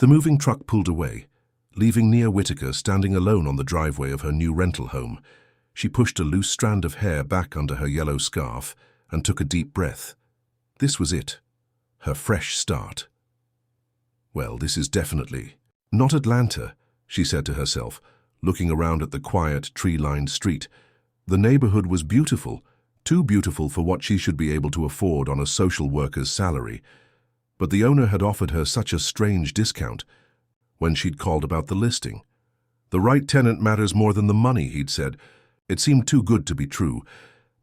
The moving truck pulled away, leaving Nia Whitaker standing alone on the driveway of her new rental home. She pushed a loose strand of hair back under her yellow scarf and took a deep breath. This was it, her fresh start. Well, this is definitely not Atlanta, she said to herself, looking around at the quiet, tree-lined street. The neighborhood was beautiful, too beautiful for what she should be able to afford on a social worker's salary. But the owner had offered her such a strange discount when she'd called about the listing. The right tenant matters more than the money, he'd said. It seemed too good to be true,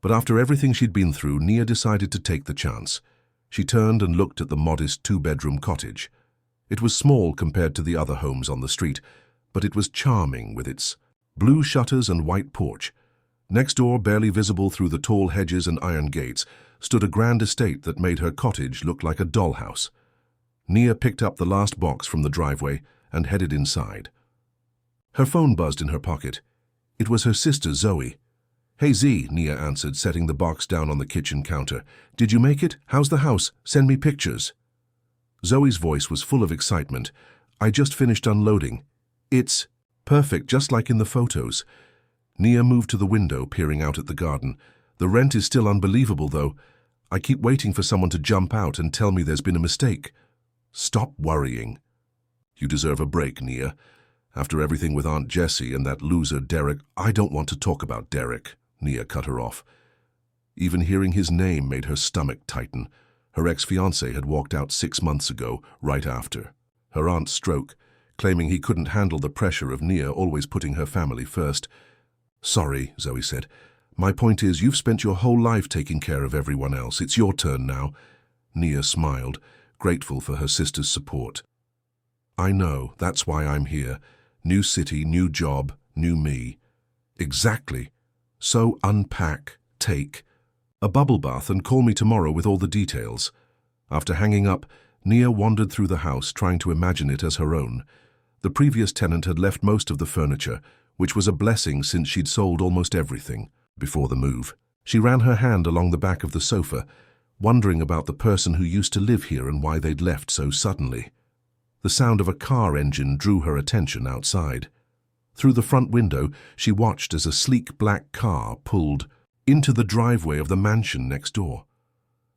but after everything she'd been through, Nia decided to take the chance. She turned and looked at the modest two-bedroom cottage. It was small compared to the other homes on the street, but it was charming with its blue shutters and white porch. Next door, barely visible through the tall hedges and iron gates, stood a grand estate that made her cottage look like a dollhouse. Nia picked up the last box from the driveway and headed inside. Her phone buzzed in her pocket. It was her sister, Zoe. "Hey, Z," Nia answered, setting the box down on the kitchen counter. "Did you make it? How's the house? Send me pictures." Zoe's voice was full of excitement. "I just finished unloading. It's perfect, just like in the photos." Nia moved to the window, peering out at the garden. "The rent is still unbelievable, though. I keep waiting for someone to jump out and tell me there's been a mistake." "Stop worrying. You deserve a break, Nia. After everything with Aunt Jessie and that loser Derek—" "I don't want to talk about Derek," Nia cut her off. Even hearing his name made her stomach tighten. Her ex-fiancé had walked out 6 months ago, right after her aunt's stroke, claiming he couldn't handle the pressure of Nia always putting her family first. "Sorry," Zoe said. "My point is, you've spent your whole life taking care of everyone else. It's your turn now." Nia smiled, grateful for her sister's support. "I know, that's why I'm here. New city, new job, new me." "Exactly. So unpack, take a bubble bath and call me tomorrow with all the details." After hanging up, Nia wandered through the house, trying to imagine it as her own. The previous tenant had left most of the furniture, which was a blessing since she'd sold almost everything before the move. She ran her hand along the back of the sofa, wondering about the person who used to live here and why they'd left so suddenly. The sound of a car engine drew her attention outside. Through the front window, she watched as a sleek black car pulled into the driveway of the mansion next door.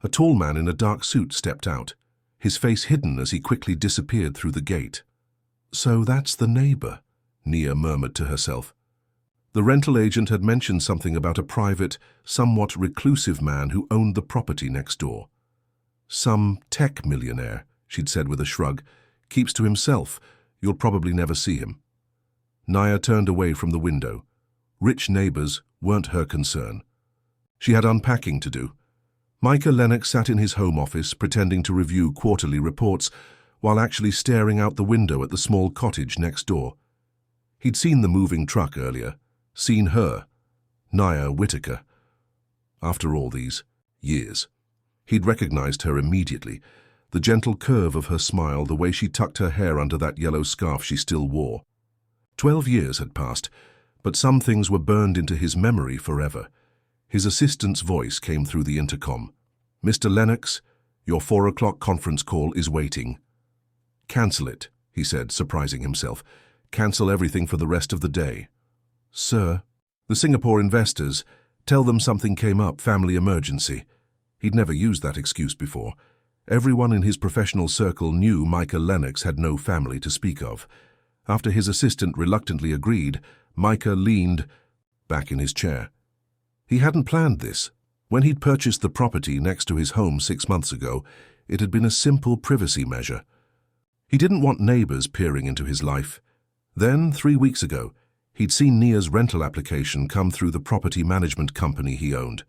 A tall man in a dark suit stepped out, his face hidden as he quickly disappeared through the gate. "So that's the neighbor," Nia murmured to herself. The rental agent had mentioned something about a private, somewhat reclusive man who owned the property next door. "Some tech millionaire," she'd said with a shrug. "Keeps to himself. You'll probably never see him." Nia turned away from the window. Rich neighbors weren't her concern. She had unpacking to do. Micah Lennox sat in his home office, pretending to review quarterly reports, while actually staring out the window at the small cottage next door. He'd seen the moving truck earlier, seen her, Nia Whitaker. After all these years, he'd recognized her immediately. The gentle curve of her smile, the way she tucked her hair under that yellow scarf she still wore. 12 years had passed, but some things were burned into his memory forever. His assistant's voice came through the intercom. "Mr. Lennox, your 4 o'clock conference call is waiting." "Cancel it," he said, surprising himself. "Cancel everything for the rest of the day." "Sir, the Singapore investors, tell them something came up, family emergency." He'd never used that excuse before. Everyone in his professional circle knew Micah Lennox had no family to speak of. After his assistant reluctantly agreed, Micah leaned back in his chair. He hadn't planned this. When he'd purchased the property next to his home 6 months ago, it had been a simple privacy measure. He didn't want neighbors peering into his life. Then, 3 weeks ago, he'd seen Nia's rental application come through the property management company he owned.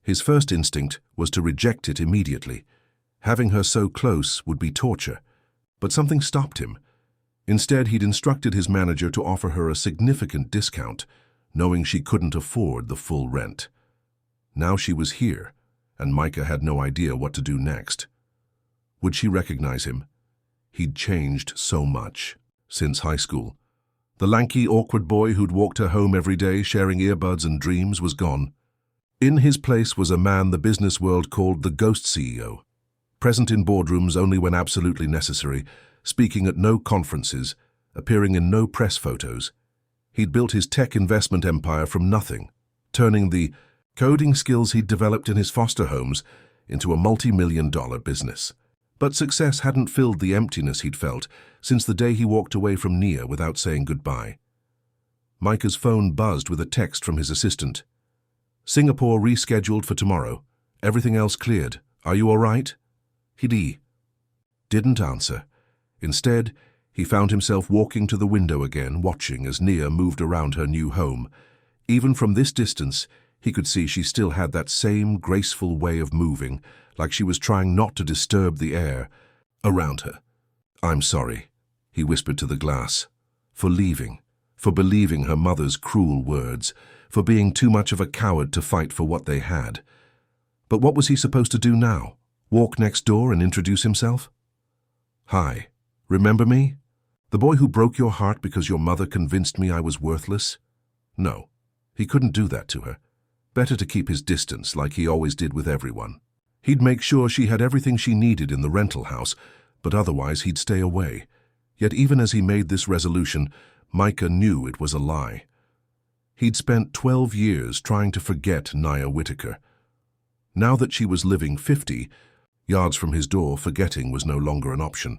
His first instinct was to reject it immediately. Having her so close would be torture. But something stopped him. Instead, he'd instructed his manager to offer her a significant discount, knowing she couldn't afford the full rent. Now she was here, and Micah had no idea what to do next. Would she recognize him? He'd changed so much since high school. The lanky, awkward boy who'd walked her home every day sharing earbuds and dreams was gone. In his place was a man the business world called the ghost CEO, present in boardrooms only when absolutely necessary, speaking at no conferences, appearing in no press photos. He'd built his tech investment empire from nothing, turning the coding skills he'd developed in his foster homes into a multi-million-dollar business. But success hadn't filled the emptiness he'd felt since the day he walked away from Nia without saying goodbye. Micah's phone buzzed with a text from his assistant. "Singapore rescheduled for tomorrow. Everything else cleared. Are you all right?" He didn't answer. Instead, he found himself walking to the window again, watching as Nia moved around her new home. Even from this distance, he could see she still had that same graceful way of moving, like she was trying not to disturb the air around her. "I'm sorry," he whispered to the glass, "for leaving, for believing her mother's cruel words, for being too much of a coward to fight for what they had." But what was he supposed to do now? Walk next door and introduce himself? "Hi, remember me? The boy who broke your heart because your mother convinced me I was worthless?" No, he couldn't do that to her. Better to keep his distance like he always did with everyone. He'd make sure she had everything she needed in the rental house, but otherwise he'd stay away. Yet even as he made this resolution, Micah knew it was a lie. He'd spent 12 years trying to forget Nia Whitaker. Now that she was living 50 yards from his door, forgetting was no longer an option.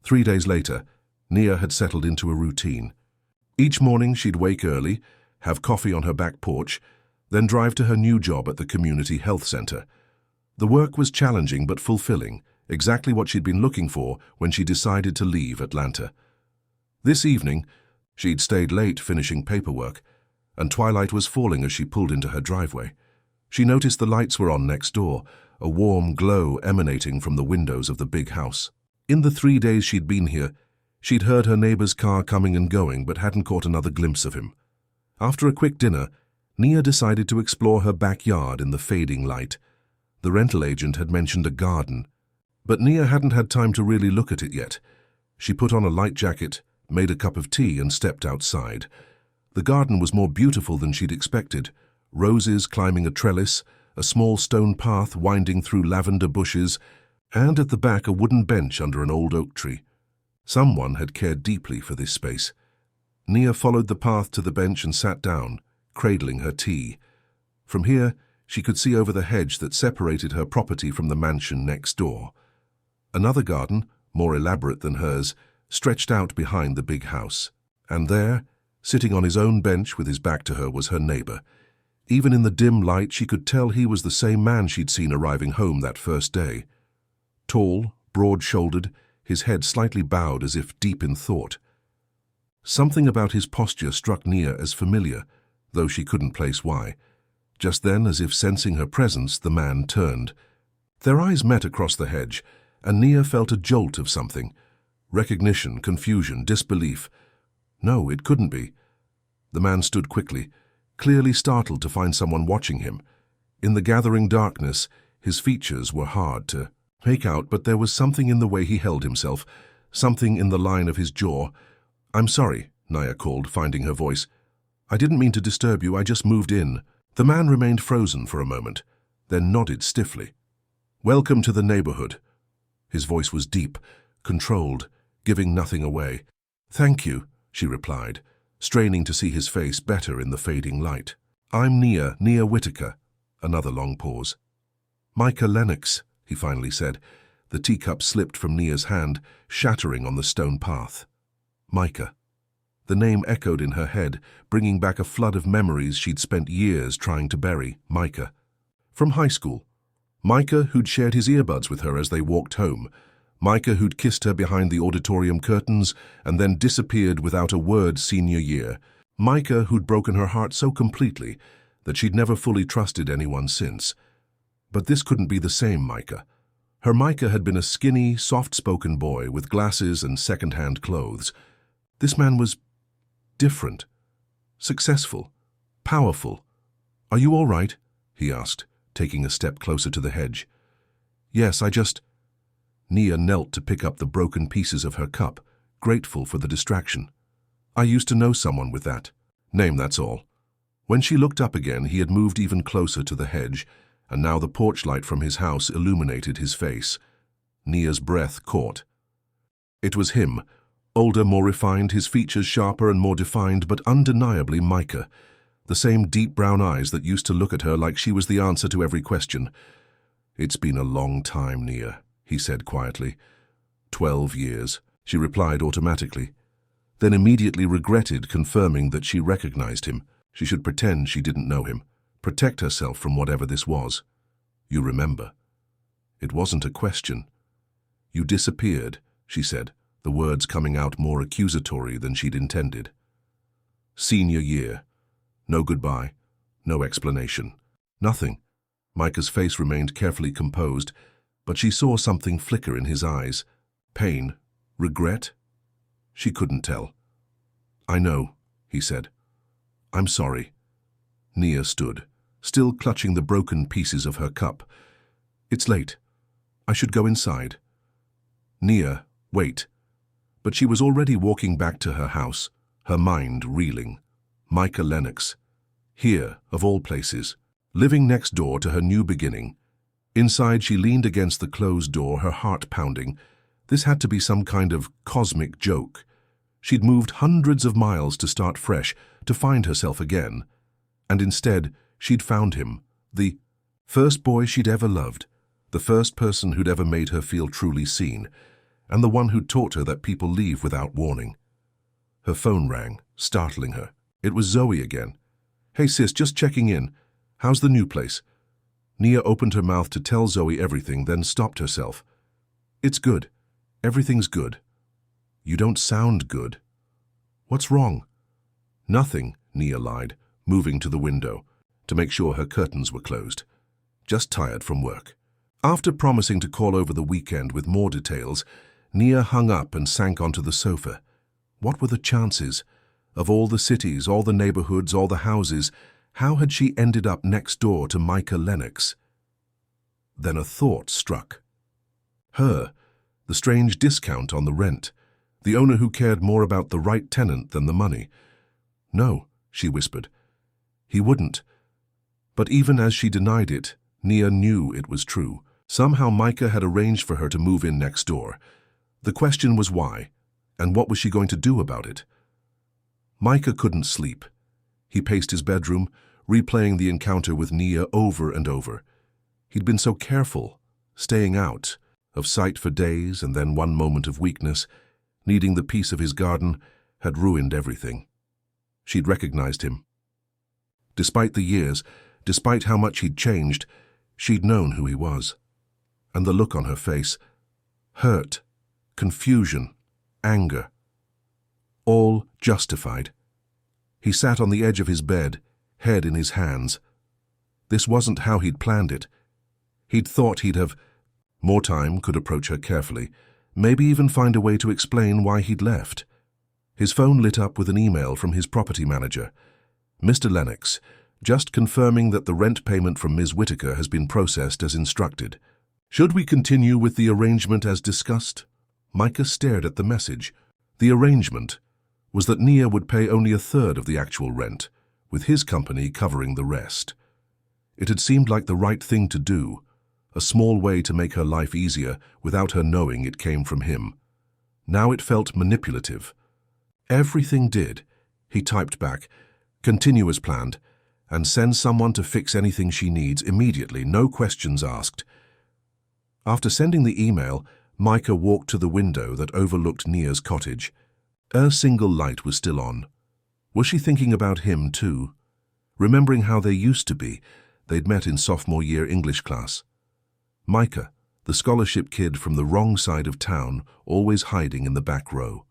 3 days later, Nia had settled into a routine. Each morning she'd wake early, have coffee on her back porch, then drive to her new job at the community health center. The work was challenging but fulfilling, exactly what she'd been looking for when she decided to leave Atlanta. This evening, she'd stayed late finishing paperwork, and twilight was falling as she pulled into her driveway. She noticed the lights were on next door, a warm glow emanating from the windows of the big house. In the 3 days she'd been here, she'd heard her neighbor's car coming and going but hadn't caught another glimpse of him. After a quick dinner, Nia decided to explore her backyard in the fading light. The rental agent had mentioned a garden, but Nia hadn't had time to really look at it yet. She put on a light jacket, made a cup of tea, and stepped outside. The garden was more beautiful than she'd expected. Roses climbing a trellis, a small stone path winding through lavender bushes, and at the back a wooden bench under an old oak tree. Someone had cared deeply for this space. Nia followed the path to the bench and sat down, cradling her tea. From here, she could see over the hedge that separated her property from the mansion next door. Another garden, more elaborate than hers, stretched out behind the big house. And there, sitting on his own bench with his back to her, was her neighbor. Even in the dim light, she could tell he was the same man she'd seen arriving home that first day. Tall, broad-shouldered, his head slightly bowed as if deep in thought. Something about his posture struck Nia as familiar, though she couldn't place why. Just then, as if sensing her presence, the man turned. Their eyes met across the hedge, and Nia felt a jolt of something. Recognition, confusion, disbelief. No, it couldn't be. The man stood quickly, clearly startled to find someone watching him. In the gathering darkness, his features were hard to make out, but there was something in the way he held himself, something in the line of his jaw. "I'm sorry," Nia called, finding her voice. "I didn't mean to disturb you, I just moved in." The man remained frozen for a moment, then nodded stiffly. "Welcome to the neighborhood." His voice was deep, controlled, giving nothing away. "Thank you," she replied, straining to see his face better in the fading light. "I'm Nia Whitaker." Another long pause. "Micah Lennox," he finally said. The teacup slipped from Nia's hand, shattering on the stone path. Micah. The name echoed in her head, bringing back a flood of memories she'd spent years trying to bury. Micah. From high school. Micah, who'd shared his earbuds with her as they walked home. Micah, who'd kissed her behind the auditorium curtains and then disappeared without a word senior year. Micah, who'd broken her heart so completely that she'd never fully trusted anyone since. But this couldn't be the same Micah. Her Micah had been a skinny, soft-spoken boy with glasses and second-hand clothes. This man was different, successful, powerful. "Are you all right?" he asked, taking a step closer to the hedge. "Yes, I just—" Nia knelt to pick up the broken pieces of her cup, grateful for the distraction. "I used to know someone with that name, that's all." When she looked up again, he had moved even closer to the hedge, and now the porch light from his house illuminated his face. Nia's breath caught. It was him, older, more refined, his features sharper and more defined, but undeniably Micah. The same deep brown eyes that used to look at her like she was the answer to every question. "It's been a long time, Nia," he said quietly. 12 years, she replied automatically, then immediately regretted confirming that she recognized him. She should pretend she didn't know him, protect herself from whatever this was. "You remember?" It wasn't a question. "You disappeared," she said, the words coming out more accusatory than she'd intended. "Senior year. No goodbye, no explanation. Nothing." Micah's face remained carefully composed, but she saw something flicker in his eyes. Pain? Regret? She couldn't tell. "I know," he said. "I'm sorry." Nia stood, still clutching the broken pieces of her cup. "It's late. I should go inside." "Nia, wait." But she was already walking back to her house, her mind reeling. Micah Lennox. Here, of all places, living next door to her new beginning. Inside, she leaned against the closed door, her heart pounding. This had to be some kind of cosmic joke. She'd moved hundreds of miles to start fresh, to find herself again. And instead, she'd found him, the first boy she'd ever loved, the first person who'd ever made her feel truly seen, and the one who'd taught her that people leave without warning. Her phone rang, startling her. It was Zoe again. "Hey sis, just checking in. How's the new place?" Nia opened her mouth to tell Zoe everything, then stopped herself. "It's good. Everything's good." "You don't sound good." "What's wrong?" "Nothing," Nia lied, moving to the window to make sure her curtains were closed. "Just tired from work." After promising to call over the weekend with more details, Nia hung up and sank onto the sofa. What were the chances? Of all the cities, all the neighborhoods, all the houses, how had she ended up next door to Micah Lennox? Then a thought struck. Her, the strange discount on the rent, the owner who cared more about the right tenant than the money. "No," she whispered. "He wouldn't." But even as she denied it, Nia knew it was true. Somehow Micah had arranged for her to move in next door. The question was why, and what was she going to do about it? Micah couldn't sleep. He paced his bedroom, replaying the encounter with Nia over and over. He'd been so careful, staying out of sight for days, and then one moment of weakness, needing the peace of his garden, had ruined everything. She'd recognized him. Despite the years, despite how much he'd changed, she'd known who he was. And the look on her face, hurt, confusion, anger, all justified. He sat on the edge of his bed, head in his hands. This wasn't how he'd planned it. He'd thought he'd have more time, could approach her carefully, maybe even find a way to explain why he'd left. His phone lit up with an email from his property manager. "Mr. Lennox, just confirming that the rent payment from Ms. Whitaker has been processed as instructed. Should we continue with the arrangement as discussed?" Micah stared at the message. The arrangement was that Nia would pay only a third of the actual rent, with his company covering the rest. It had seemed like the right thing to do, a small way to make her life easier without her knowing it came from him. Now it felt manipulative. "Everything did," he typed back, "continue as planned, and send someone to fix anything she needs immediately, no questions asked." After sending the email, Micah walked to the window that overlooked Nia's cottage. Her single light was still on. Was she thinking about him too? Remembering how they used to be, they'd met in sophomore year English class. Micah, the scholarship kid from the wrong side of town, always hiding in the back row.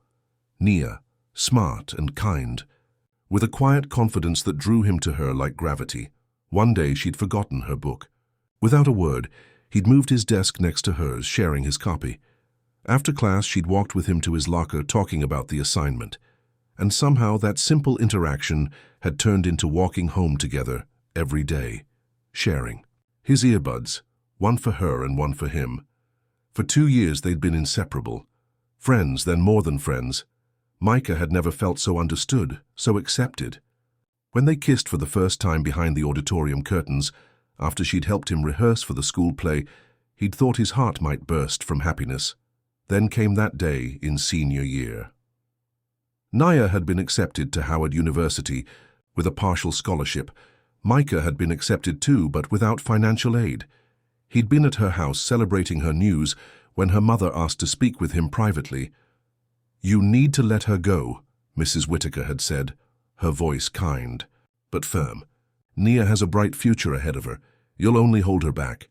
Nia, smart and kind, with a quiet confidence that drew him to her like gravity. One day she'd forgotten her book. Without a word, he'd moved his desk next to hers, sharing his copy. After class, she'd walked with him to his locker, talking about the assignment. And somehow that simple interaction had turned into walking home together every day, sharing. His earbuds, one for her and one for him. For 2 years they'd been inseparable. Friends, then more than friends. Micah had never felt so understood, so accepted. When they kissed for the first time behind the auditorium curtains, after she'd helped him rehearse for the school play, he'd thought his heart might burst from happiness. Then came that day in senior year. Naya had been accepted to Howard University with a partial scholarship. Micah had been accepted too, but without financial aid. He'd been at her house celebrating her news when her mother asked to speak with him privately. "You need to let her go," Mrs. Whitaker had said, her voice kind, but firm. "Nia has a bright future ahead of her. You'll only hold her back."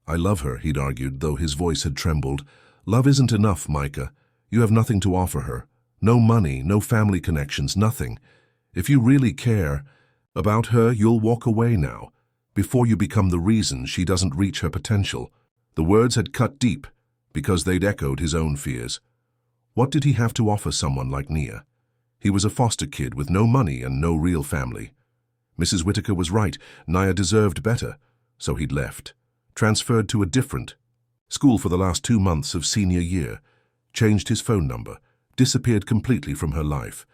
"I love her," he'd argued, though his voice had trembled. "Love isn't enough, Micah. You have nothing to offer her. No money, no family connections, nothing. If you really care about her, you'll walk away now, before you become the reason she doesn't reach her potential." The words had cut deep, because they'd echoed his own fears. What did he have to offer someone like Nia? He was a foster kid with no money and no real family. Mrs. Whitaker was right. Nia deserved better, so he'd left. Transferred to a different school for the last 2 months of senior year. Changed his phone number. Disappeared completely from her life.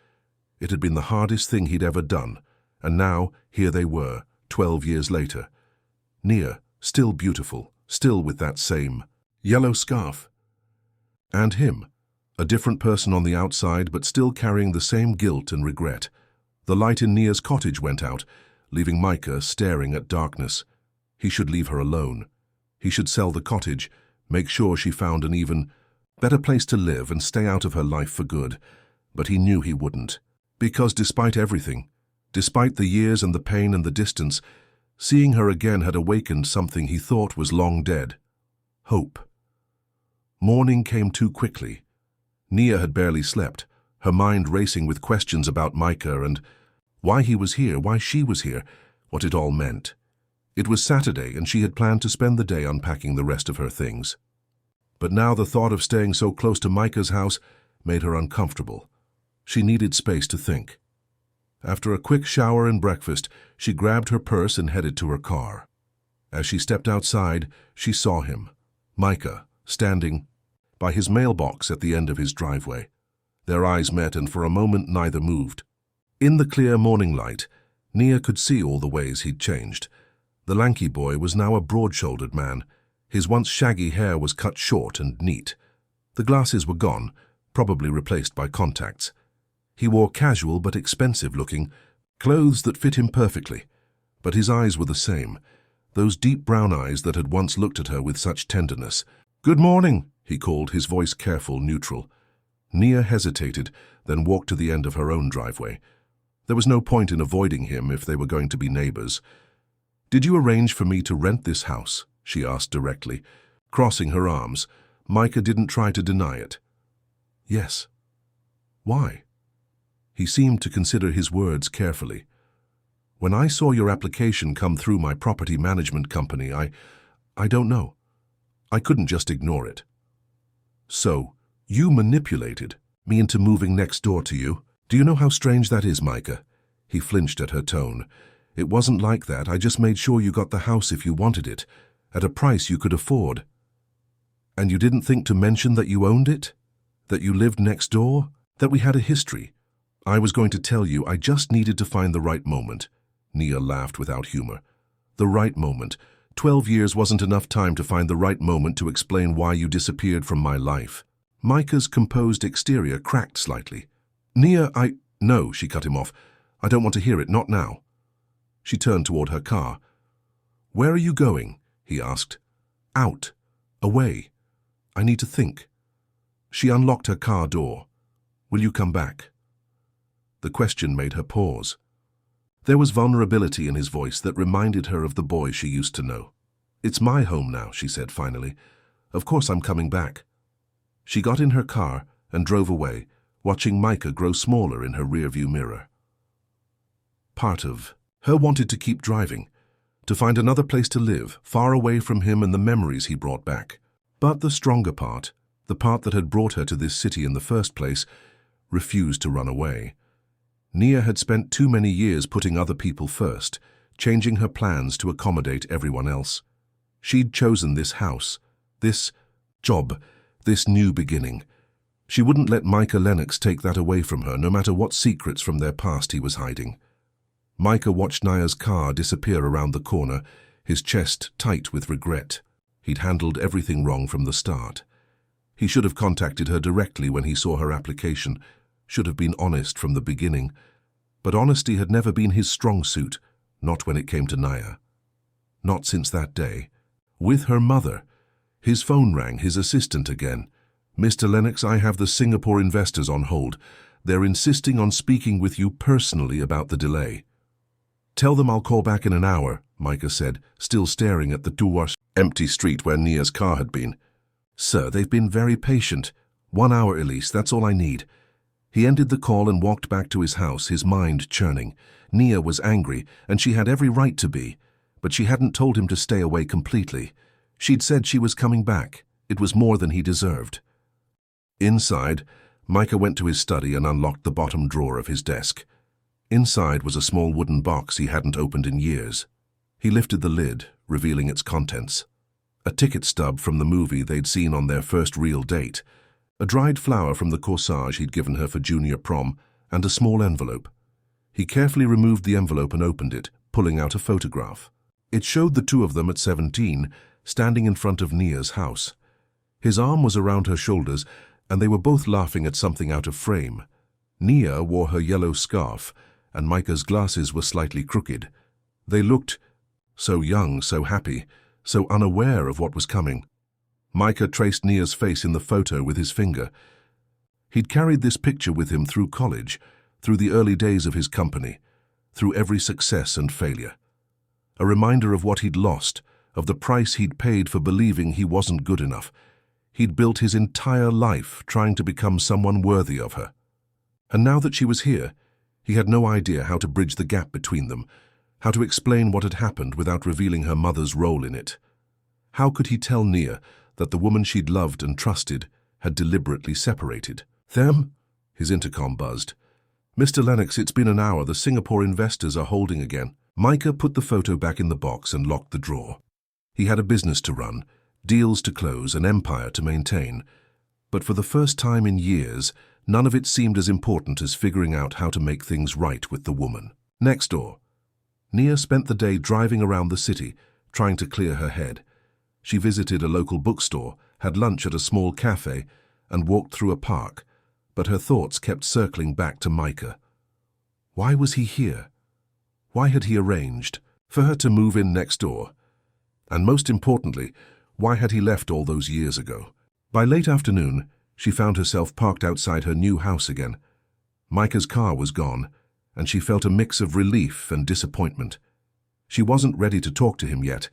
It had been the hardest thing he'd ever done, and now here they were, 12 years later. Nia, still beautiful, still with that same yellow scarf. And him, a different person on the outside, but still carrying the same guilt and regret. The light in Nia's cottage went out, leaving Micah staring at darkness. He should leave her alone. He should sell the cottage, make sure she found an even better place to live and stay out of her life for good. But he knew he wouldn't. Because despite everything, despite the years and the pain and the distance, seeing her again had awakened something he thought was long dead. Hope. Morning came too quickly. Nia had barely slept, her mind racing with questions about Micah and why he was here, why she was here, what it all meant. It was Saturday, and she had planned to spend the day unpacking the rest of her things. But now the thought of staying so close to Micah's house made her uncomfortable. She needed space to think. After a quick shower and breakfast, she grabbed her purse and headed to her car. As she stepped outside, she saw him, Micah, standing by his mailbox at the end of his driveway. Their eyes met, and for a moment neither moved. In the clear morning light, Nia could see all the ways he'd changed. The lanky boy was now a broad-shouldered man. His once shaggy hair was cut short and neat. The glasses were gone, probably replaced by contacts. He wore casual but expensive-looking clothes that fit him perfectly, but his eyes were the same, those deep brown eyes that had once looked at her with such tenderness. "Good morning," he called, his voice careful, neutral. Nia hesitated, then walked to the end of her own driveway. There was no point in avoiding him if they were going to be neighbors. "Did you arrange for me to rent this house?" she asked directly. Crossing her arms, Micah didn't try to deny it. "Yes." "Why?" He seemed to consider his words carefully. "When I saw your application come through my property management company, I don't know. I couldn't just ignore it." "So, you manipulated me into moving next door to you? Do you know how strange that is, Micah?" He flinched at her tone. "It wasn't like that. I just made sure you got the house if you wanted it, at a price you could afford." "And you didn't think to mention that you owned it? That you lived next door? That we had a history? I was going to tell you, I just needed to find the right moment." Nia laughed without humor. "The right moment. 12 years wasn't enough time to find the right moment to explain why you disappeared from my life." Micah's composed exterior cracked slightly. "Nia, No," she cut him off. "I don't want to hear it, not now." She turned toward her car. "Where are you going?" he asked. "Out. Away. I need to think." She unlocked her car door. "Will you come back?" The question made her pause. There was vulnerability in his voice that reminded her of the boy she used to know. "It's my home now," she said finally. "Of course I'm coming back." She got in her car and drove away, watching Micah grow smaller in her rearview mirror. Part of her wanted to keep driving, to find another place to live, far away from him and the memories he brought back. But the stronger part, the part that had brought her to this city in the first place, refused to run away. Nia had spent too many years putting other people first, changing her plans to accommodate everyone else. She'd chosen this house, this job, this new beginning. She wouldn't let Micah Lennox take that away from her, no matter what secrets from their past he was hiding. Micah watched Nia's car disappear around the corner, his chest tight with regret. He'd handled everything wrong from the start. He should have contacted her directly when he saw her application, should have been honest from the beginning. But honesty had never been his strong suit, not when it came to Naya. Not since that day. With her mother. His phone rang, his assistant again. "Mr. Lennox, I have the Singapore investors on hold. They're insisting on speaking with you personally about the delay." "Tell them I'll call back in an hour," Micah said, still staring at the Tuas empty street where Nia's car had been. "Sir, they've been very patient. 1 hour, Elise, that's all I need." He ended the call and walked back to his house, his mind churning. Nia was angry, and she had every right to be, but she hadn't told him to stay away completely. She'd said she was coming back. It was more than he deserved. Inside, Micah went to his study and unlocked the bottom drawer of his desk. Inside was a small wooden box he hadn't opened in years. He lifted the lid, revealing its contents. A ticket stub from the movie they'd seen on their first real date, a dried flower from the corsage he'd given her for junior prom, and a small envelope. He carefully removed the envelope and opened it, pulling out a photograph. It showed the two of them at 17, standing in front of Nia's house. His arm was around her shoulders, and they were both laughing at something out of frame. Nia wore her yellow scarf, and Micah's glasses were slightly crooked. They looked so young, so happy, so unaware of what was coming. Micah traced Nia's face in the photo with his finger. He'd carried this picture with him through college, through the early days of his company, through every success and failure. A reminder of what he'd lost, of the price he'd paid for believing he wasn't good enough. He'd built his entire life trying to become someone worthy of her. And now that she was here, he had no idea how to bridge the gap between them, how to explain what had happened without revealing her mother's role in it. How could he tell Nia that the woman she'd loved and trusted had deliberately separated them? His intercom buzzed. "Mr. Lennox, it's been an hour. The Singapore investors are holding again." Micah put the photo back in the box and locked the drawer. He had a business to run, deals to close, an empire to maintain. But for the first time in years, none of it seemed as important as figuring out how to make things right with the woman. Next door. Nia spent the day driving around the city, trying to clear her head. She visited a local bookstore, had lunch at a small cafe, and walked through a park, but her thoughts kept circling back to Micah. Why was he here? Why had he arranged for her to move in next door? And most importantly, why had he left all those years ago? By late afternoon, she found herself parked outside her new house again. Micah's car was gone, and she felt a mix of relief and disappointment. She wasn't ready to talk to him yet,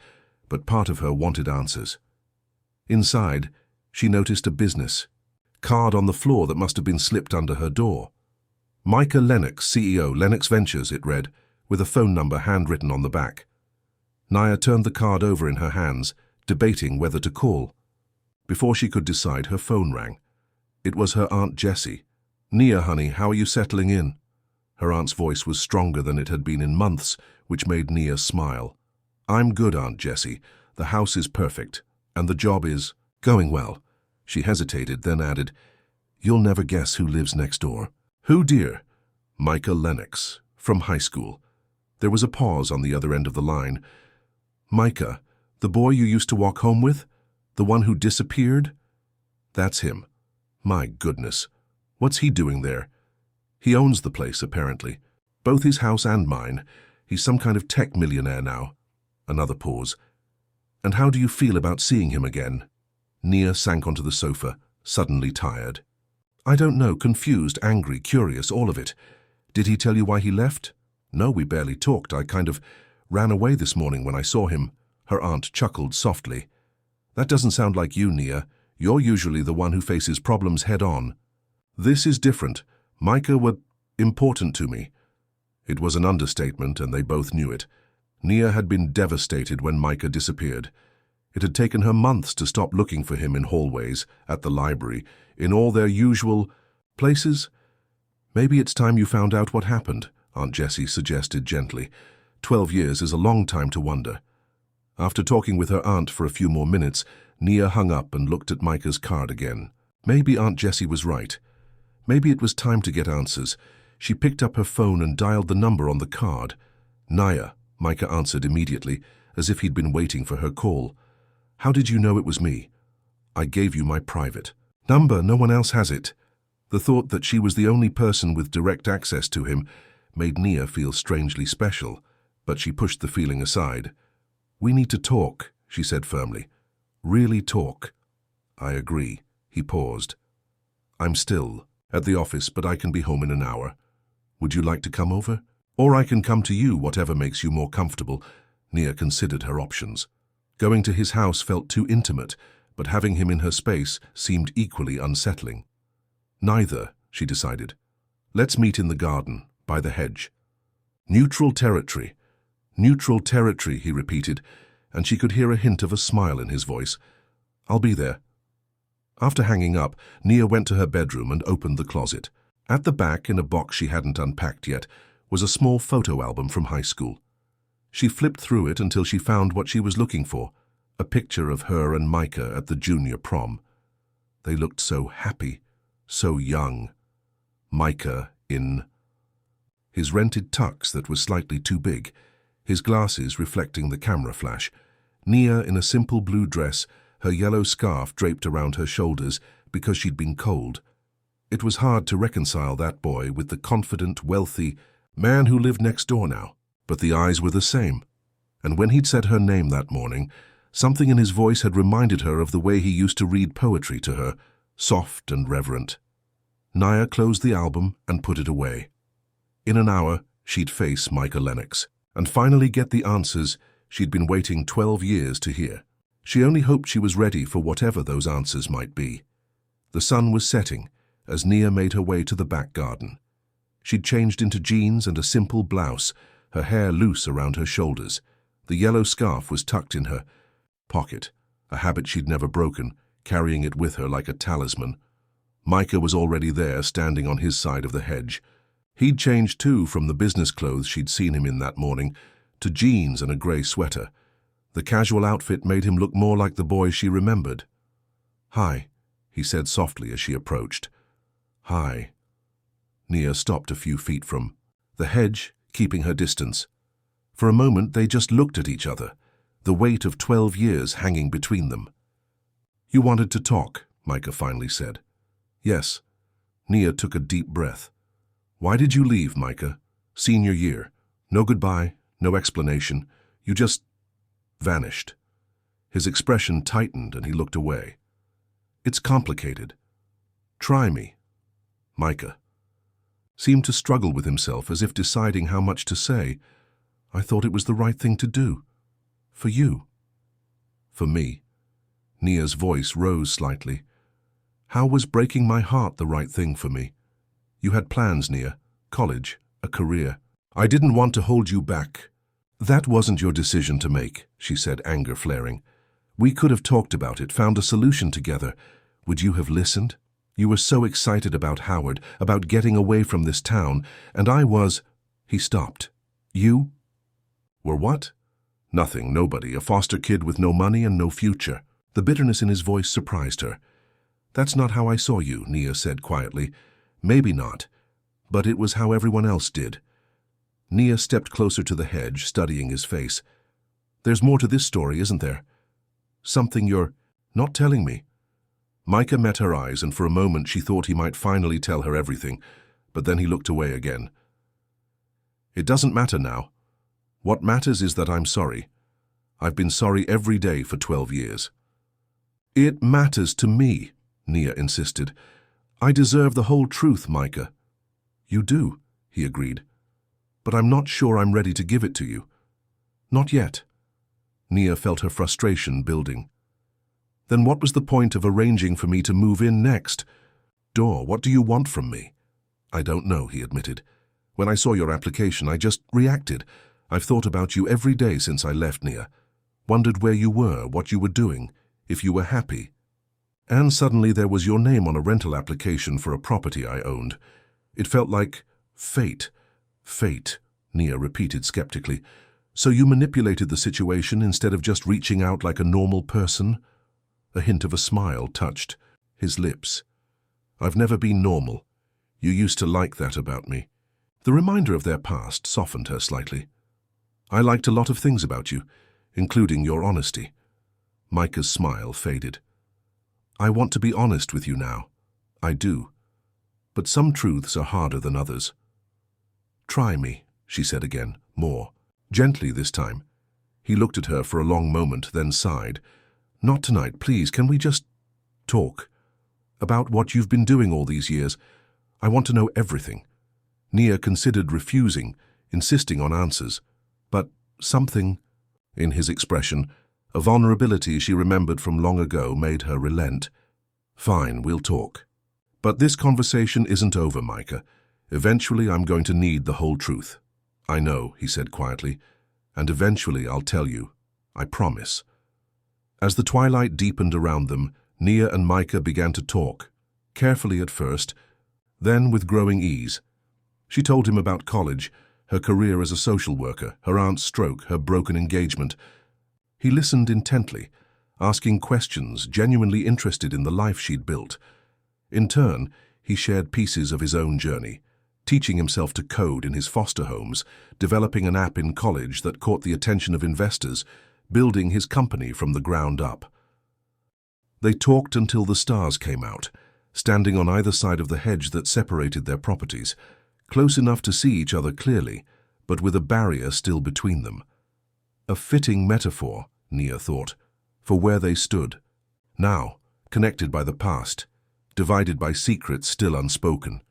but part of her wanted answers. Inside, she noticed a business card on the floor that must have been slipped under her door. Micah Lennox, CEO, Lennox Ventures, it read, with a phone number handwritten on the back. Nia turned the card over in her hands, debating whether to call. Before she could decide, her phone rang. It was her Aunt Jessie. "Nia, honey, how are you settling in?" Her aunt's voice was stronger than it had been in months, which made Nia smile. "I'm good, Aunt Jessie. The house is perfect, and the job is going well." She hesitated, then added, "You'll never guess who lives next door." "Who, dear?" "Micah Lennox, from high school." There was a pause on the other end of the line. "Micah, the boy you used to walk home with? The one who disappeared?" "That's him." "My goodness. What's he doing there?" "He owns the place, apparently. Both his house and mine. He's some kind of tech millionaire now." Another pause. "And how do you feel about seeing him again?" Nia sank onto the sofa, suddenly tired. "I don't know, confused, angry, curious, all of it. Did he tell you why he left?" "No, we barely talked. I kind of ran away this morning when I saw him." Her aunt chuckled softly. "That doesn't sound like you, Nia. You're usually the one who faces problems head-on." "This is different. Micah were important to me." It was an understatement, and they both knew it. Nia had been devastated when Micah disappeared. It had taken her months to stop looking for him in hallways, at the library, in all their usual places. "Maybe it's time you found out what happened," Aunt Jessie suggested gently. 12 years is a long time to wonder. After talking with her aunt for a few more minutes, Nia hung up and looked at Micah's card again. Maybe Aunt Jessie was right. Maybe it was time to get answers. She picked up her phone and dialed the number on the card. "Nia," Micah answered immediately, as if he'd been waiting for her call. "How did you know it was me?" "I gave you my private." Number, no one else has it. The thought that she was the only person with direct access to him made Nia feel strangely special, but she pushed the feeling aside. We need to talk, she said firmly. Really talk. I agree. He paused. I'm still at the office, but I can be home in an hour. Would you like to come over? Or I can come to you, whatever makes you more comfortable. Nia considered her options. Going to his house felt too intimate, but having him in her space seemed equally unsettling. Neither, she decided. Let's meet in the garden, by the hedge. Neutral territory, he repeated, and she could hear a hint of a smile in his voice. I'll be there. After hanging up, Nia went to her bedroom and opened the closet. At the back, in a box she hadn't unpacked yet, was a small photo album from high school. She flipped through it until she found what she was looking for, a picture of her and Micah at the junior prom. They looked so happy, so young. Micah in his rented tux that was slightly too big, his glasses reflecting the camera flash. Nia in a simple blue dress, her yellow scarf draped around her shoulders because she'd been cold. It was hard to reconcile that boy with the confident, wealthy man who lived next door now. But the eyes were the same. And when he'd said her name that morning, something in his voice had reminded her of the way he used to read poetry to her, soft and reverent. Nia closed the album and put it away. In an hour, she'd face Micah Lennox and finally get the answers she'd been waiting 12 years to hear. She only hoped she was ready for whatever those answers might be. The sun was setting as Nia made her way to the back garden. She'd changed into jeans and a simple blouse, her hair loose around her shoulders. The yellow scarf was tucked in her pocket, a habit she'd never broken, carrying it with her like a talisman. Micah was already there, standing on his side of the hedge. He'd changed too from the business clothes she'd seen him in that morning to jeans and a grey sweater. The casual outfit made him look more like the boy she remembered. "Hi," he said softly as she approached. "Hi." Nia stopped a few feet from the hedge, keeping her distance. For a moment they just looked at each other, the weight of 12 years hanging between them. "You wanted to talk," Micah finally said. "Yes." Nia took a deep breath. "Why did you leave, Micah? Senior year. No goodbye, no explanation. You just vanished." His expression tightened and he looked away. "It's complicated. Try me." Micah seemed to struggle with himself, as if deciding how much to say. "I thought it was the right thing to do. For you." "For me." Nia's voice rose slightly. "How was breaking my heart the right thing for me? You had plans, Nia. College, a career. I didn't want to hold you back." "That wasn't your decision to make," she said, anger flaring. "We could have talked about it, found a solution together. Would you have listened? You were so excited about Howard, about getting away from this town, and I was—" He stopped. "You?" "Were what?" "Nothing, nobody, a foster kid with no money and no future." The bitterness in his voice surprised her. "That's not how I saw you," Nia said quietly. "Maybe not, but it was how everyone else did." Nia stepped closer to the hedge, studying his face. "There's more to this story, isn't there? Something you're not telling me." Micah met her eyes, and for a moment she thought he might finally tell her everything, but then he looked away again. "It doesn't matter now. What matters is that I'm sorry. I've been sorry every day for 12 years. "It matters to me," Nia insisted. "I deserve the whole truth, Micah." "You do," he agreed. "But I'm not sure I'm ready to give it to you." "Not yet." Nia felt her frustration building. "Then what was the point of arranging for me to move in next? What do you want from me?" "I don't know," he admitted. "When I saw your application, I just reacted. I've thought about you every day since I left, Nia. Wondered where you were, what you were doing, if you were happy. And suddenly there was your name on a rental application for a property I owned. It felt like fate." "Fate," Nia repeated skeptically. "So you manipulated the situation instead of just reaching out like a normal person?" A hint of a smile touched his lips. "I've never been normal. You used to like that about me." The reminder of their past softened her slightly. "I liked a lot of things about you, including your honesty." Micah's smile faded. I want to be honest with you now. I do. But some truths are harder than others. Try me, she said again, more gently this time. He looked at her for a long moment, then sighed. Not tonight, please. Can we just talk? About what you've been doing all these years. I want to know everything. Nia considered refusing, insisting on answers. But something in his expression, a vulnerability she remembered from long ago, made her relent. Fine, we'll talk. But this conversation isn't over, Micah. Eventually I'm going to need the whole truth. I know, he said quietly, and eventually I'll tell you. I promise. As the twilight deepened around them, Nia and Micah began to talk, carefully at first, then with growing ease. She told him about college, her career as a social worker, her aunt's stroke, her broken engagement. He listened intently, asking questions, genuinely interested in the life she'd built. In turn, he shared pieces of his own journey, teaching himself to code in his foster homes, developing an app in college that caught the attention of investors, building his company from the ground up. They talked until the stars came out, standing on either side of the hedge that separated their properties, close enough to see each other clearly, but with a barrier still between them. A fitting metaphor, Nia thought, for where they stood, now connected by the past, divided by secrets still unspoken.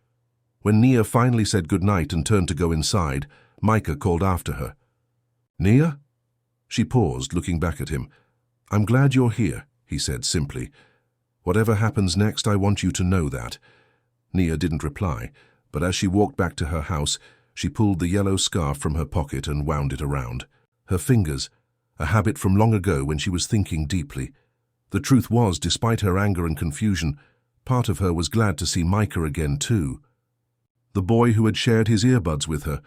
When Nia finally said goodnight and turned to go inside, Micah called after her. Nia? She paused, looking back at him. I'm glad you're here, he said simply. Whatever happens next, I want you to know that. Nia didn't reply, but as she walked back to her house, she pulled the yellow scarf from her pocket and wound it around. Her fingers, a habit from long ago when she was thinking deeply. The truth was, despite her anger and confusion, part of her was glad to see Micah again too. The boy who had shared his earbuds with her,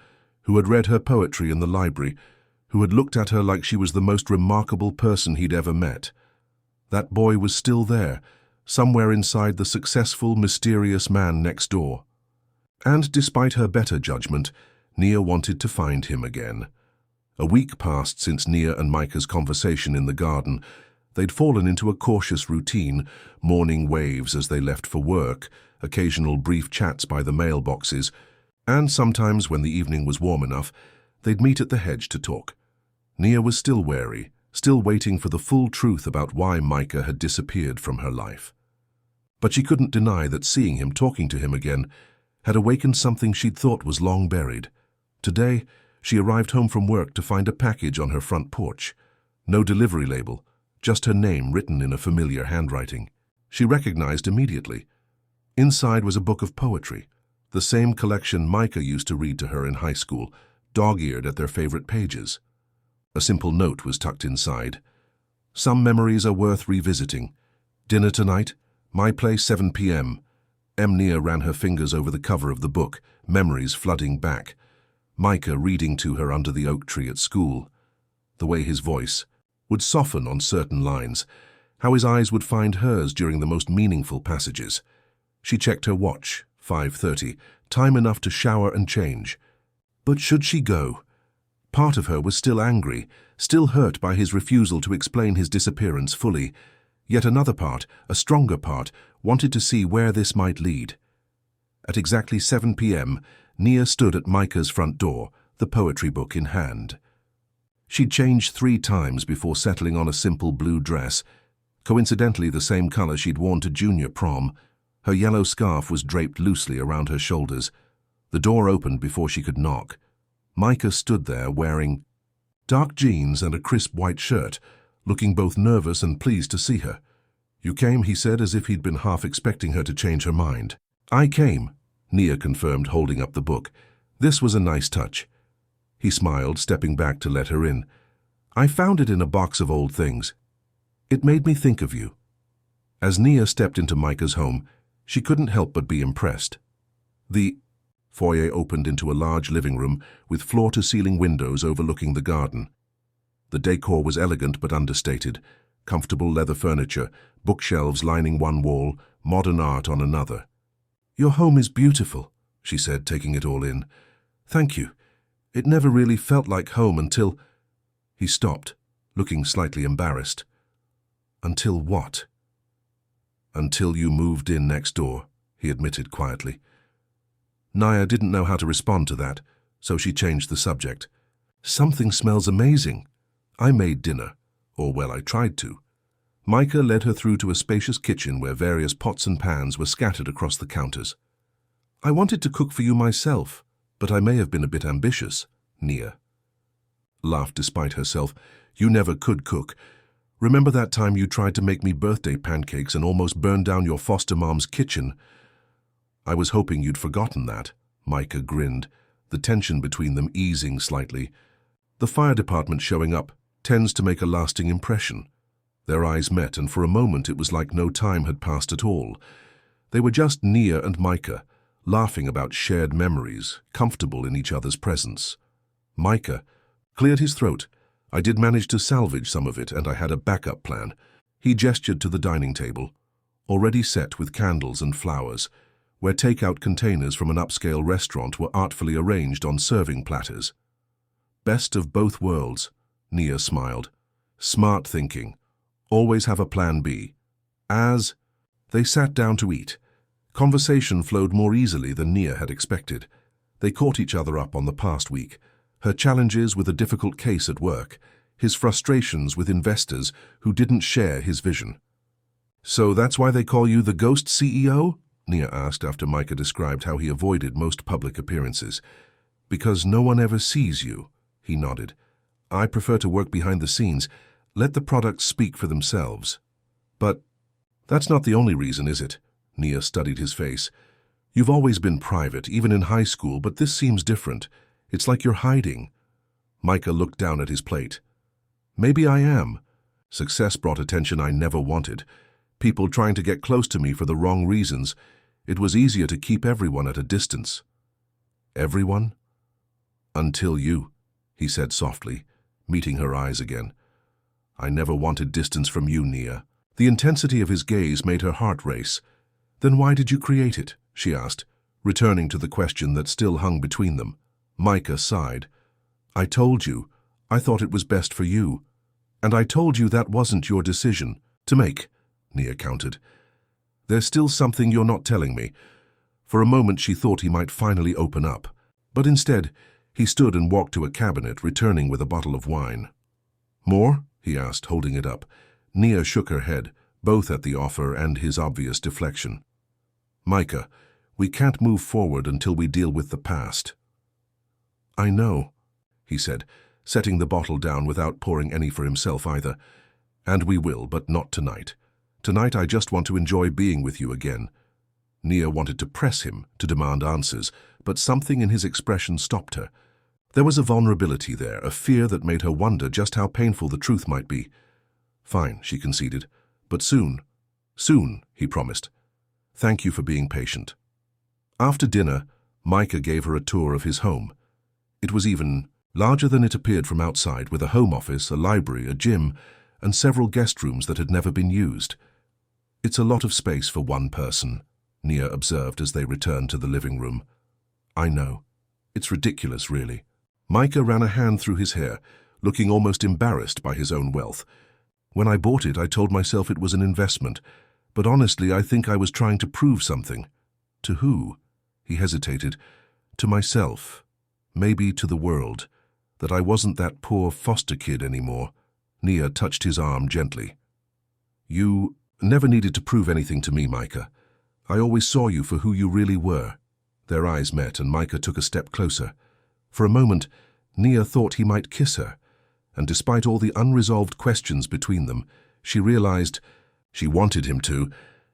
who had read her poetry in the library, who had looked at her like she was the most remarkable person he'd ever met. That boy was still there, somewhere inside the successful, mysterious man next door. And despite her better judgment, Nia wanted to find him again. A week passed since Nia and Micah's conversation in the garden. They'd fallen into a cautious routine, morning waves as they left for work, occasional brief chats by the mailboxes, and sometimes, when the evening was warm enough, they'd meet at the hedge to talk. Nia was still wary, still waiting for the full truth about why Micah had disappeared from her life. But she couldn't deny that seeing him, talking to him again, had awakened something she'd thought was long buried. Today, she arrived home from work to find a package on her front porch. No delivery label, just her name written in a familiar handwriting. She recognized immediately. Inside was a book of poetry, the same collection Micah used to read to her in high school, dog-eared at their favorite pages. A simple note was tucked inside. Some memories are worth revisiting. Dinner tonight? My place, 7 p.m. Nia ran her fingers over the cover of the book, memories flooding back. Micah reading to her under the oak tree at school. The way his voice would soften on certain lines, how his eyes would find hers during the most meaningful passages. She checked her watch, 5:30, time enough to shower and change. But should she go? Part of her was still angry, still hurt by his refusal to explain his disappearance fully. Yet another part, a stronger part, wanted to see where this might lead. At exactly 7 p.m., Nia stood at Micah's front door, the poetry book in hand. She'd changed 3 times before settling on a simple blue dress, coincidentally the same color she'd worn to junior prom. Her yellow scarf was draped loosely around her shoulders. The door opened before she could knock. Micah stood there wearing dark jeans and a crisp white shirt, looking both nervous and pleased to see her. You came, he said, as if he'd been half expecting her to change her mind. I came, Nia confirmed, holding up the book. This was a nice touch. He smiled, stepping back to let her in. I found it in a box of old things. It made me think of you. As Nia stepped into Micah's home, she couldn't help but be impressed. The foyer opened into a large living room with floor-to-ceiling windows overlooking the garden. The decor was elegant but understated. Comfortable leather furniture, bookshelves lining one wall, modern art on another. Your home is beautiful, she said, taking it all in. Thank you. It never really felt like home until... He stopped, looking slightly embarrassed. Until what? Until you moved in next door, he admitted quietly. Nia didn't know how to respond to that, so she changed the subject. Something smells amazing. I made dinner, or well, I tried to. Micah led her through to a spacious kitchen where various pots and pans were scattered across the counters. I wanted to cook for you myself, but I may have been a bit ambitious, Nia laughed despite herself. You never could cook. Remember that time you tried to make me birthday pancakes and almost burned down your foster mom's kitchen? I was hoping you'd forgotten that, Micah grinned, the tension between them easing slightly. The fire department showing up tends to make a lasting impression. Their eyes met, and for a moment it was like no time had passed at all. They were just Nia and Micah, laughing about shared memories, comfortable in each other's presence. Micah cleared his throat. I did manage to salvage some of it, and I had a backup plan. He gestured to the dining table, already set with candles and flowers, where takeout containers from an upscale restaurant were artfully arranged on serving platters. Best of both worlds, Nia smiled. Smart thinking. Always have a plan B. As they sat down to eat, conversation flowed more easily than Nia had expected. They caught each other up on the past week, her challenges with a difficult case at work, his frustrations with investors who didn't share his vision. So that's why they call you the Ghost CEO? Nia asked after Micah described how he avoided most public appearances. Because no one ever sees you, he nodded. I prefer to work behind the scenes, let the products speak for themselves. But that's not the only reason, is it? Nia studied his face. You've always been private, even in high school, but this seems different. It's like you're hiding. Micah looked down at his plate. Maybe I am. Success brought attention I never wanted. People trying to get close to me for the wrong reasons. It was easier to keep everyone at a distance. Everyone? Until you, he said softly, meeting her eyes again. I never wanted distance from you, Nia. The intensity of his gaze made her heart race. Then why did you create it? She asked, returning to the question that still hung between them. Micah sighed. I told you. I thought it was best for you. And I told you that wasn't your decision to make, Nia countered. There's still something you're not telling me. For a moment she thought he might finally open up, but instead he stood and walked to a cabinet, returning with a bottle of wine. More? He asked, holding it up. Nia shook her head, both at the offer and his obvious deflection. Micah, we can't move forward until we deal with the past. I know, he said, setting the bottle down without pouring any for himself either. And we will, but not tonight. Tonight I just want to enjoy being with you again. Nia wanted to press him, to demand answers, but something in his expression stopped her. There was a vulnerability there, a fear that made her wonder just how painful the truth might be. Fine, she conceded. But soon. Soon, he promised. Thank you for being patient. After dinner, Micah gave her a tour of his home. It was even larger than it appeared from outside, with a home office, a library, a gym, and several guest rooms that had never been used. It's a lot of space for one person, Nia observed as they returned to the living room. I know. It's ridiculous, really. Micah ran a hand through his hair, looking almost embarrassed by his own wealth. When I bought it, I told myself it was an investment, but honestly, I think I was trying to prove something. To who? He hesitated. To myself. Maybe to the world, that I wasn't that poor foster kid anymore. Nia touched his arm gently. You never needed to prove anything to me, Micah. I always saw you for who you really were. Their eyes met, and Micah took a step closer. For a moment, Nia thought he might kiss her, and despite all the unresolved questions between them, she realized she wanted him to,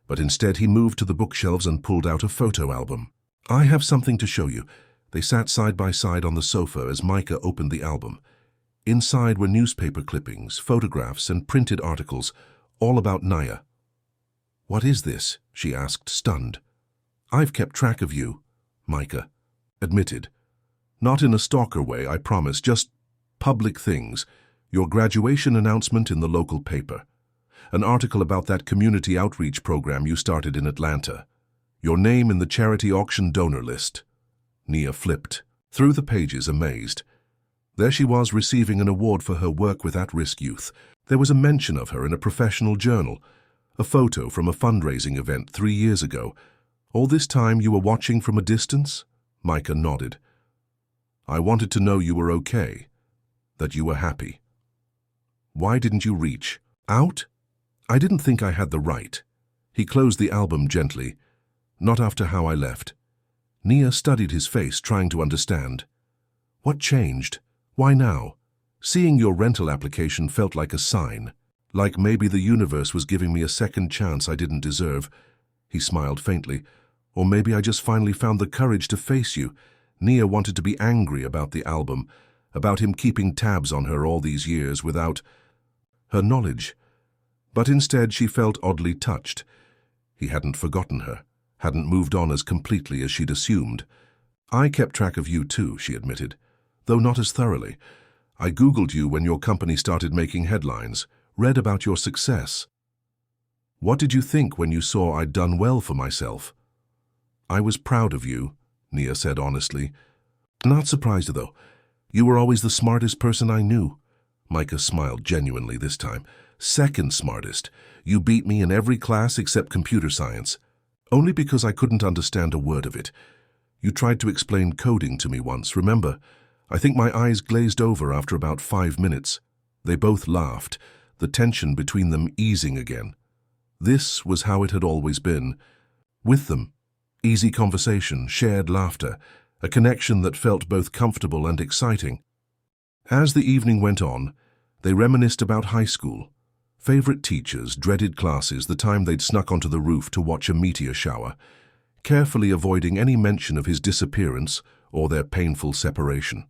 but instead he moved to the bookshelves and pulled out a photo album. I have something to show you. They sat side by side on the sofa as Micah opened the album. Inside were newspaper clippings, photographs, and printed articles, all about Nia. What is this? She asked, stunned. I've kept track of you, Micah admitted. Not in a stalker way, I promise, just public things. Your graduation announcement in the local paper. An article about that community outreach program you started in Atlanta. Your name in the charity auction donor list. Nia flipped through the pages, amazed. There she was, receiving an award for her work with at-risk youth. There was a mention of her in a professional journal. A photo from a fundraising event 3 years ago. All this time you were watching from a distance? Micah nodded. I wanted to know you were okay, that you were happy. Why didn't you reach out? I didn't think I had the right. He closed the album gently. Not after how I left. Nia studied his face, trying to understand. What changed? Why now? Seeing your rental application felt like a sign. Like maybe the universe was giving me a second chance I didn't deserve. He smiled faintly. Or maybe I just finally found the courage to face you. Nia wanted to be angry about the album, about him keeping tabs on her all these years without her knowledge. But instead she felt oddly touched. He hadn't forgotten her, hadn't moved on as completely as she'd assumed. I kept track of you too, she admitted, though not as thoroughly. I Googled you when your company started making headlines, read about your success. What did you think when you saw I'd done well for myself? I was proud of you, Nia said honestly. Not surprised though. You were always the smartest person I knew. Micah smiled genuinely this time. Second smartest. You beat me in every class except computer science. Only because I couldn't understand a word of it. You tried to explain coding to me once, remember? I think my eyes glazed over after about 5 minutes. They both laughed, the tension between them easing again. This was how it had always been. With them. Easy conversation, shared laughter, a connection that felt both comfortable and exciting. As the evening went on, they reminisced about high school. Favorite teachers, dreaded classes, the time they'd snuck onto the roof to watch a meteor shower, carefully avoiding any mention of his disappearance or their painful separation.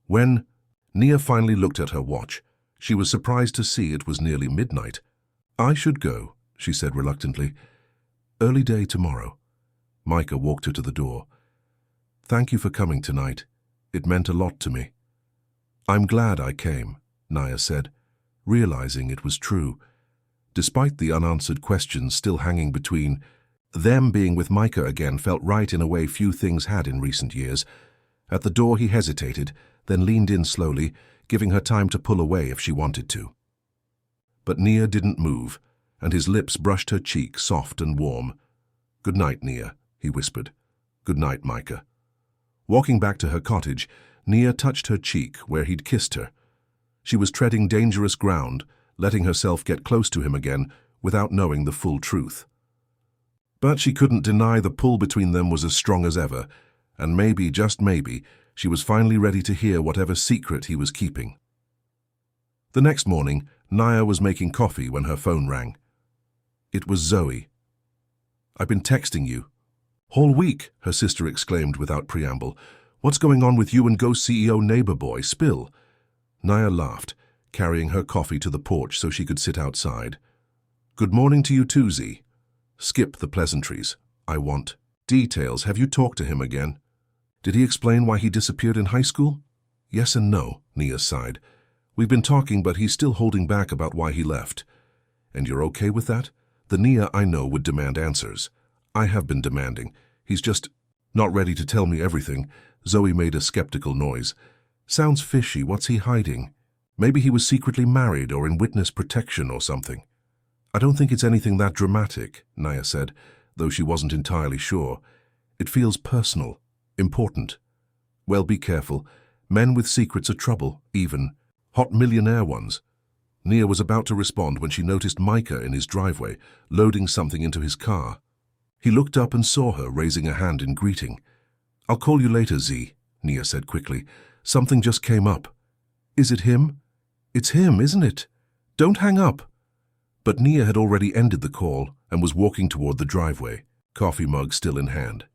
When Nia finally looked at her watch, she was surprised to see it was nearly midnight. I should go, she said reluctantly. Early day tomorrow. Micah walked her to the door. Thank you for coming tonight. It meant a lot to me. I'm glad I came, Nia said, realizing it was true. Despite the unanswered questions still hanging between, them being with Micah again felt right in a way few things had in recent years. At the door he hesitated, then leaned in slowly, giving her time to pull away if she wanted to. But Nia didn't move, and his lips brushed her cheek, soft and warm. Good night, Nia, he whispered. Good night, Micah. Walking back to her cottage, Nia touched her cheek where he'd kissed her. She was treading dangerous ground, letting herself get close to him again without knowing the full truth. But she couldn't deny the pull between them was as strong as ever, and maybe, just maybe, she was finally ready to hear whatever secret he was keeping. The next morning, Nia was making coffee when her phone rang. It was Zoe. I've been texting you. Whole week, her sister exclaimed without preamble. What's going on with you and Ghost CEO neighbor boy, Spill? Nia laughed, carrying her coffee to the porch so she could sit outside. Good morning to you too, Z. Skip the pleasantries. I want details. Have you talked to him again? Did he explain why he disappeared in high school? Yes and no, Nia sighed. We've been talking, but he's still holding back about why he left. And you're okay with that? The Nia I know would demand answers. I have been demanding. He's just not ready to tell me everything. Zoe made a skeptical noise. Sounds fishy. What's he hiding? Maybe he was secretly married or in witness protection or something. I don't think it's anything that dramatic, Nia said, though she wasn't entirely sure. It feels personal, important. Well, be careful. Men with secrets are trouble, even hot millionaire ones. Nia was about to respond when she noticed Micah in his driveway, loading something into his car. He looked up and saw her, raising a hand in greeting. I'll call you later, Z, Nia said quickly. Something just came up. Is it him? It's him, isn't it? Don't hang up. But Nia had already ended the call and was walking toward the driveway, coffee mug still in hand.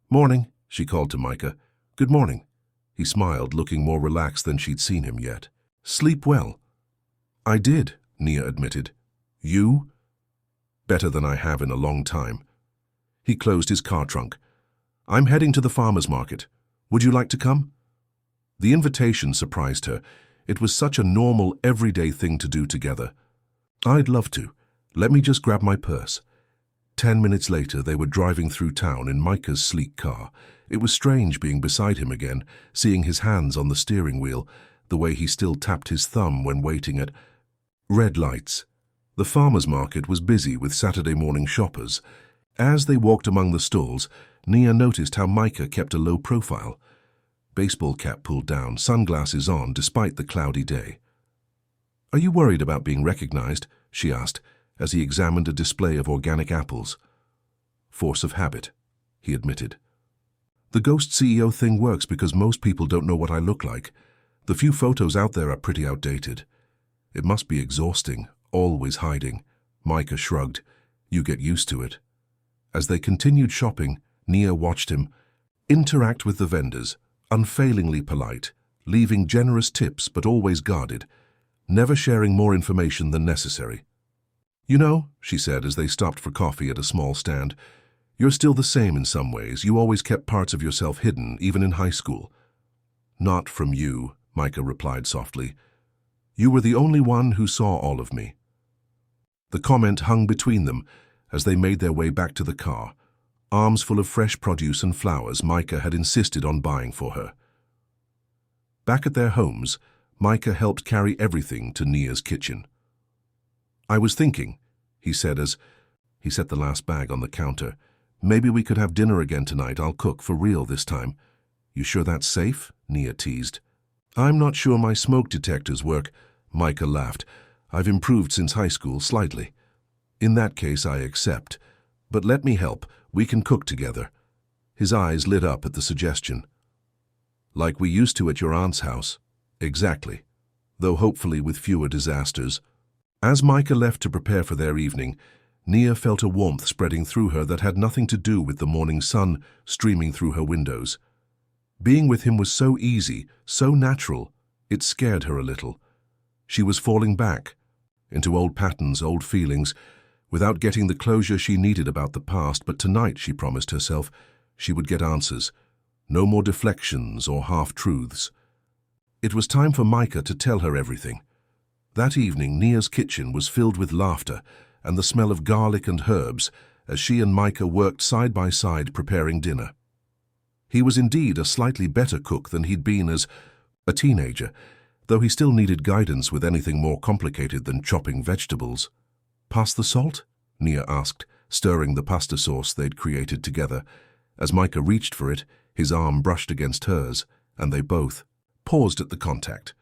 Morning, she called to Micah. Good morning. He smiled, looking more relaxed than she'd seen him yet. Sleep well. I did, Nia admitted. You? Better than I have in a long time. He closed his car trunk. I'm heading to the farmer's market. Would you like to come? The invitation surprised her. It was such a normal, everyday thing to do together. I'd love to. Let me just grab my purse. 10 minutes later, they were driving through town in Micah's sleek car. It was strange being beside him again, seeing his hands on the steering wheel, the way he still tapped his thumb when waiting at red lights. The farmer's market was busy with Saturday morning shoppers. As they walked among the stalls, Nia noticed how Micah kept a low profile. Baseball cap pulled down, sunglasses on despite the cloudy day. "Are you worried about being recognized?" she asked, as he examined a display of organic apples. "Force of habit," he admitted. "The ghost CEO thing works because most people don't know what I look like. The few photos out there are pretty outdated. It must be exhausting, always hiding." Micah shrugged. "You get used to it." As they continued shopping, Nia watched him interact with the vendors, unfailingly polite, leaving generous tips but always guarded, never sharing more information than necessary. "You know," she said as they stopped for coffee at a small stand, "you're still the same in some ways. You always kept parts of yourself hidden, even in high school." "Not from you," Micah replied softly. "You were the only one who saw all of me." The comment hung between them as they made their way back to the car, arms full of fresh produce and flowers Micah had insisted on buying for her. Back at their homes, Micah helped carry everything to Nia's kitchen. "I was thinking," he said as he set the last bag on the counter, "maybe we could have dinner again tonight. I'll cook for real this time." "You sure that's safe?" Nia teased. "I'm not sure my smoke detectors work," Micah laughed. "I've improved since high school, slightly." "In that case, I accept. But let me help. We can cook together." His eyes lit up at the suggestion. "Like we used to at your aunt's house." "Exactly. Though hopefully with fewer disasters." As Micah left to prepare for their evening, Nia felt a warmth spreading through her that had nothing to do with the morning sun streaming through her windows. Being with him was so easy, so natural, it scared her a little. She was falling back into old patterns, old feelings, without getting the closure she needed about the past. But tonight, she promised herself, she would get answers. No more deflections or half-truths. It was time for Micah to tell her everything. That evening, Nia's kitchen was filled with laughter and the smell of garlic and herbs as she and Micah worked side by side preparing dinner. He was indeed a slightly better cook than he'd been as a teenager, though he still needed guidance with anything more complicated than chopping vegetables. "Pass the salt?" Nia asked, stirring the pasta sauce they'd created together. As Micah reached for it, his arm brushed against hers, and they both paused at the contact.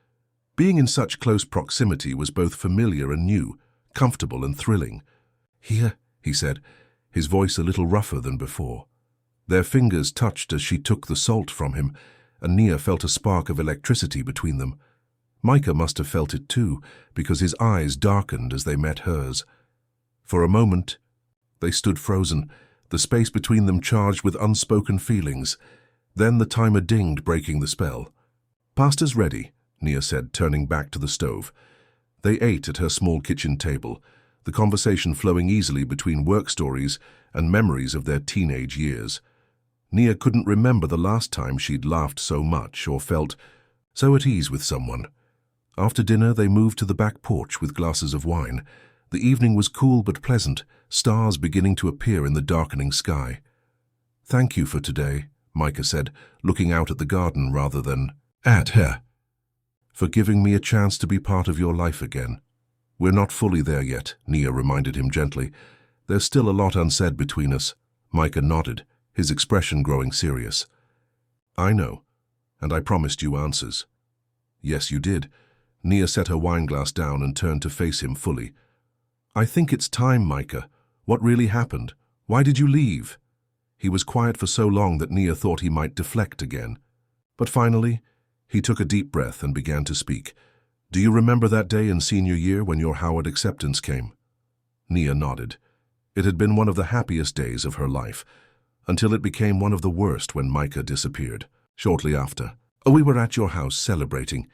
Being in such close proximity was both familiar and new, comfortable and thrilling. "Here," he said, his voice a little rougher than before. Their fingers touched as she took the salt from him, and Nia felt a spark of electricity between them. Micah must have felt it too, because his eyes darkened as they met hers. For a moment, they stood frozen, the space between them charged with unspoken feelings. Then the timer dinged, breaking the spell. "Pasta's ready," Nia said, turning back to the stove. They ate at her small kitchen table, the conversation flowing easily between work stories and memories of their teenage years. Nia couldn't remember the last time she'd laughed so much or felt so at ease with someone. After dinner, they moved to the back porch with glasses of wine. The evening was cool but pleasant, stars beginning to appear in the darkening sky. "Thank you for today," Micah said, looking out at the garden rather than at her. "For giving me a chance to be part of your life again." "We're not fully there yet," Nia reminded him gently. "There's still a lot unsaid between us." Micah nodded, his expression growing serious. "I know, and I promised you answers." "Yes, you did." Nia set her wineglass down and turned to face him fully. "I think it's time, Micah. What really happened? Why did you leave?" He was quiet for so long that Nia thought he might deflect again. But finally, he took a deep breath and began to speak. "Do you remember that day in senior year when your Howard acceptance came?" Nia nodded. It had been one of the happiest days of her life, until it became one of the worst when Micah disappeared. Shortly after, "We were at your house celebrating.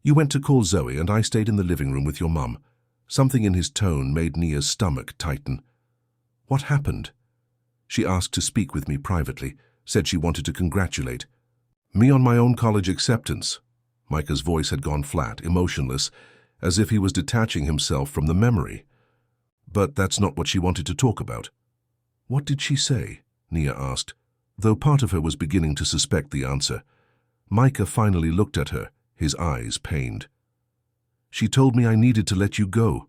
You went to call Zoe and I stayed in the living room with your mum." Something in his tone made Nia's stomach tighten. "What happened?" "She asked to speak with me privately, said she wanted to congratulate me on my own college acceptance." Micah's voice had gone flat, emotionless, as if he was detaching himself from the memory. "But that's not what she wanted to talk about." "What did she say?" Nia asked, though part of her was beginning to suspect the answer. Micah finally looked at her, his eyes pained. "She told me I needed to let you go.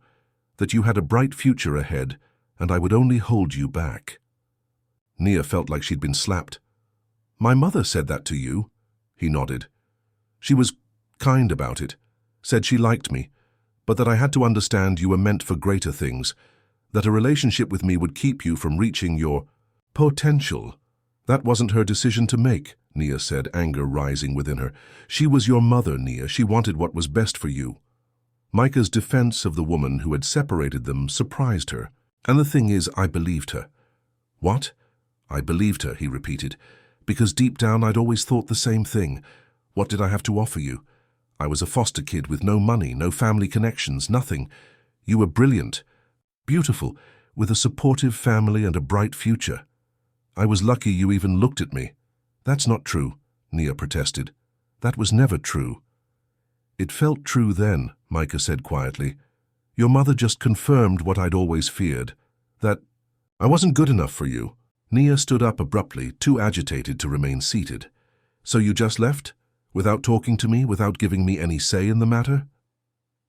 that you had a bright future ahead and I would only hold you back. Nia felt like she'd been slapped. My mother said that to you? He nodded. She was kind about it, said she liked me, but that I had to understand you were meant for greater things, that a relationship with me would keep you from reaching your potential. That wasn't her decision to make, Nia said, anger rising within her. She was your mother, Nia. She wanted what was best for you. Micah's defense of the woman who had separated them surprised her. And the thing is, I believed her. What? I believed her, he repeated, because deep down I'd always thought the same thing. What did I have to offer you? I was a foster kid with no money, no family connections, nothing. You were brilliant, beautiful, with a supportive family and a bright future. I was lucky you even looked at me. That's not true, Nia protested. That was never true. It felt true then, Micah said quietly. Your mother just confirmed what I'd always feared, that I wasn't good enough for you. Nia stood up abruptly, too agitated to remain seated. So you just left? Without talking to me, without giving me any say in the matter?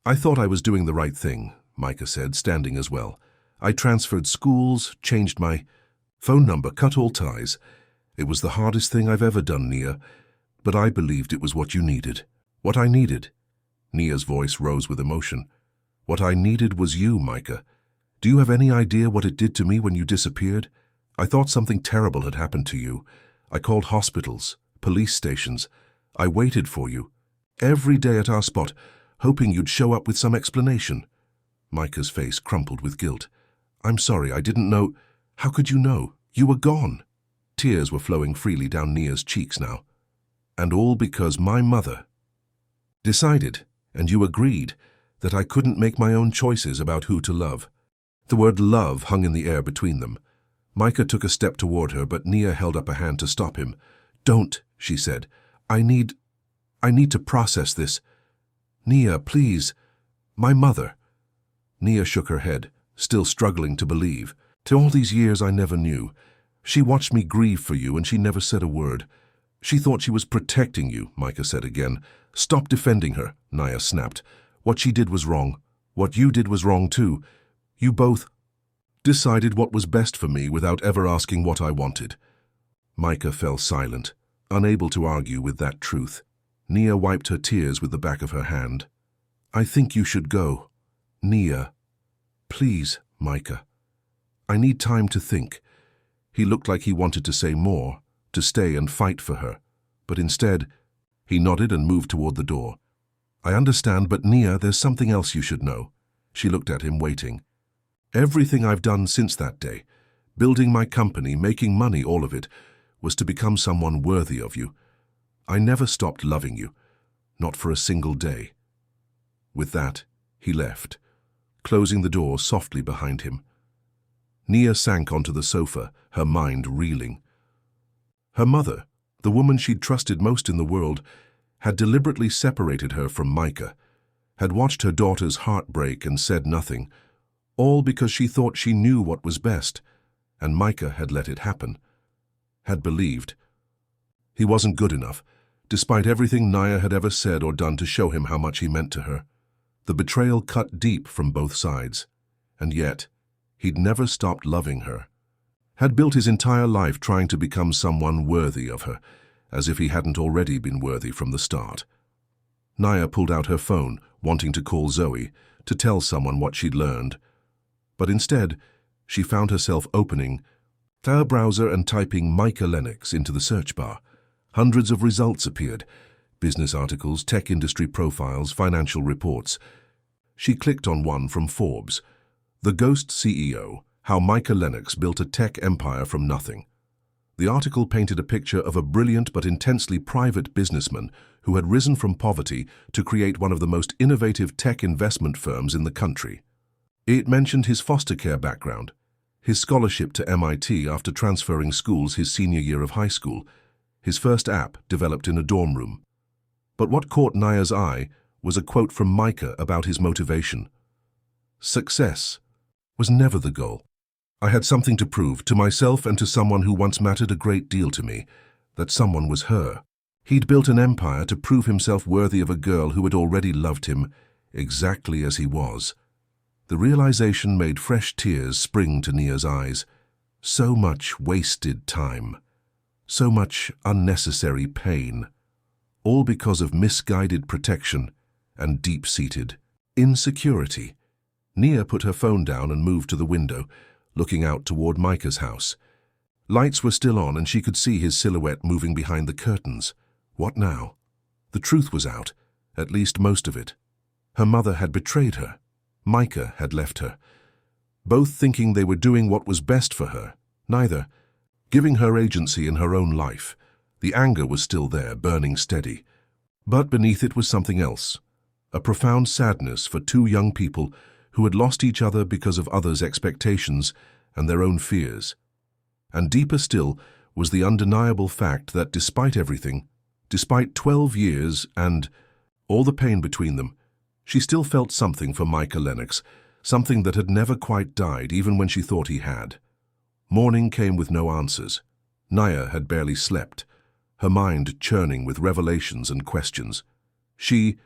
I thought I was doing the right thing, Micah said, standing as well. I transferred schools, changed my phone number, cut all ties. It was the hardest thing I've ever done, Nia, but I believed it was what you needed. What I needed. Nia's voice rose with emotion. What I needed was you, Micah. Do you have any idea what it did to me when you disappeared? I thought something terrible had happened to you. I called hospitals, police stations. I waited for you, every day at our spot, hoping you'd show up with some explanation. Micah's face crumpled with guilt. I'm sorry, I didn't know. How could you know? You were gone. Tears were flowing freely down Nia's cheeks now. And all because my mother decided, and you agreed, that I couldn't make my own choices about who to love. The word love hung in the air between them. Micah took a step toward her, but Nia held up a hand to stop him. Don't, she said. I need to process this. Nia, please. My mother. Nia shook her head, still struggling to believe. To all these years I never knew. She watched me grieve for you and she never said a word. She thought she was protecting you, Micah said again. Stop defending her, Nia snapped. What she did was wrong. What you did was wrong too. You both decided what was best for me without ever asking what I wanted. Micah fell silent, unable to argue with that truth. Nia wiped her tears with the back of her hand. I think you should go. Nia. Please, Micah. I need time to think. He looked like he wanted to say more, to stay and fight for her, but instead, he nodded and moved toward the door. I understand, but Nia, there's something else you should know. She looked at him, waiting. Everything I've done since that day, building my company, making money, all of it, was to become someone worthy of you. I never stopped loving you, not for a single day. With that, he left, closing the door softly behind him. Nia sank onto the sofa, her mind reeling. Her mother, the woman she'd trusted most in the world, had deliberately separated her from Micah, had watched her daughter's heart break and said nothing, all because she thought she knew what was best, and Micah had let it happen, had believed. He wasn't good enough, despite everything Nia had ever said or done to show him how much he meant to her. The betrayal cut deep from both sides, and yet, he'd never stopped loving her. Had built his entire life trying to become someone worthy of her, as if he hadn't already been worthy from the start. Nia pulled out her phone, wanting to call Zoe, to tell someone what she'd learned. But instead, she found herself opening her browser and typing Micah Lennox into the search bar. Hundreds of results appeared. Business articles, tech industry profiles, financial reports. She clicked on one from Forbes. The Ghost CEO, How Micah Lennox Built a Tech Empire from Nothing. The article painted a picture of a brilliant but intensely private businessman who had risen from poverty to create one of the most innovative tech investment firms in the country. It mentioned his foster care background, his scholarship to MIT after transferring schools his senior year of high school, his first app developed in a dorm room. But what caught Nia's eye was a quote from Micah about his motivation. Success was never the goal. I had something to prove to myself and to someone who once mattered a great deal to me, that someone was her. He'd built an empire to prove himself worthy of a girl who had already loved him exactly as he was. The realization made fresh tears spring to Nia's eyes. So much wasted time. So much unnecessary pain. All because of misguided protection and deep-seated insecurity. Nia put her phone down and moved to the window, looking out toward Micah's house. Lights were still on and she could see his silhouette moving behind the curtains. What now? The truth was out, at least most of it. Her mother had betrayed her. Micah had left her. Both thinking they were doing what was best for her. Neither. Giving her agency in her own life. The anger was still there, burning steady. But beneath it was something else. A profound sadness for two young people who had lost each other because of others' expectations and their own fears. And deeper still was the undeniable fact that despite everything, despite 12 years and all the pain between them, she still felt something for Micah Lennox, something that had never quite died even when she thought he had. Morning came with no answers. Nia had barely slept, her mind churning with revelations and questions. She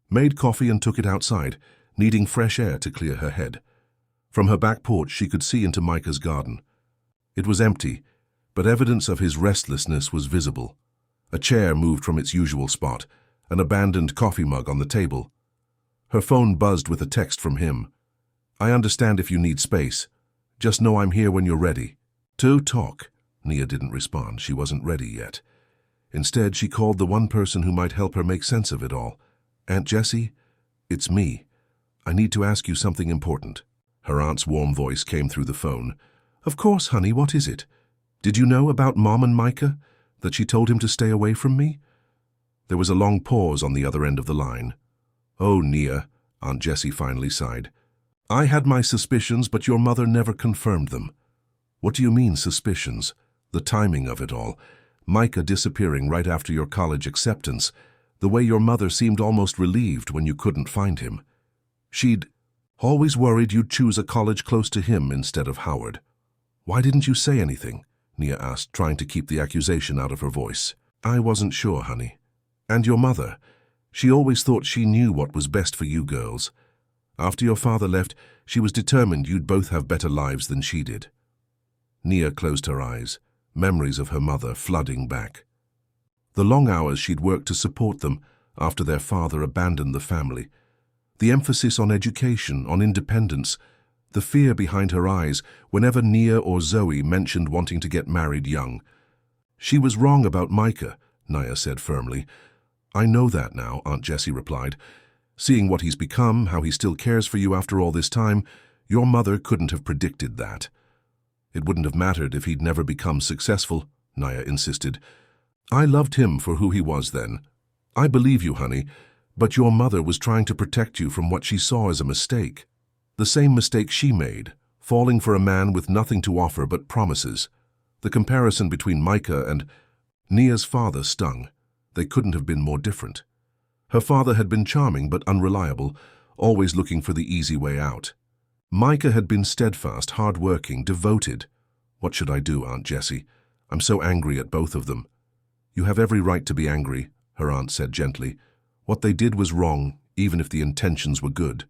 made coffee and took it outside, needing fresh air to clear her head. From her back porch she could see into Micah's garden. It was empty, but evidence of his restlessness was visible. A chair moved from its usual spot, an abandoned coffee mug on the table. Her phone buzzed with a text from him. "I understand if you need space. Just know I'm here when you're ready." To talk. Nia didn't respond. She wasn't ready yet. Instead, she called the one person who might help her make sense of it all. "Aunt Jessie, it's me. I need to ask you something important." Her aunt's warm voice came through the phone. "Of course, honey, what is it? Did you know about Mom and Micah? That she told him to stay away from me?" There was a long pause on the other end of the line. "Oh, Nia," Aunt Jessie finally sighed. "I had my suspicions, but your mother never confirmed them." "What do you mean, suspicions?" "The timing of it all. Micah disappearing right after your college acceptance. The way your mother seemed almost relieved when you couldn't find him. She'd always worried you'd choose a college close to him instead of Howard." "Why didn't you say anything?" Nia asked, trying to keep the accusation out of her voice. "I wasn't sure, honey. And your mother. She always thought she knew what was best for you girls. After your father left, she was determined you'd both have better lives than she did." Nia closed her eyes, memories of her mother flooding back. The long hours she'd worked to support them after their father abandoned the family. The emphasis on education, on independence, the fear behind her eyes whenever Nia or Zoe mentioned wanting to get married young. "She was wrong about Micah," Nia said firmly. "I know that now," Aunt Jessie replied. "Seeing what he's become, how he still cares for you after all this time, your mother couldn't have predicted that." "It wouldn't have mattered if he'd never become successful," Nia insisted. "I loved him for who he was then. I believe you, honey, but your mother was trying to protect you from what she saw as a mistake. The same mistake she made, falling for a man with nothing to offer but promises. The comparison between Micah and Nia's father stung. They couldn't have been more different. Her father had been charming but unreliable, always looking for the easy way out. Micah had been steadfast, hard-working, devoted. What should I do, Aunt Jessie? I'm so angry at both of them." "You have every right to be angry," her aunt said gently. "What they did was wrong, even if the intentions were good.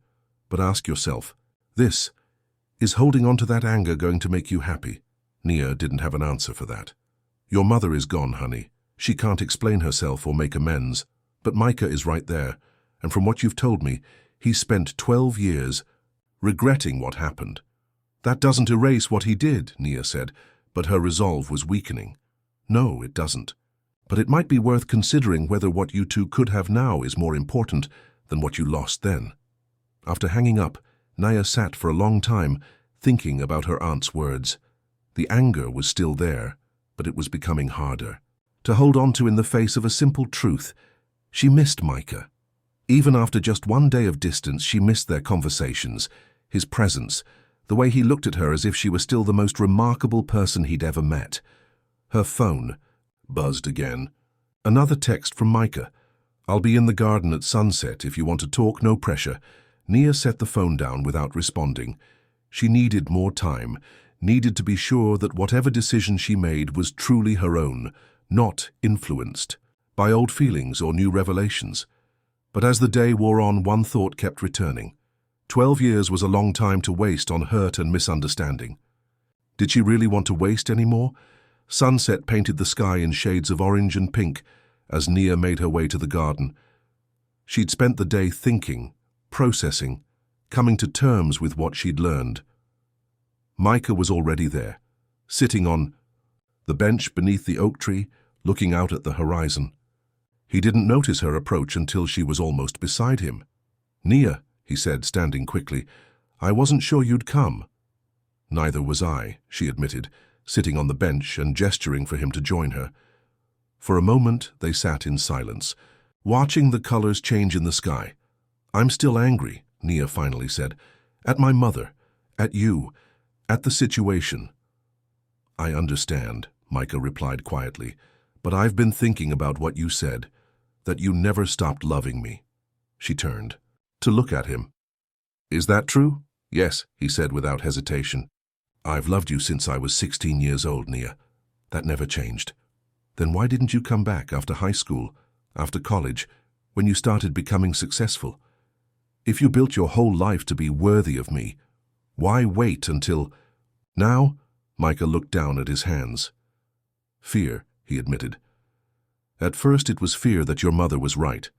But ask yourself, is holding on to that anger going to make you happy?" Nia didn't have an answer for that. "Your mother is gone, honey. She can't explain herself or make amends. But Micah is right there, and from what you've told me, he's spent 12 years regretting what happened." "That doesn't erase what he did," Nia said, but her resolve was weakening. "No, it doesn't. But it might be worth considering whether what you two could have now is more important than what you lost then." After hanging up, Nia sat for a long time, thinking about her aunt's words. The anger was still there, but it was becoming harder to hold on to in the face of a simple truth. She missed Micah. Even after just one day of distance, she missed their conversations, his presence, the way he looked at her as if she were still the most remarkable person he'd ever met. Her phone buzzed again. Another text from Micah. "I'll be in the garden at sunset. If you want to talk, no pressure." Nia set the phone down without responding. She needed more time, needed to be sure that whatever decision she made was truly her own, not influenced by old feelings or new revelations. But as the day wore on, one thought kept returning. 12 years was a long time to waste on hurt and misunderstanding. Did she really want to waste any more? Sunset painted the sky in shades of orange and pink as Nia made her way to the garden. She'd spent the day thinking, processing, coming to terms with what she'd learned. Micah was already there, sitting on the bench beneath the oak tree, looking out at the horizon. He didn't notice her approach until she was almost beside him. "Nia," he said, standing quickly, "I wasn't sure you'd come." "Neither was I," she admitted, sitting on the bench and gesturing for him to join her. For a moment they sat in silence, watching the colors change in the sky. "I'm still angry," Nia finally said, "at my mother, at you, at the situation." "I understand," Micah replied quietly, "but I've been thinking about what you said, that you never stopped loving me." She turned to look at him. "Is that true?" "Yes," he said without hesitation. "I've loved you since I was 16 years old, Nia. That never changed." "Then why didn't you come back after high school, after college, when you started becoming successful? If you built your whole life to be worthy of me, why wait until now?" Micah looked down at his hands. "Fear," he admitted. "At first it was fear that your mother was right,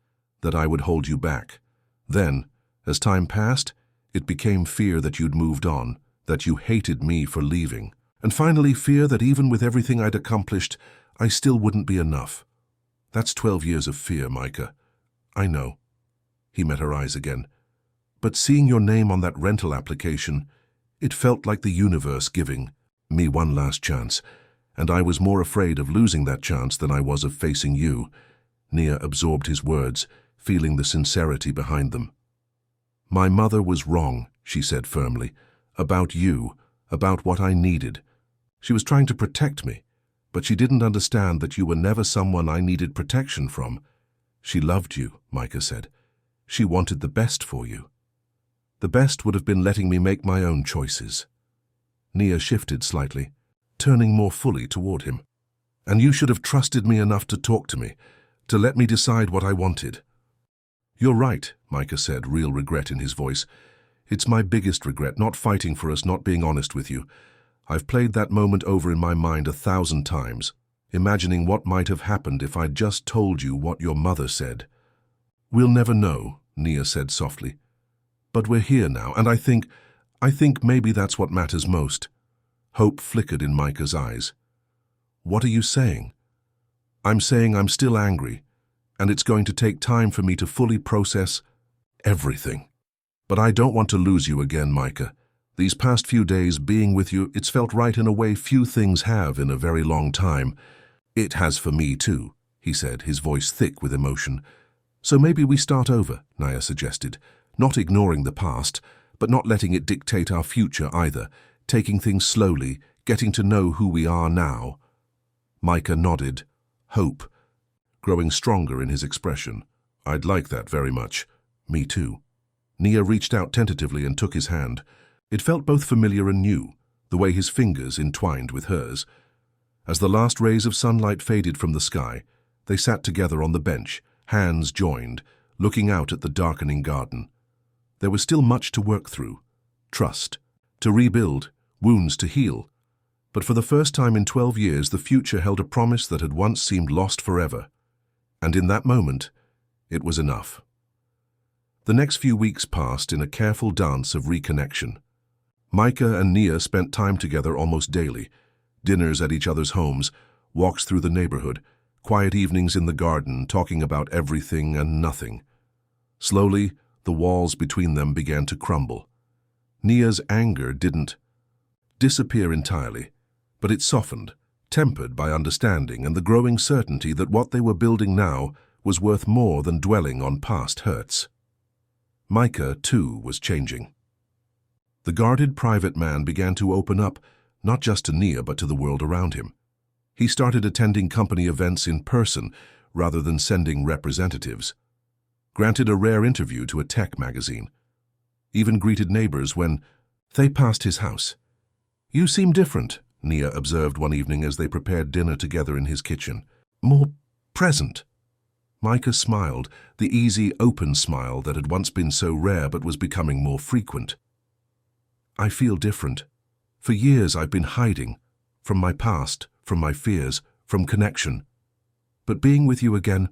that I would hold you back. Then, as time passed, it became fear that you'd moved on, that you hated me for leaving. And finally, fear that even with everything I'd accomplished, I still wouldn't be enough. That's 12 years of fear, Micah. I know." He met her eyes again. "But seeing your name on that rental application, it felt like the universe giving me one last chance, and I was more afraid of losing that chance than I was of facing you." Nia absorbed his words, feeling the sincerity behind them. "My mother was wrong," she said firmly, "about you, about what I needed. She was trying to protect me, but she didn't understand that you were never someone I needed protection from. She loved you," Micah said. "She wanted the best for you. The best would have been letting me make my own choices." Nia shifted slightly, turning more fully toward him. "And you should have trusted me enough to talk to me, to let me decide what I wanted." "You're right," Micah said, real regret in his voice. "It's my biggest regret, not fighting for us, not being honest with you. I've played that moment over in my mind 1,000 times, imagining what might have happened if I'd just told you what your mother said." "We'll never know," Nia said softly. "But we're here now, and I think maybe that's what matters most." Hope flickered in Micah's eyes. "What are you saying?" "I'm saying I'm still angry, and it's going to take time for me to fully process everything. But I don't want to lose you again, Micah. These past few days being with you, it's felt right in a way few things have in a very long time. It has for me too," he said, his voice thick with emotion. "So maybe we start over," Nia suggested, "not ignoring the past, but not letting it dictate our future either, taking things slowly, getting to know who we are now." Micah nodded, hope growing stronger in his expression. "I'd like that very much." "Me too." Nia reached out tentatively and took his hand. It felt both familiar and new, the way his fingers entwined with hers. As the last rays of sunlight faded from the sky, they sat together on the bench, hands joined, looking out at the darkening garden. There was still much to work through. Trust, to rebuild, wounds to heal. But for the first time in 12 years, the future held a promise that had once seemed lost forever. And in that moment, it was enough. The next few weeks passed in a careful dance of reconnection. Micah and Nia spent time together almost daily, dinners at each other's homes, walks through the neighborhood, quiet evenings in the garden, talking about everything and nothing. Slowly, the walls between them began to crumble. Nia's anger didn't disappear entirely, but it softened, tempered by understanding and the growing certainty that what they were building now was worth more than dwelling on past hurts. Micah, too, was changing. The guarded private man began to open up, not just to Nia but to the world around him. He started attending company events in person rather than sending representatives. Granted a rare interview to a tech magazine. Even greeted neighbors when they passed his house. "You seem different," Nia observed one evening as they prepared dinner together in his kitchen. "More present." Micah smiled, the easy, open smile that had once been so rare but was becoming more frequent. I feel different. For years I've been hiding, from my past, from my fears, from connection. But being with you again,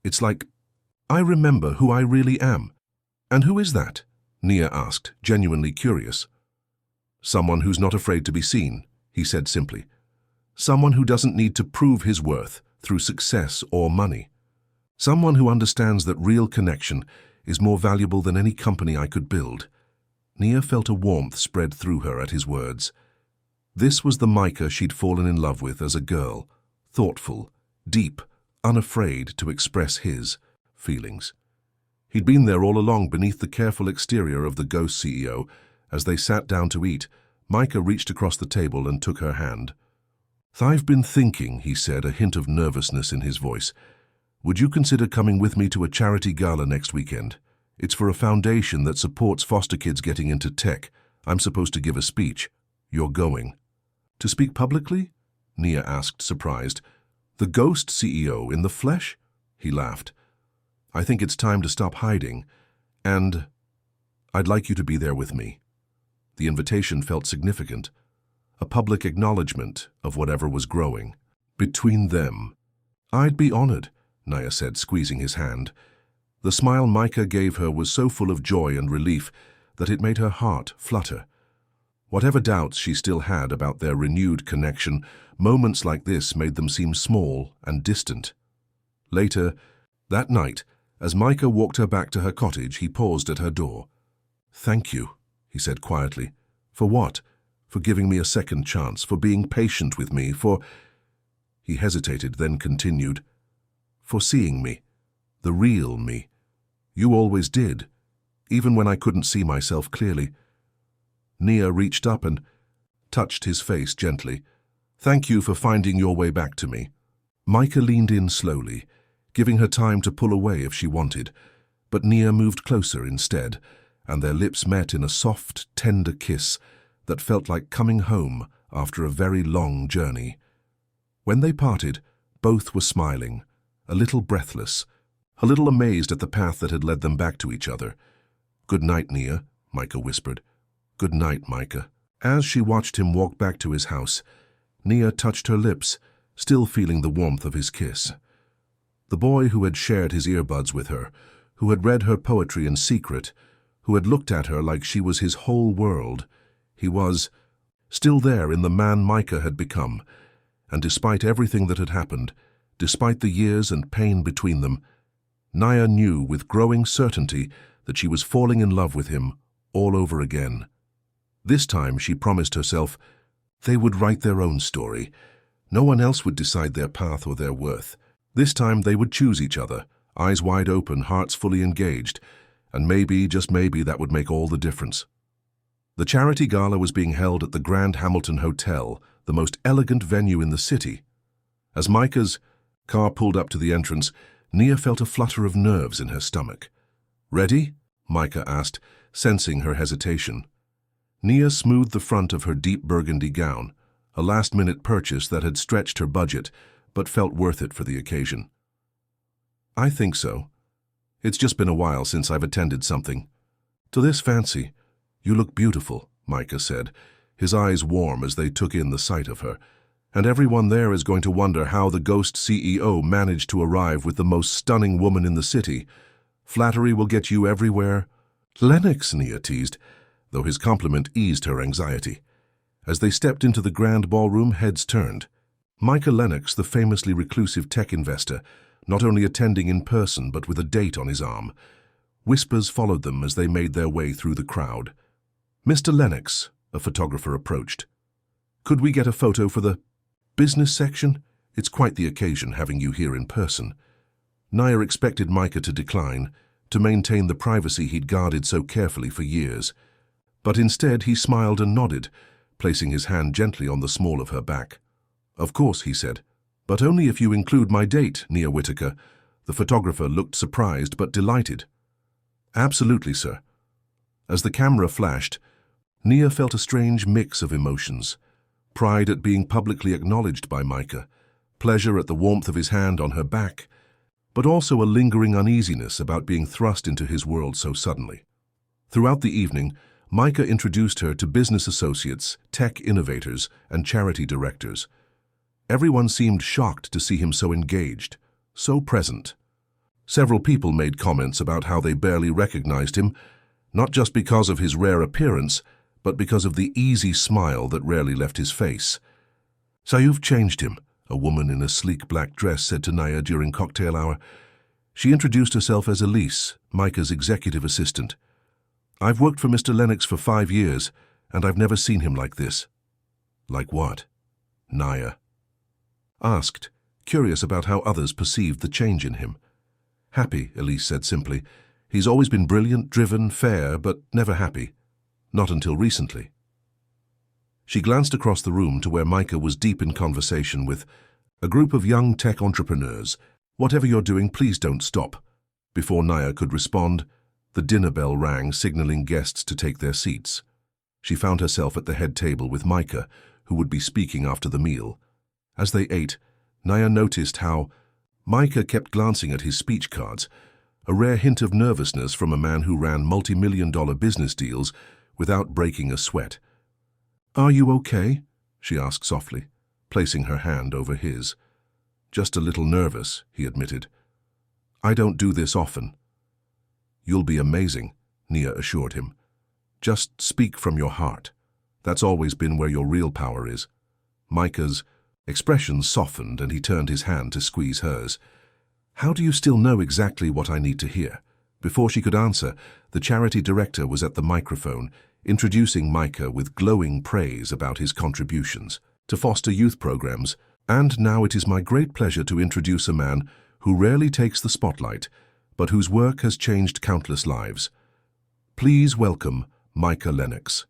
it's like I remember who I really am. And who is that? Nia asked, genuinely curious. Someone who's not afraid to be seen, he said simply. Someone who doesn't need to prove his worth through success or money. Someone who understands that real connection is more valuable than any company I could build. Nia felt a warmth spread through her at his words. This was the Micah she'd fallen in love with as a girl, thoughtful, deep, unafraid to express his feelings. He'd been there all along beneath the careful exterior of the Ghost CEO. As they sat down to eat, Micah reached across the table and took her hand. "I've been thinking," he said, a hint of nervousness in his voice. "Would you consider coming with me to a charity gala next weekend? It's for a foundation that supports foster kids getting into tech. I'm supposed to give a speech. You're going." "To speak publicly?" Nia asked, surprised. "The Ghost CEO in the flesh?" He laughed. "I think it's time to stop hiding, and I'd like you to be there with me." The invitation felt significant, a public acknowledgement of whatever was growing between them. "I'd be honored," Nia said, squeezing his hand. The smile Micah gave her was so full of joy and relief that it made her heart flutter. Whatever doubts she still had about their renewed connection, moments like this made them seem small and distant. Later, that night, as Micah walked her back to her cottage, he paused at her door. "Thank you," he said quietly. "For what? For giving me a second chance, for being patient with me, for—" He hesitated, then continued, "For seeing me, the real me. You always did, even when I couldn't see myself clearly." Nia reached up and touched his face gently. "Thank you for finding your way back to me." Micah leaned in slowly, giving her time to pull away if she wanted, but Nia moved closer instead, and their lips met in a soft, tender kiss that felt like coming home after a very long journey. When they parted, both were smiling, a little breathless, a little amazed at the path that had led them back to each other. "Good night, Nia," Micah whispered. "Good night, Micah." As she watched him walk back to his house, Nia touched her lips, still feeling the warmth of his kiss. The boy who had shared his earbuds with her, who had read her poetry in secret, who had looked at her like she was his whole world, he was still there in the man Micah had become, and despite everything that had happened, despite the years and pain between them, Nia knew with growing certainty that she was falling in love with him all over again. This time, she promised herself, they would write their own story. No one else would decide their path or their worth. This time they would choose each other, eyes wide open, hearts fully engaged, and maybe, just maybe, that would make all the difference. The charity gala was being held at the Grand Hamilton Hotel, the most elegant venue in the city. As Micah's car pulled up to the entrance, Nia felt a flutter of nerves in her stomach. "Ready?" Micah asked, sensing her hesitation. Nia smoothed the front of her deep burgundy gown, a last-minute purchase that had stretched her budget, but felt worth it for the occasion. "I think so. It's just been a while since I've attended something." "To this fancy. You look beautiful," Micah said, his eyes warm as they took in the sight of her. "And everyone there is going to wonder how the Ghost CEO managed to arrive with the most stunning woman in the city. Flattery will get you everywhere." "Lennox," Nia teased, though his compliment eased her anxiety. As they stepped into the grand ballroom, heads turned. Micah Lennox, the famously reclusive tech investor, not only attending in person but with a date on his arm. Whispers followed them as they made their way through the crowd. "Mr. Lennox," a photographer approached. "Could we get a photo for the business section? It's quite the occasion having you here in person." Nia expected Micah to decline, to maintain the privacy he'd guarded so carefully for years. But instead he smiled and nodded, placing his hand gently on the small of her back. "Of course," he said, "but only if you include my date, Nia Whitaker." The photographer looked surprised but delighted. "Absolutely, sir." As the camera flashed, Nia felt a strange mix of emotions. Pride at being publicly acknowledged by Micah, pleasure at the warmth of his hand on her back, but also a lingering uneasiness about being thrust into his world so suddenly. Throughout the evening, Micah introduced her to business associates, tech innovators, and charity directors. Everyone seemed shocked to see him so engaged, so present. Several people made comments about how they barely recognized him, not just because of his rare appearance, but because of the easy smile that rarely left his face. "So you've changed him," a woman in a sleek black dress said to Naya during cocktail hour. She introduced herself as Elise, Micah's executive assistant. "I've worked for Mr. Lennox for 5 years, and I've never seen him like this." "Like what?" Naya asked, curious about how others perceived the change in him. "Happy," Elise said simply. "He's always been brilliant, driven, fair, but never happy. Not until recently." She glanced across the room to where Micah was deep in conversation with a group of young tech entrepreneurs. "Whatever you're doing, please don't stop." Before Naya could respond, the dinner bell rang, signaling guests to take their seats. She found herself at the head table with Micah, who would be speaking after the meal. As they ate, Naya noticed how Micah kept glancing at his speech cards, a rare hint of nervousness from a man who ran multi-million-dollar business deals without breaking a sweat. "Are you okay?" she asked softly, placing her hand over his. "Just a little nervous," he admitted. "I don't do this often." "You'll be amazing," Nia assured him. "Just speak from your heart. That's always been where your real power is." Micah's expression softened and he turned his hand to squeeze hers. "How do you still know exactly what I need to hear?" Before she could answer, the charity director was at the microphone, introducing Micah with glowing praise about his contributions to foster youth programs. "And now it is my great pleasure to introduce a man who rarely takes the spotlight, but whose work has changed countless lives. Please welcome Micah Lennox."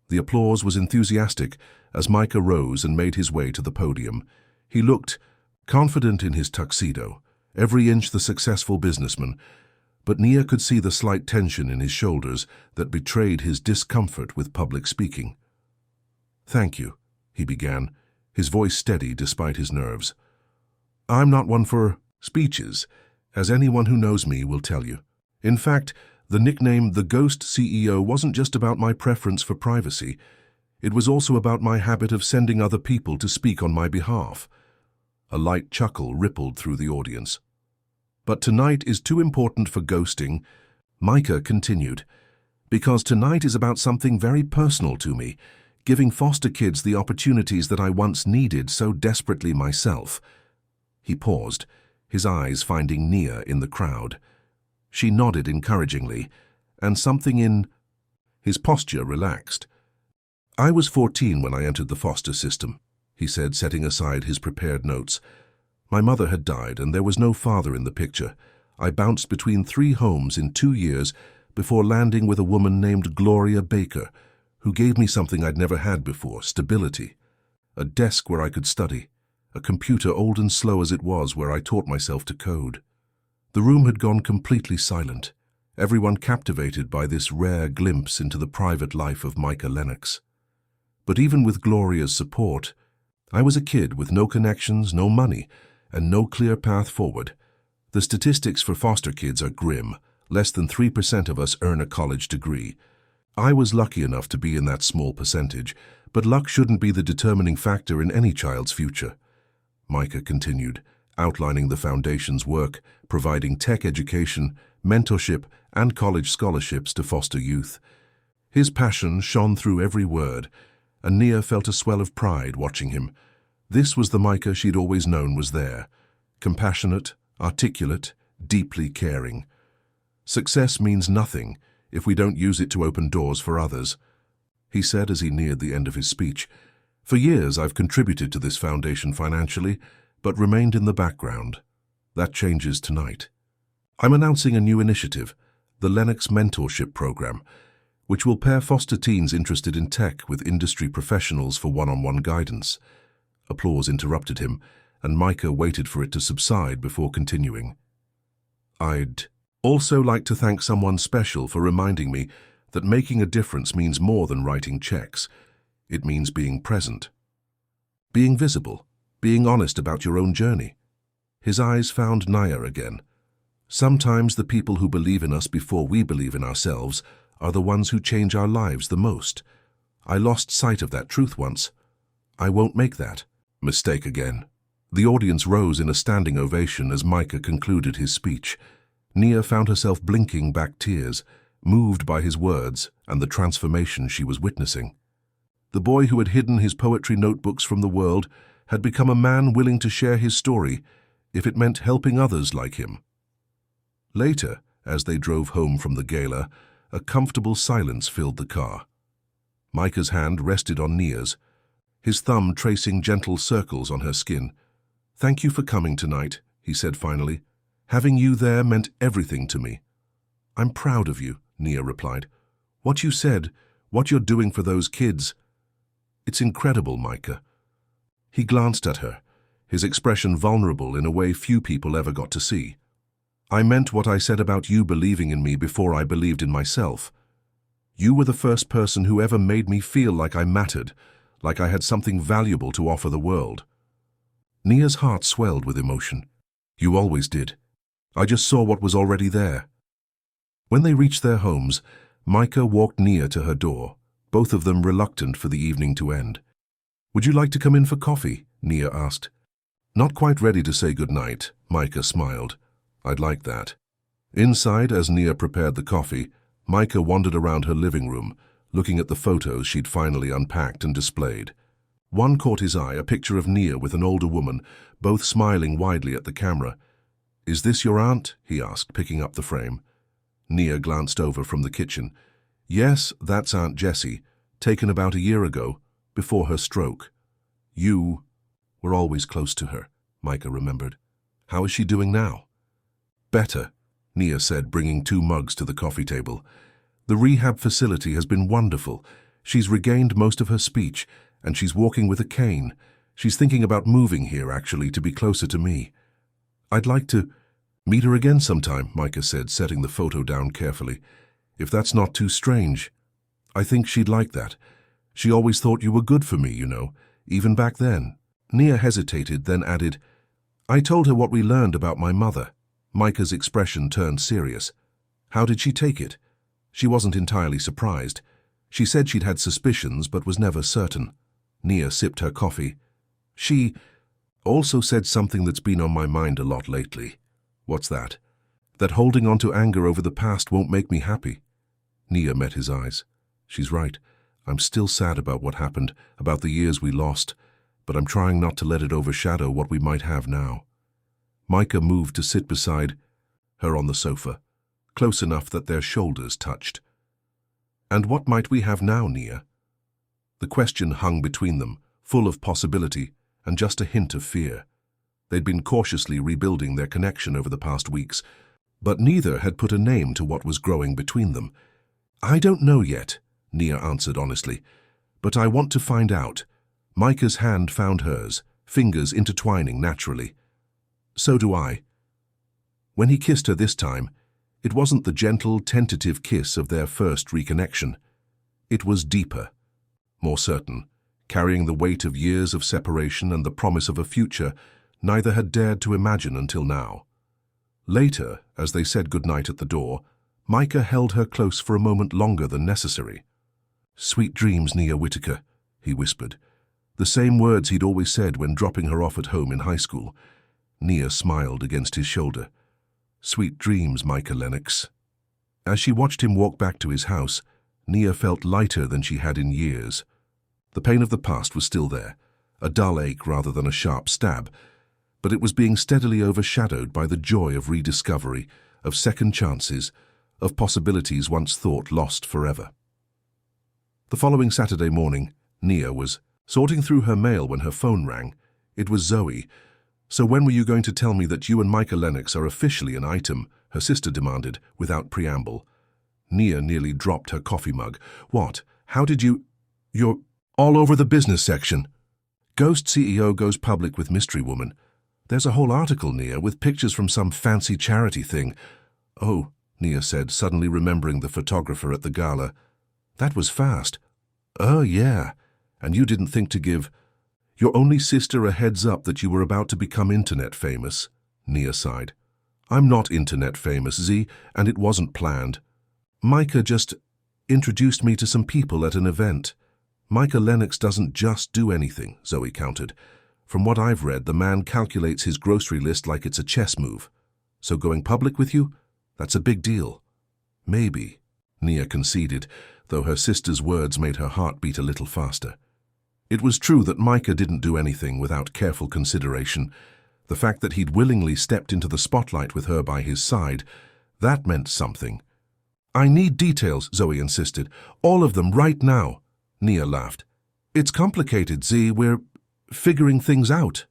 The applause was enthusiastic as Micah rose and made his way to the podium. He looked confident in his tuxedo, every inch the successful businessman, but Nia could see the slight tension in his shoulders that betrayed his discomfort with public speaking. "Thank you," he began, his voice steady despite his nerves. "I'm not one for speeches, as anyone who knows me will tell you. In fact, the nickname The Ghost CEO wasn't just about my preference for privacy. It was also about my habit of sending other people to speak on my behalf." A light chuckle rippled through the audience. "But tonight is too important for ghosting," Micah continued, "because tonight is about something very personal to me, giving foster kids the opportunities that I once needed so desperately myself." He paused, his eyes finding Nia in the crowd. She nodded encouragingly, and something in his posture relaxed. "I was 14 when I entered the foster system," he said, setting aside his prepared notes. "My mother had died, and there was no father in the picture. I bounced between 3 homes in 2 years before landing with a woman named Gloria Baker, who gave me something I'd never had before, stability. A desk where I could study, a computer old and slow as it was where I taught myself to code." The room had gone completely silent, everyone captivated by this rare glimpse into the private life of Micah Lennox. But even with Gloria's support, I was a kid with no connections, no money, and no clear path forward. The statistics for foster kids are grim. Less than 3% of us earn a college degree. I was lucky enough to be in that small percentage, but luck shouldn't be the determining factor in any child's future. Micah continued, outlining the foundation's work, providing tech education, mentorship, and college scholarships to foster youth. His passion shone through every word, and Nia felt a swell of pride watching him. This was the Micah she'd always known was there, compassionate, articulate, deeply caring. "Success means nothing if we don't use it to open doors for others," he said as he neared the end of his speech. "For years I've contributed to this foundation financially, but remained in the background. That changes tonight. I'm announcing a new initiative, the Lennox Mentorship Program, which will pair foster teens interested in tech with industry professionals for one-on-one guidance." Applause interrupted him, and Micah waited for it to subside before continuing. "I'd also like to thank someone special for reminding me that making a difference means more than writing checks. It means being present, being visible, being honest about your own journey." His eyes found Nia again. Sometimes the people who believe in us before we believe in ourselves are the ones who change our lives the most. I lost sight of that truth once. I won't make that mistake again. The audience rose in a standing ovation as Micah concluded his speech. Nia found herself blinking back tears, moved by his words and the transformation she was witnessing. The boy who had hidden his poetry notebooks from the world had become a man willing to share his story, if it meant helping others like him. Later, as they drove home from the gala, a comfortable silence filled the car. Micah's hand rested on Nia's, his thumb tracing gentle circles on her skin. "Thank you for coming tonight," he said finally. "Having you there meant everything to me." "I'm proud of you," Nia replied. "What you said, what you're doing for those kids. It's incredible, Micah." He glanced at her, his expression vulnerable in a way few people ever got to see. "I meant what I said about you believing in me before I believed in myself. You were the first person who ever made me feel like I mattered, like I had something valuable to offer the world." Nia's heart swelled with emotion. "You always did. I just saw what was already there." When they reached their homes, Micah walked Nia to her door, both of them reluctant for the evening to end. "Would you like to come in for coffee?" Nia asked. Not quite ready to say goodnight, Micah smiled. "I'd like that." Inside, as Nia prepared the coffee, Micah wandered around her living room, looking at the photos she'd finally unpacked and displayed. One caught his eye, a picture of Nia with an older woman, both smiling widely at the camera. "Is this your aunt?" he asked, picking up the frame. Nia glanced over from the kitchen. "Yes, that's Aunt Jessie, taken about a year ago, before her stroke. You were always close to her," Micah remembered. "How is she doing now?" "Better," Nia said, bringing 2 mugs to the coffee table. "The rehab facility has been wonderful. She's regained most of her speech, and she's walking with a cane. She's thinking about moving here, actually, to be closer to me. I'd like to meet her again sometime," Micah said, setting the photo down carefully. "If that's not too strange. I think she'd like that. She always thought you were good for me, you know, even back then." Nia hesitated, then added, "I told her what we learned about my mother." Micah's expression turned serious. "How did she take it?" She wasn't entirely surprised. She said she'd had suspicions but was never certain. Nia sipped her coffee. "She also said something that's been on my mind a lot lately." "What's that?" "That holding on to anger over the past won't make me happy." Nia met his eyes. "She's right. I'm still sad about what happened, about the years we lost, but I'm trying not to let it overshadow what we might have now." Micah moved to sit beside her on the sofa, close enough that their shoulders touched. "And what might we have now, Nia?" The question hung between them, full of possibility and just a hint of fear. They'd been cautiously rebuilding their connection over the past weeks, but neither had put a name to what was growing between them. "I don't know yet," Nia answered honestly, "but I want to find out." Micah's hand found hers, fingers intertwining naturally. "So do I." When he kissed her this time, it wasn't the gentle, tentative kiss of their first reconnection. It was deeper, more certain, carrying the weight of years of separation and the promise of a future neither had dared to imagine until now. Later, as they said goodnight at the door, Micah held her close for a moment longer than necessary. "Sweet dreams, Nia Whitaker," he whispered. The same words he'd always said when dropping her off at home in high school. Nia smiled against his shoulder. "Sweet dreams, Micah Lennox." As she watched him walk back to his house, Nia felt lighter than she had in years. The pain of the past was still there, a dull ache rather than a sharp stab, but it was being steadily overshadowed by the joy of rediscovery, of second chances, of possibilities once thought lost forever. The following Saturday morning, Nia was sorting through her mail when her phone rang. It was Zoe. "So when were you going to tell me that you and Micah Lennox are officially an item?" her sister demanded, without preamble. Nia nearly dropped her coffee mug. "What? How did you—" "You're all over the business section. Ghost CEO goes public with mystery woman. There's a whole article, Nia, with pictures from some fancy charity thing." "Oh," Nia said, suddenly remembering the photographer at the gala. "That was fast." "Oh, yeah. And you didn't think to give your only sister a heads up that you were about to become internet famous?" Nia sighed. I'm not internet famous, Z, and it wasn't planned. Micah just introduced me to some people at an event. Micah Lennox doesn't just do anything, Zoe countered. From what I've read, the man calculates his grocery list like it's a chess move. So going public with you? That's a big deal. Maybe, Nia conceded, though her sister's words made her heart beat a little faster. It was true that Micah didn't do anything without careful consideration. The fact that he'd willingly stepped into the spotlight with her by his side, that meant something. I need details, Zoe insisted. All of them right now. Nia laughed. It's complicated, Z. We're figuring things out.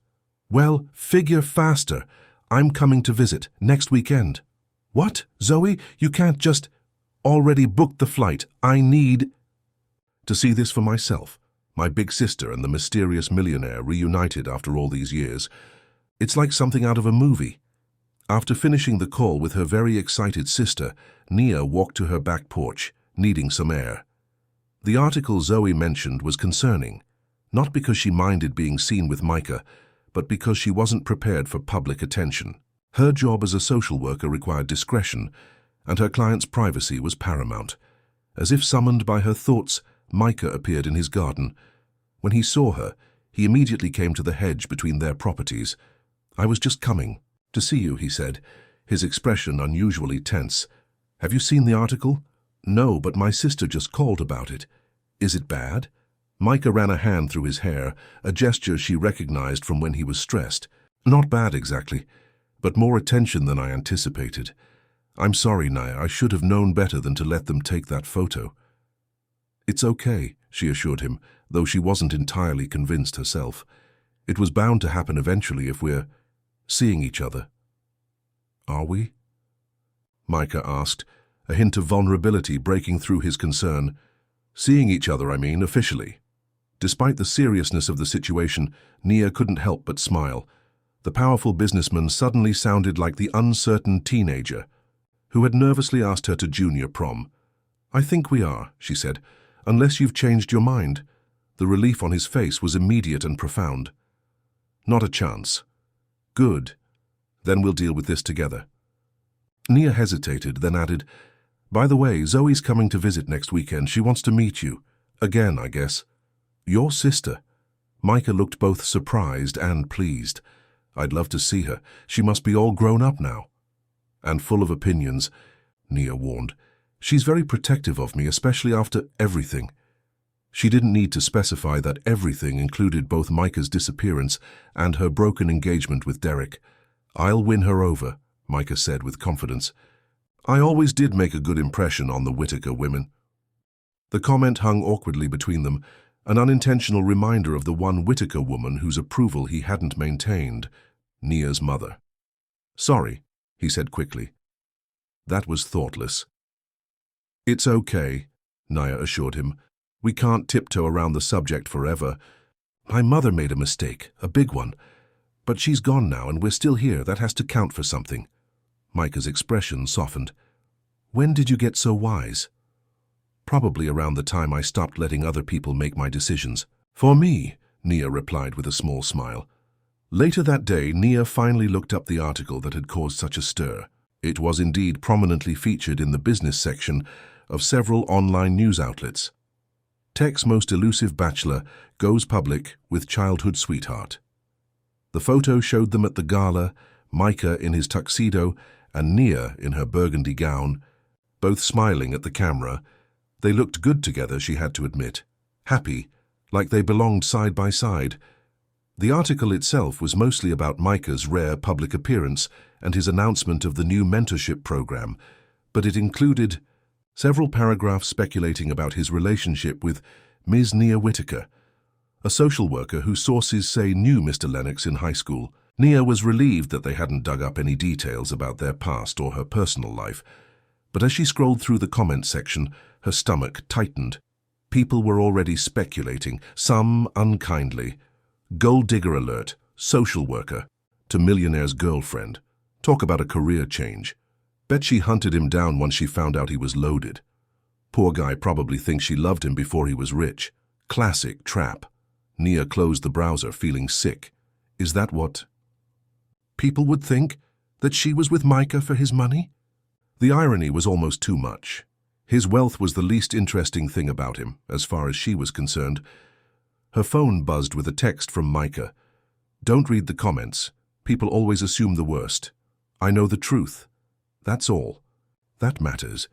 Well, figure faster. I'm coming to visit next weekend. What, Zoe? You can't just already booked the flight. I need to see this for myself. My big sister and the mysterious millionaire reunited after all these years. It's like something out of a movie. After finishing the call with her very excited sister, Nia walked to her back porch, needing some air. The article Zoe mentioned was concerning, not because she minded being seen with Micah, but because she wasn't prepared for public attention. Her job as a social worker required discretion, and her client's privacy was paramount. As if summoned by her thoughts, Micah appeared in his garden. When he saw her, he immediately came to the hedge between their properties. I was just coming to see you, he said, his expression unusually tense. Have you seen the article? No, but my sister just called about it. Is it bad? Micah ran a hand through his hair, a gesture she recognized from when he was stressed. Not bad exactly, but more attention than I anticipated. I'm sorry, Nia, I should have known better than to let them take that photo. It's okay, she assured him, though she wasn't entirely convinced herself. It was bound to happen eventually if we're seeing each other. Are we? Micah asked, a hint of vulnerability breaking through his concern. Seeing each other, I mean, officially. Despite the seriousness of the situation, Nia couldn't help but smile. The powerful businessman suddenly sounded like the uncertain teenager who had nervously asked her to junior prom. I think we are, she said, unless you've changed your mind. The relief on his face was immediate and profound. Not a chance. Good. Then we'll deal with this together. Nia hesitated, then added, by the way, Zoe's coming to visit next weekend. She wants to meet you. Again, I guess. Your sister? Micah looked both surprised and pleased. I'd love to see her. She must be all grown up now. And full of opinions, Nia warned. She's very protective of me, especially after everything. She didn't need to specify that everything included both Micah's disappearance and her broken engagement with Derek. I'll win her over, Micah said with confidence. I always did make a good impression on the Whitaker women. The comment hung awkwardly between them, an unintentional reminder of the one Whitaker woman whose approval he hadn't maintained, Nia's mother. Sorry, he said quickly. That was thoughtless. It's okay, Nia assured him. We can't tiptoe around the subject forever. My mother made a mistake, a big one. But she's gone now and we're still here. That has to count for something. Micah's expression softened. When did you get so wise? Probably around the time I stopped letting other people make my decisions. For me, Nia replied with a small smile. Later that day, Nia finally looked up the article that had caused such a stir. It was indeed prominently featured in the business section of several online news outlets. Tech's most elusive bachelor goes public with childhood sweetheart. The photo showed them at the gala, Micah in his tuxedo and Nia in her burgundy gown, both smiling at the camera. They looked good together, she had to admit. Happy, like they belonged side by side. The article itself was mostly about Micah's rare public appearance and his announcement of the new mentorship program, but it included several paragraphs speculating about his relationship with Ms. Nia Whitaker, a social worker whose sources say knew Mr. Lennox in high school. Nia was relieved that they hadn't dug up any details about their past or her personal life, but as she scrolled through the comment section, her stomach tightened. People were already speculating, some unkindly. Gold digger alert, social worker, to Millionaire's girlfriend. Talk about a career change. Bet she hunted him down once she found out he was loaded. Poor guy probably thinks she loved him before he was rich. Classic trap. Nia closed the browser, feeling sick. Is that what people would think? That she was with Micah for his money? The irony was almost too much. His wealth was the least interesting thing about him, as far as she was concerned. Her phone buzzed with a text from Micah. "Don't read the comments. People always assume the worst. I know the truth. That's all. That matters."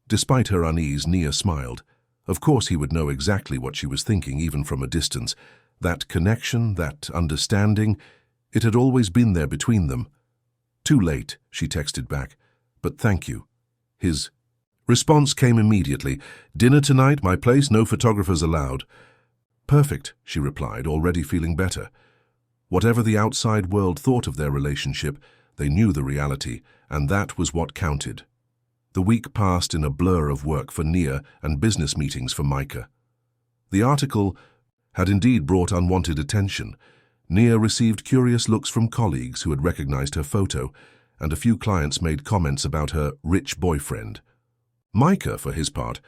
Despite her unease, Nia smiled. Of course he would know exactly what she was thinking, even from a distance. That connection, that understanding, it had always been there between them. "Too late," she texted back. "But thank you." His response came immediately. "Dinner tonight, my place, no photographers allowed." "Perfect," she replied, already feeling better. Whatever the outside world thought of their relationship, they knew the reality, and that was what counted. The week passed in a blur of work for Nia and business meetings for Micah. The article had indeed brought unwanted attention. Nia received curious looks from colleagues who had recognized her photo, and a few clients made comments about her rich boyfriend. Micah, for his part,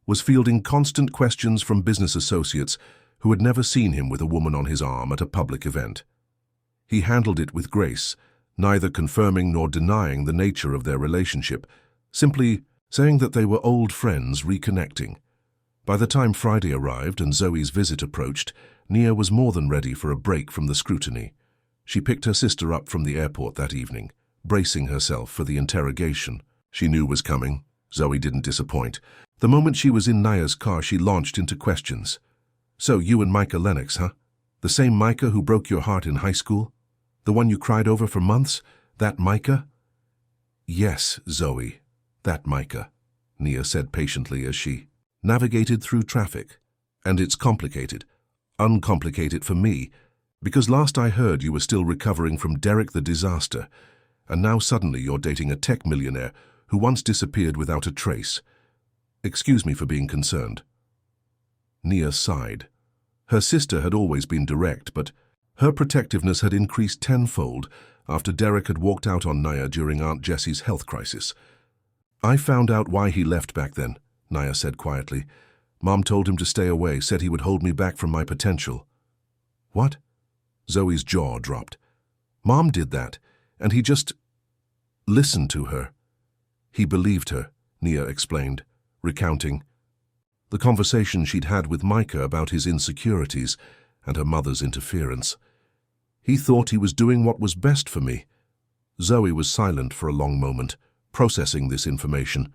was fielding constant questions from business associates who had never seen him with a woman on his arm at a public event. He handled it with grace, neither confirming nor denying the nature of their relationship, simply saying that they were old friends reconnecting. By the time Friday arrived and Zoe's visit approached, Nia was more than ready for a break from the scrutiny. She picked her sister up from the airport that evening, bracing herself for the interrogation she knew was coming. Zoe didn't disappoint. The moment she was in Nia's car, she launched into questions. "So you and Micah Lennox, huh? The same Micah who broke your heart in high school? The one you cried over for months? That Micah?" "Yes, Zoe, that Micah," Nia said patiently as she navigated through traffic. "And it's complicated. Uncomplicated for me, because last I heard you were still recovering from Derek the disaster, and now suddenly you're dating a tech millionaire who once disappeared without a trace. Excuse me for being concerned." Nia sighed. Her sister had always been direct, but her protectiveness had increased tenfold after Derek had walked out on Nia during Aunt Jessie's health crisis. "I found out why he left back then," Nia said quietly. "Mom told him to stay away, said he would hold me back from my potential." "What?" Zoe's jaw dropped. "Mom did that, and he just listened to her." "He believed her," Nia explained, recounting the conversation she'd had with Micah about his insecurities and her mother's interference. "He thought he was doing what was best for me." Zoe was silent for a long moment, processing this information.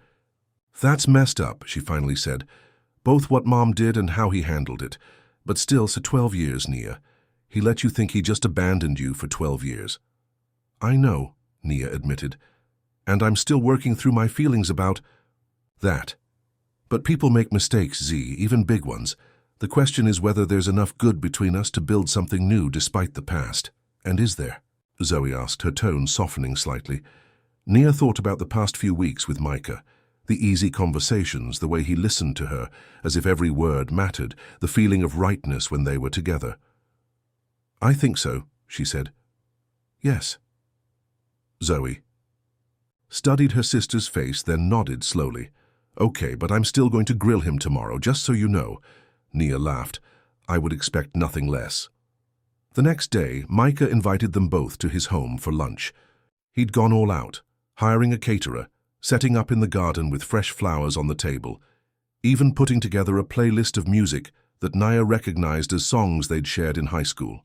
"That's messed up," she finally said. "Both what Mom did and how he handled it. But still, so 12 years, Nia. He let you think he just abandoned you for 12 years. "I know," Nia admitted. "And I'm still working through my feelings about that. But people make mistakes, Z, even big ones. The question is whether there's enough good between us to build something new despite the past. And is there?" Zoe asked, her tone softening slightly. Nia thought about the past few weeks with Micah. The easy conversations, the way he listened to her, as if every word mattered, the feeling of rightness when they were together. "I think so," she said. "Yes." Zoe studied her sister's face, then nodded slowly. "Okay, but I'm still going to grill him tomorrow, just so you know." Nia laughed. "I would expect nothing less." The next day, Micah invited them both to his home for lunch. He'd gone all out, hiring a caterer, setting up in the garden with fresh flowers on the table, even putting together a playlist of music that Nia recognized as songs they'd shared in high school.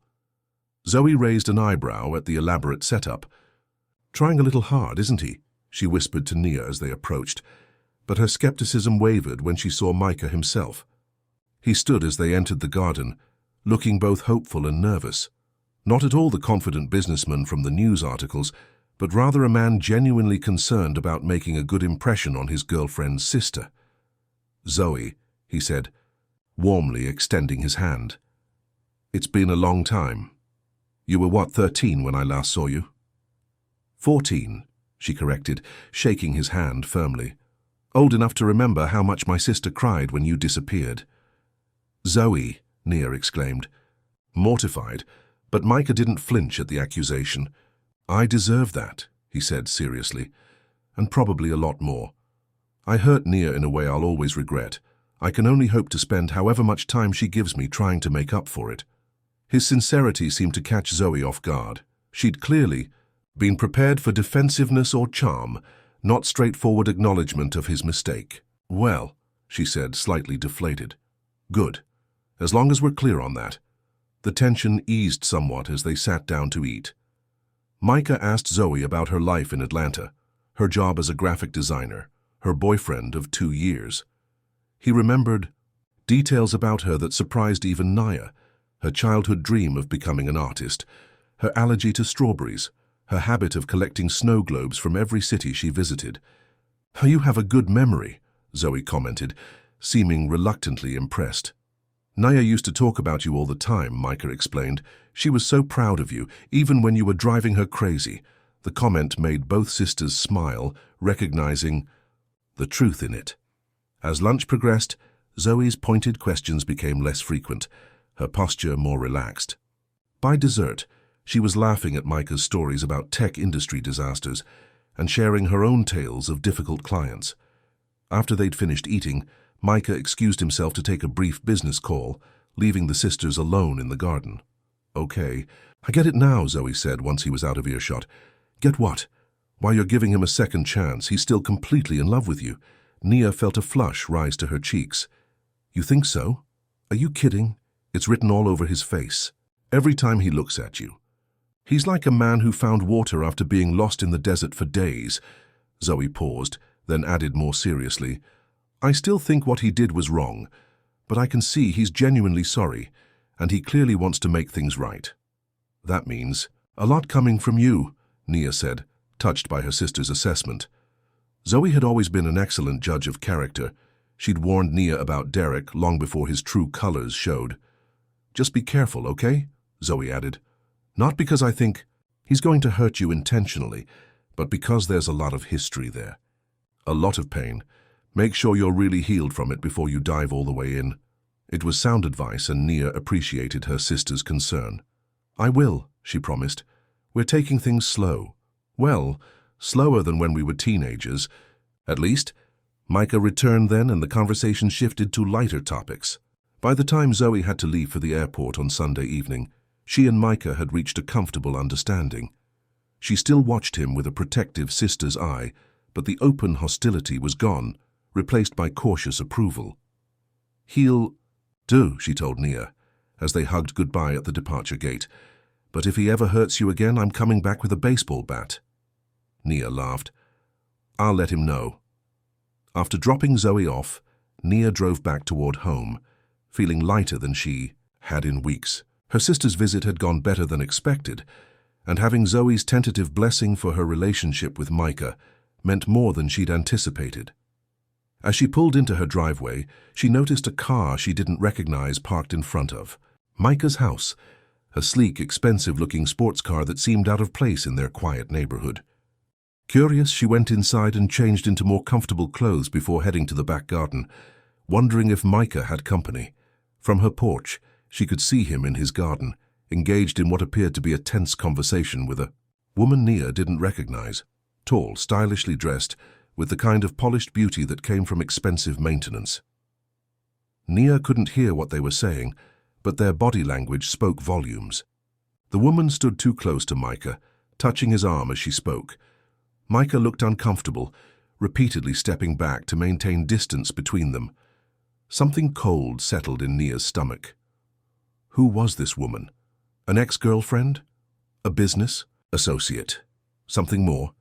Zoe raised an eyebrow at the elaborate setup. "Trying a little hard, isn't he?" she whispered to Nia as they approached. But her skepticism wavered when she saw Micah himself. He stood as they entered the garden, looking both hopeful and nervous. Not at all the confident businessman from the news articles, but rather a man genuinely concerned about making a good impression on his girlfriend's sister. "Zoe," he said, warmly extending his hand. "It's been a long time. You were what, 13 when I last saw you?" 14, she corrected, shaking his hand firmly. "Old enough to remember how much my sister cried when you disappeared." "Zoe," Nia exclaimed, mortified, but Micah didn't flinch at the accusation. "I deserve that," he said seriously, "and probably a lot more. I hurt Nia in a way I'll always regret. I can only hope to spend however much time she gives me trying to make up for it." His sincerity seemed to catch Zoe off guard. She'd clearly Been prepared for defensiveness or charm, not straightforward acknowledgement of his mistake. Well, she said, slightly deflated. Good. As long as we're clear on that. The tension eased somewhat as they sat down to eat. Micah asked Zoe about her life in Atlanta, her job as a graphic designer, her boyfriend of 2 years. He remembered details about her that surprised even Naya, her childhood dream of becoming an artist, her allergy to strawberries, her habit of collecting snow globes from every city she visited. "You have a good memory," Zoe commented, seeming reluctantly impressed. "Naya used to talk about you all the time," Micah explained. "She was so proud of you, even when you were driving her crazy." The comment made both sisters smile, recognizing the truth in it. As lunch progressed, Zoe's pointed questions became less frequent, her posture more relaxed. By dessert, she was laughing at Micah's stories about tech industry disasters and sharing her own tales of difficult clients. After they'd finished eating, Micah excused himself to take a brief business call, leaving the sisters alone in the garden. "Okay, I get it now," Zoe said once he was out of earshot. "Get what?" "Why you're giving him a second chance. He's still completely in love with you." Nia felt a flush rise to her cheeks. "You think so? Are you kidding? It's written all over his face. Every time he looks at you. He's like a man who found water after being lost in the desert for days." Zoe paused, then added more seriously, "I still think what he did was wrong, but I can see he's genuinely sorry, and he clearly wants to make things right." "That means a lot coming from you," Nia said, touched by her sister's assessment. Zoe had always been an excellent judge of character. She'd warned Nia about Derek long before his true colors showed. "Just be careful, okay?" Zoe added. "Not because I think he's going to hurt you intentionally, but because there's a lot of history there. A lot of pain. Make sure you're really healed from it before you dive all the way in." It was sound advice, and Nia appreciated her sister's concern. "I will," she promised. "We're taking things slow. Well, slower than when we were teenagers. At least." Micah returned then, and the conversation shifted to lighter topics. By the time Zoe had to leave for the airport on Sunday evening, she and Micah had reached a comfortable understanding. She still watched him with a protective sister's eye, but the open hostility was gone, replaced by cautious approval. "He'll do," she told Nia, as they hugged goodbye at the departure gate. "But if he ever hurts you again, I'm coming back with a baseball bat." Nia laughed. "I'll let him know." After dropping Zoe off, Nia drove back toward home, feeling lighter than she had in weeks. Her sister's visit had gone better than expected, and having Zoe's tentative blessing for her relationship with Micah meant more than she'd anticipated. As she pulled into her driveway, she noticed a car she didn't recognize parked in front of Micah's house, a sleek, expensive-looking sports car that seemed out of place in their quiet neighborhood. Curious, she went inside and changed into more comfortable clothes before heading to the back garden, wondering if Micah had company. From her porch, she could see him in his garden, engaged in what appeared to be a tense conversation with a woman Nia didn't recognize. Tall, stylishly dressed, with the kind of polished beauty that came from expensive maintenance. Nia couldn't hear what they were saying, but their body language spoke volumes. The woman stood too close to Micah, touching his arm as she spoke. Micah looked uncomfortable, repeatedly stepping back to maintain distance between them. Something cold settled in Nia's stomach. Who was this woman? An ex-girlfriend? A business associate? Something more?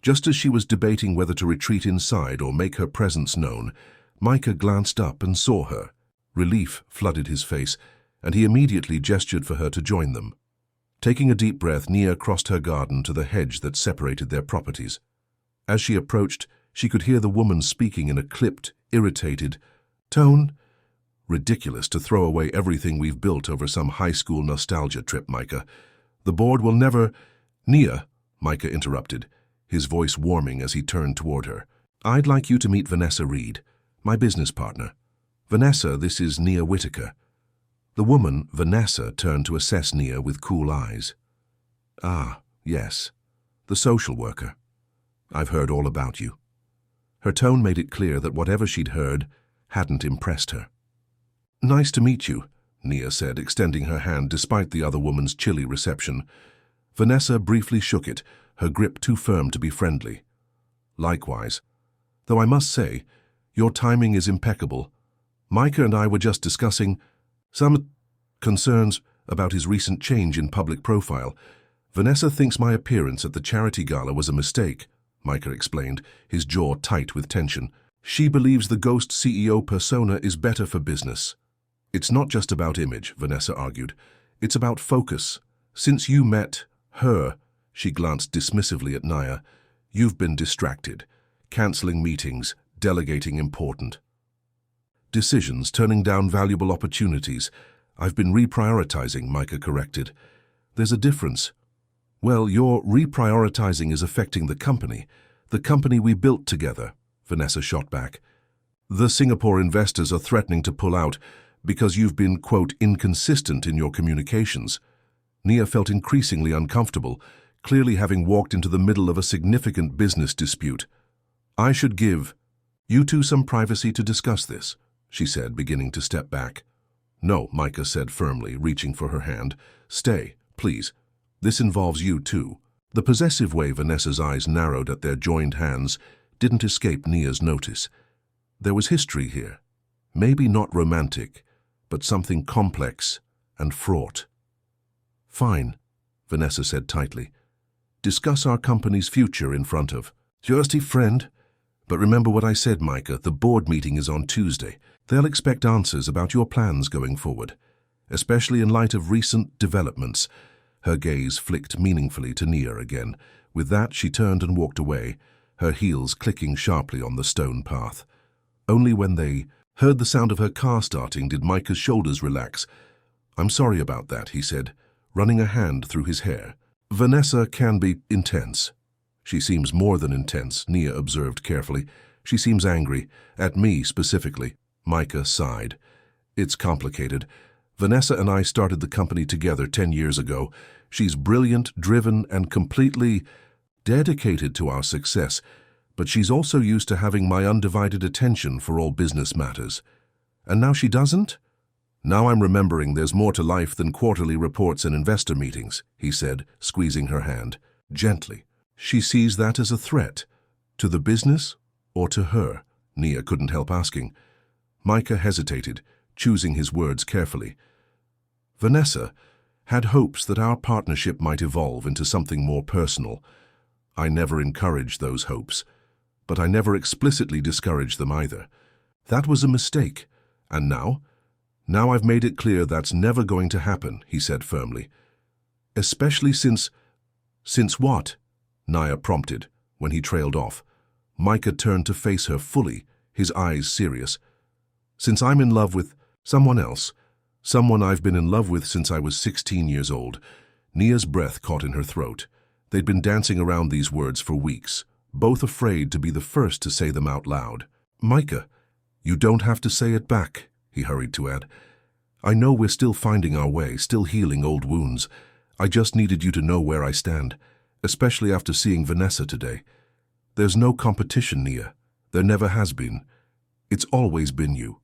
Just as she was debating whether to retreat inside or make her presence known, Micah glanced up and saw her. Relief flooded his face, and he immediately gestured for her to join them. Taking a deep breath, Nia crossed her garden to the hedge that separated their properties. As she approached, she could hear the woman speaking in a clipped, irritated tone. "Ridiculous to throw away everything we've built over some high school nostalgia trip, Micah. The board will never—" "Nia," Micah interrupted, his voice warming as he turned toward her. "I'd like you to meet Vanessa Reed, my business partner. Vanessa, this is Nia Whitaker." The woman, Vanessa, turned to assess Nia with cool eyes. "Ah, yes, the social worker. I've heard all about you." Her tone made it clear that whatever she'd heard hadn't impressed her. "Nice to meet you," Nia said, extending her hand despite the other woman's chilly reception. Vanessa briefly shook it, her grip too firm to be friendly. Likewise. Though I must say, your timing is impeccable. Micah and I were just discussing some concerns about his recent change in public profile. Vanessa thinks my appearance at the charity gala was a mistake, Micah explained, his jaw tight with tension. She believes the ghost CEO persona is better for business. It's not just about image, Vanessa argued. It's about focus. Since you met her, she glanced dismissively at Nia, you've been distracted, cancelling meetings, delegating important decisions, turning down valuable opportunities. I've been reprioritizing, Micah corrected. There's a difference. Well, your reprioritizing is affecting the company we built together, Vanessa shot back. The Singapore investors are threatening to pull out because you've been, quote, inconsistent in your communications. Nia felt increasingly uncomfortable, clearly having walked into the middle of a significant business dispute. I should give you two some privacy to discuss this, she said, beginning to step back. No, Micah said firmly, reaching for her hand. Stay, please. This involves you too. The possessive way Vanessa's eyes narrowed at their joined hands didn't escape Nia's notice. There was history here. Maybe not romantic, but something complex and fraught. Fine, Vanessa said tightly. Discuss our company's future in front of just a friend. But remember what I said, Micah, the board meeting is on Tuesday. They'll expect answers about your plans going forward, especially in light of recent developments. Her gaze flicked meaningfully to Nia again. With that, she turned and walked away, her heels clicking sharply on the stone path. Only when they heard the sound of her car starting did Micah's shoulders relax. I'm sorry about that, he said, running a hand through his hair. Vanessa can be intense. She seems more than intense, Nia observed carefully. She seems angry, at me specifically. Micah sighed. It's complicated. Vanessa and I started the company together 10 years ago. She's brilliant, driven, and completely dedicated to our success, but she's also used to having my undivided attention for all business matters. And now she doesn't? Now I'm remembering there's more to life than quarterly reports and investor meetings, he said, squeezing her hand, gently. She sees that as a threat. To the business or to her? Nia couldn't help asking. Micah hesitated, choosing his words carefully. Vanessa had hopes that our partnership might evolve into something more personal. I never encouraged those hopes, but I never explicitly discouraged them either. That was a mistake. And now? Now I've made it clear that's never going to happen, he said firmly. Especially since... Since what? Nia prompted, when he trailed off. Micah turned to face her fully, his eyes serious. Since I'm in love with someone else, someone I've been in love with since I was 16 years old. Nia's breath caught in her throat. They'd been dancing around these words for weeks, both afraid to be the first to say them out loud. Micah, you don't have to say it back, he hurried to add. I know we're still finding our way, still healing old wounds. I just needed you to know where I stand, especially after seeing Vanessa today. There's no competition, Nia. There never has been. It's always been you.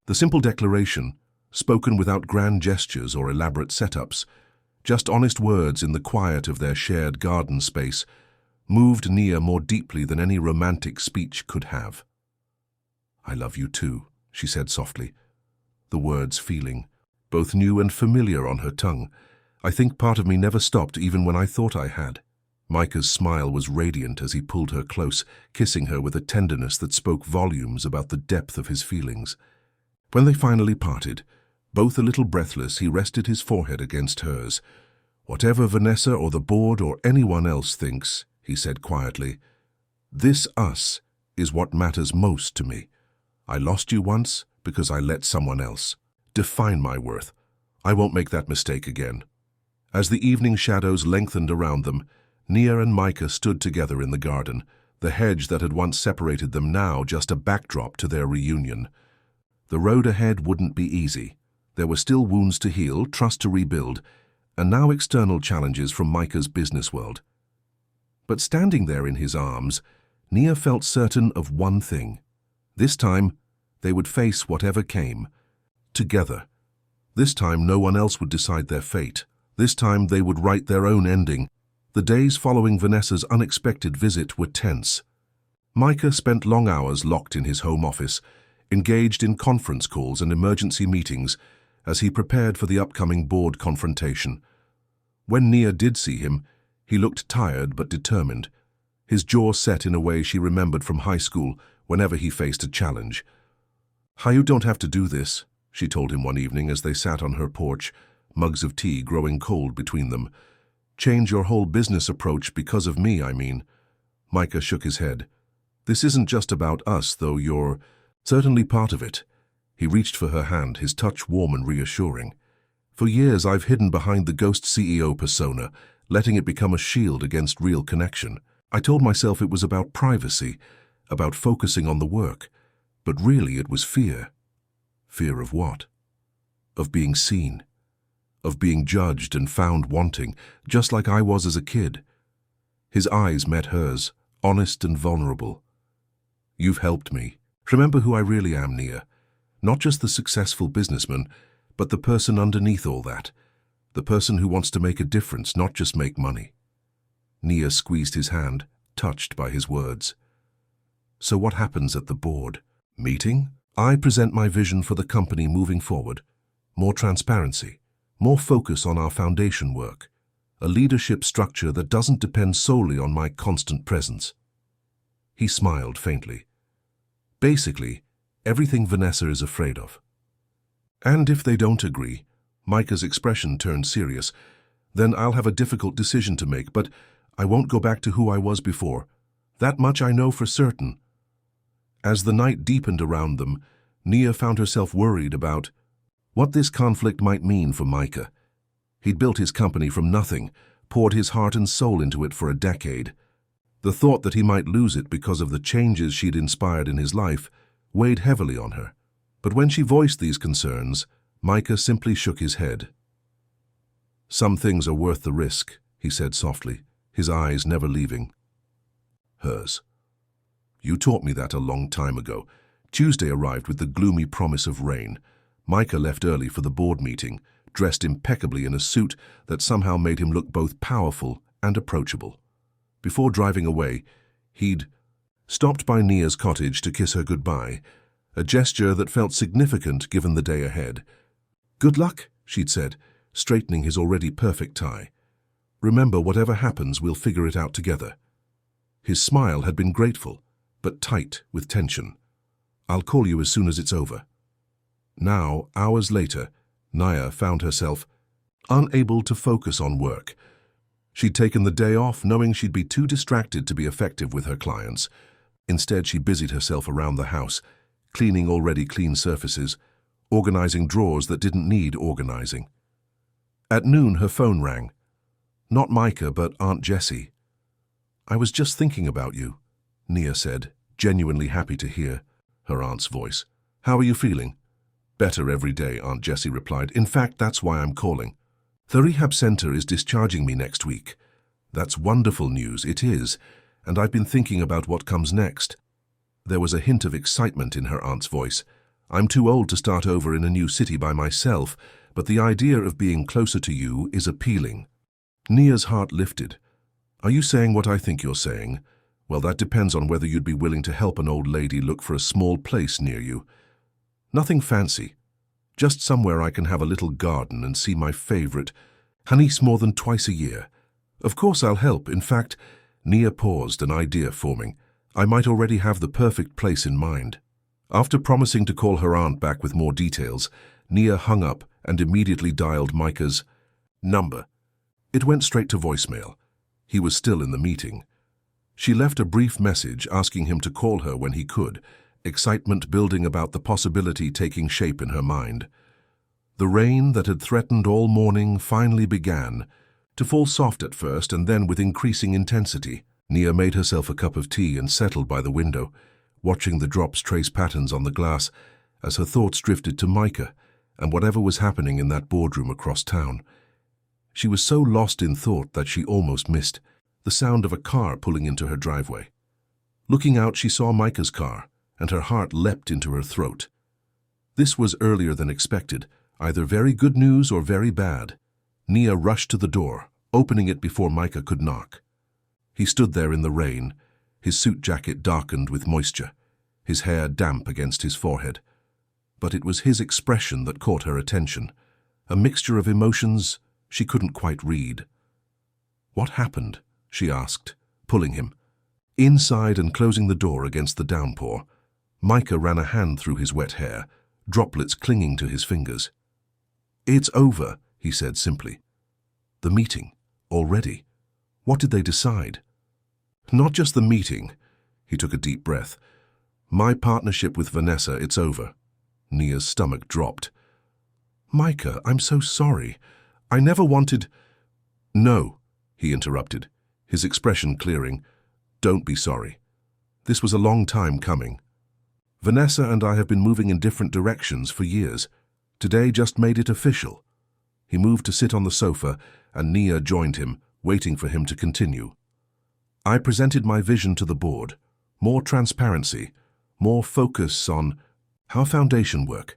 The simple declaration, spoken without grand gestures or elaborate setups, just honest words in the quiet of their shared garden space, moved Nia more deeply than any romantic speech could have. I love you too, she said softly, the words feeling both new and familiar on her tongue. I think part of me never stopped even when I thought I had. Micah's smile was radiant as he pulled her close, kissing her with a tenderness that spoke volumes about the depth of his feelings. When they finally parted, both a little breathless, he rested his forehead against hers. Whatever Vanessa or the board or anyone else thinks, he said quietly, this us is what matters most to me. I lost you once because I let someone else define my worth. I won't make that mistake again. As the evening shadows lengthened around them, Nia and Micah stood together in the garden, the hedge that had once separated them now just a backdrop to their reunion. The road ahead wouldn't be easy. There were still wounds to heal, trust to rebuild, and now external challenges from Micah's business world. But standing there in his arms, Nia felt certain of one thing. This time, they would face whatever came, together. This time, no one else would decide their fate. This time, they would write their own ending. The days following Vanessa's unexpected visit were tense. Micah spent long hours locked in his home office, engaged in conference calls and emergency meetings as he prepared for the upcoming board confrontation. When Nia did see him, he looked tired but determined, his jaw set in a way she remembered from high school whenever he faced a challenge. "You don't have to do this," she told him one evening as they sat on her porch, mugs of tea growing cold between them. "Change your whole business approach because of me, I mean." Micah shook his head. "This isn't just about us, though you're certainly part of it." He reached for her hand, his touch warm and reassuring. "For years I've hidden behind the ghost CEO persona, letting it become a shield against real connection. I told myself it was about privacy, about focusing on the work, but really it was fear. Fear of what? Of being seen, of being judged and found wanting, just like I was as a kid." His eyes met hers, honest and vulnerable. "You've helped me. Remember who I really am, Nia. Not just the successful businessman, but the person underneath all that. The person who wants to make a difference, not just make money." Nia squeezed his hand, touched by his words. "So what happens at the board meeting? I present my vision for the company moving forward. More transparency, more focus on our foundation work, a leadership structure that doesn't depend solely on my constant presence." He smiled faintly. "Basically, everything Vanessa is afraid of." "And if they don't agree," Micah's expression turned serious, "then I'll have a difficult decision to make, but I won't go back to who I was before. That much I know for certain." As the night deepened around them, Nia found herself worried about what this conflict might mean for Micah. He'd built his company from nothing, poured his heart and soul into it for a decade. The thought that he might lose it because of the changes she'd inspired in his life weighed heavily on her. But when she voiced these concerns, Micah simply shook his head. "Some things are worth the risk," he said softly, his eyes never leaving hers. "You taught me that a long time ago." Tuesday arrived with the gloomy promise of rain. Micah left early for the board meeting, dressed impeccably in a suit that somehow made him look both powerful and approachable. Before driving away, he'd stopped by Nia's cottage to kiss her goodbye, a gesture that felt significant given the day ahead. "Good luck," she'd said, straightening his already perfect tie. "Remember, whatever happens, we'll figure it out together." His smile had been grateful, but tight with tension. "I'll call you as soon as it's over." Now, hours later, Nia found herself unable to focus on work. She'd taken the day off knowing she'd be too distracted to be effective with her clients. Instead, she busied herself around the house, cleaning already clean surfaces, organizing drawers that didn't need organizing. At noon, her phone rang. Not Micah, but Aunt Jessie. "I was just thinking about you," Nia said, genuinely happy to hear her aunt's voice. "How are you feeling?" "Better every day," Aunt Jessie replied. "In fact, that's why I'm calling. The rehab center is discharging me next week." "That's wonderful news." "It is, and I've been thinking about what comes next." There was a hint of excitement in her aunt's voice. "I'm too old to start over in a new city by myself, but the idea of being closer to you is appealing." Nia's heart lifted. "Are you saying what I think you're saying? Well, that depends on whether you'd be willing to help an old lady look for a small place near you. Nothing fancy, just somewhere I can have a little garden and see my favorite niece more than twice a year. Of course I'll help. In fact," Nia paused, an idea forming. "I might already have the perfect place in mind." After promising to call her aunt back with more details, Nia hung up and immediately dialed Micah's number. It went straight to voicemail. He was still in the meeting. She left a brief message asking him to call her when he could, excitement building about the possibility taking shape in her mind. The rain that had threatened all morning finally began, to fall soft at first and then with increasing intensity. Nia made herself a cup of tea and settled by the window, watching the drops trace patterns on the glass as her thoughts drifted to Micah and whatever was happening in that boardroom across town. She was so lost in thought that she almost missed the sound of a car pulling into her driveway. Looking out, she saw Micah's car, and her heart leapt into her throat. This was earlier than expected, either very good news or very bad. Nia rushed to the door, opening it before Micah could knock. He stood there in the rain, his suit jacket darkened with moisture, his hair damp against his forehead. But it was his expression that caught her attention, a mixture of emotions she couldn't quite read. "What happened?" she asked, pulling him. Inside and closing the door against the downpour, Micah ran a hand through his wet hair, droplets clinging to his fingers. "It's over," he said simply. "The meeting? Already? What did they decide?" "Not just the meeting." He took a deep breath. "My partnership with Vanessa, it's over." Nia's stomach dropped. "Micah, I'm so sorry. I never wanted—" "No," he interrupted, his expression clearing. "Don't be sorry. This was a long time coming. Vanessa and I have been moving in different directions for years. Today just made it official." He moved to sit on the sofa, and Nia joined him, waiting for him to continue. "I presented my vision to the board. More transparency, more focus on how foundation work,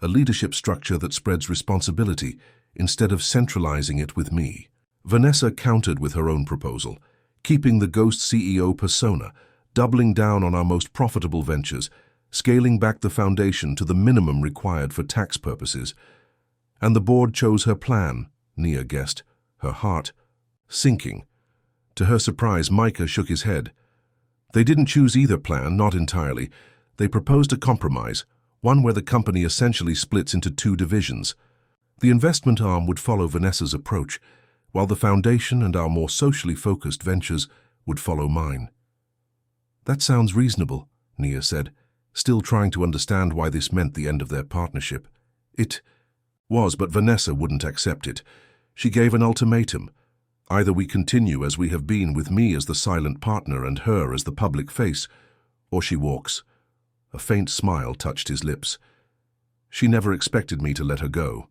a leadership structure that spreads responsibility instead of centralizing it with me." Vanessa countered with her own proposal, keeping the ghost CEO persona, doubling down on our most profitable ventures, scaling back the foundation to the minimum required for tax purposes. And the board chose her plan, Nia guessed, her heart sinking. To her surprise, Micah shook his head. They didn't choose either plan, not entirely. They proposed a compromise, one where the company essentially splits into two divisions. The investment arm would follow Vanessa's approach, while the foundation and our more socially focused ventures would follow mine. "That sounds reasonable," Nia said, still trying to understand why this meant the end of their partnership. It was, but Vanessa wouldn't accept it. She gave an ultimatum. Either we continue as we have been with me as the silent partner and her as the public face, or she walks. A faint smile touched his lips. "She never expected me to let her go."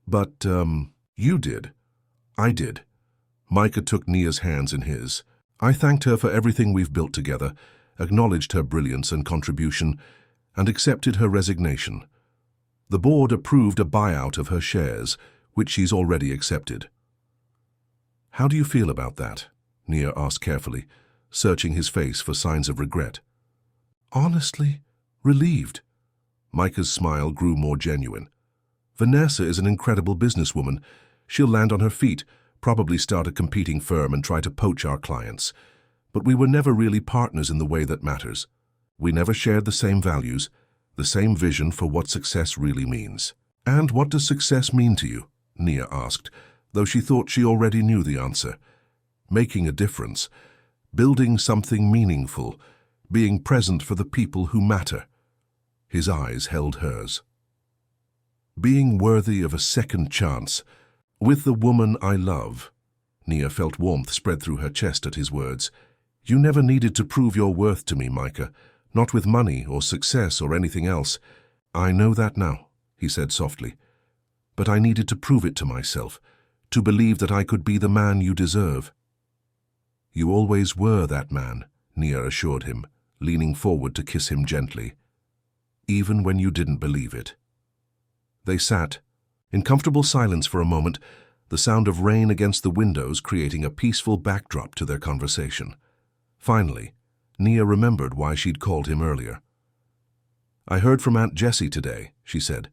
"But, you did." "I did." Micah took Nia's hands in his. "I thanked her for everything we've built together, acknowledged her brilliance and contribution, and accepted her resignation. The board approved a buyout of her shares, which she's already accepted." "How do you feel about that?" Nia asked carefully, searching his face for signs of regret. "Honestly, relieved." Micah's smile grew more genuine. "Vanessa is an incredible businesswoman. She'll land on her feet, probably start a competing firm and try to poach our clients. But we were never really partners in the way that matters. We never shared the same values, the same vision for what success really means." "And what does success mean to you?" Nia asked, though she thought she already knew the answer. "Making a difference, building something meaningful, being present for the people who matter." His eyes held hers. "Being worthy of a second chance, with the woman I love." Nia felt warmth spread through her chest at his words. "You never needed to prove your worth to me, Micah, not with money or success or anything else. I know that now," he said softly. "But I needed to prove it to myself, to believe that I could be the man you deserve." "You always were that man," Nia assured him, leaning forward to kiss him gently. "Even when you didn't believe it." They sat, in comfortable silence for a moment, the sound of rain against the windows creating a peaceful backdrop to their conversation. Finally, Nia remembered why she'd called him earlier. "I heard from Aunt Jessie today," she said.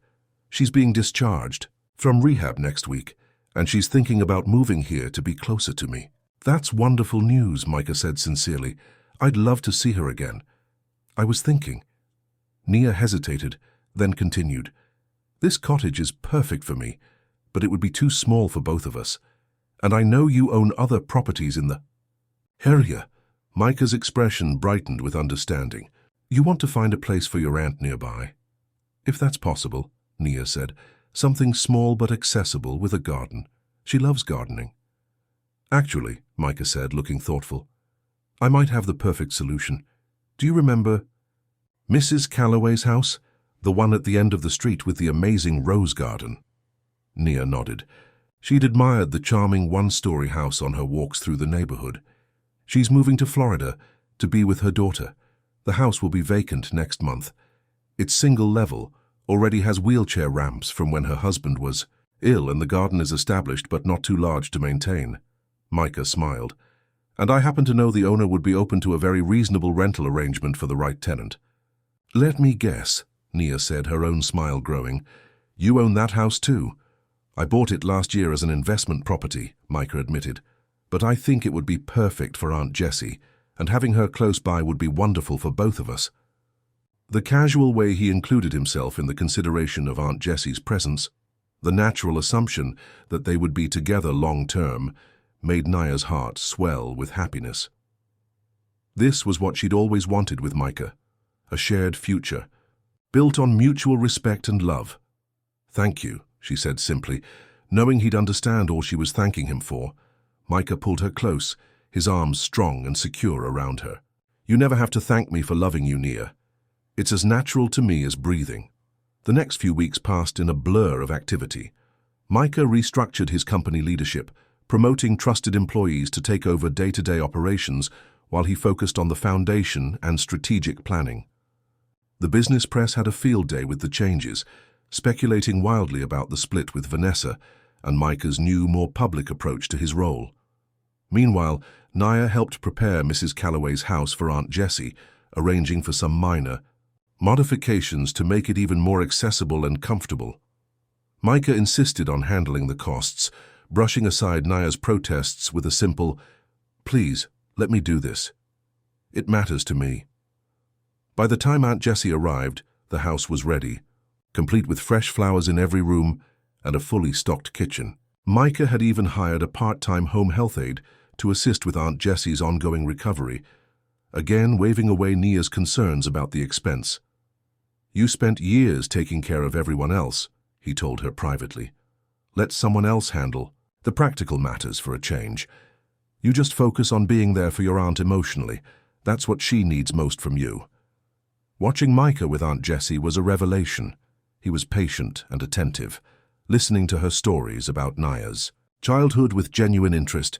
"She's being discharged from rehab next week, and she's thinking about moving here to be closer to me." "That's wonderful news," Micah said sincerely. "I'd love to see her again. I was thinking." Nia hesitated, then continued. "This cottage is perfect for me, but it would be too small for both of us. And I know you own other properties in the area." Micah's expression brightened with understanding. "You want to find a place for your aunt nearby?" "If that's possible," Nia said. "Something small but accessible with a garden. She loves gardening." "Actually," Micah said, looking thoughtful, "I might have the perfect solution. Do you remember Mrs. Calloway's house? The one at the end of the street with the amazing rose garden?" Nia nodded. She'd admired the charming one-story house on her walks through the neighborhood. "She's moving to Florida to be with her daughter. The house will be vacant next month. It's single level, already has wheelchair ramps from when her husband was. Ill, and the garden is established but not too large to maintain. Micah smiled. And I happen to know the owner would be open to a very reasonable rental arrangement for the right tenant. Let me guess, Nia said, her own smile growing. You own that house too. I bought it last year as an investment property, Micah admitted. But I think it would be perfect for Aunt Jessie, and having her close by would be wonderful for both of us. The casual way he included himself in the consideration of Aunt Jessie's presence, the natural assumption that they would be together long-term, made Nia's heart swell with happiness. This was what she'd always wanted with Micah, a shared future, built on mutual respect and love. Thank you, she said simply, knowing he'd understand all she was thanking him for. Micah pulled her close, his arms strong and secure around her. You never have to thank me for loving you, Nia. It's as natural to me as breathing. The next few weeks passed in a blur of activity. Micah restructured his company leadership, promoting trusted employees to take over day-to-day operations while he focused on the foundation and strategic planning. The business press had a field day with the changes, speculating wildly about the split with Vanessa and Micah's new, more public approach to his role. Meanwhile, Nia helped prepare Mrs. Calloway's house for Aunt Jessie, arranging for some minor modifications to make it even more accessible and comfortable. Micah insisted on handling the costs, brushing aside Nia's protests with a simple, "Please, let me do this. It matters to me." By the time Aunt Jessie arrived, the house was ready, complete with fresh flowers in every room and a fully stocked kitchen. Micah had even hired a part-time home health aide to assist with Aunt Jessie's ongoing recovery, again waving away Nia's concerns about the expense. You spent years taking care of everyone else, he told her privately. Let someone else handle the practical matters for a change. You just focus on being there for your aunt emotionally. That's what she needs most from you. Watching Micah with Aunt Jessie was a revelation. He was patient and attentive, listening to her stories about Nia's childhood with genuine interest,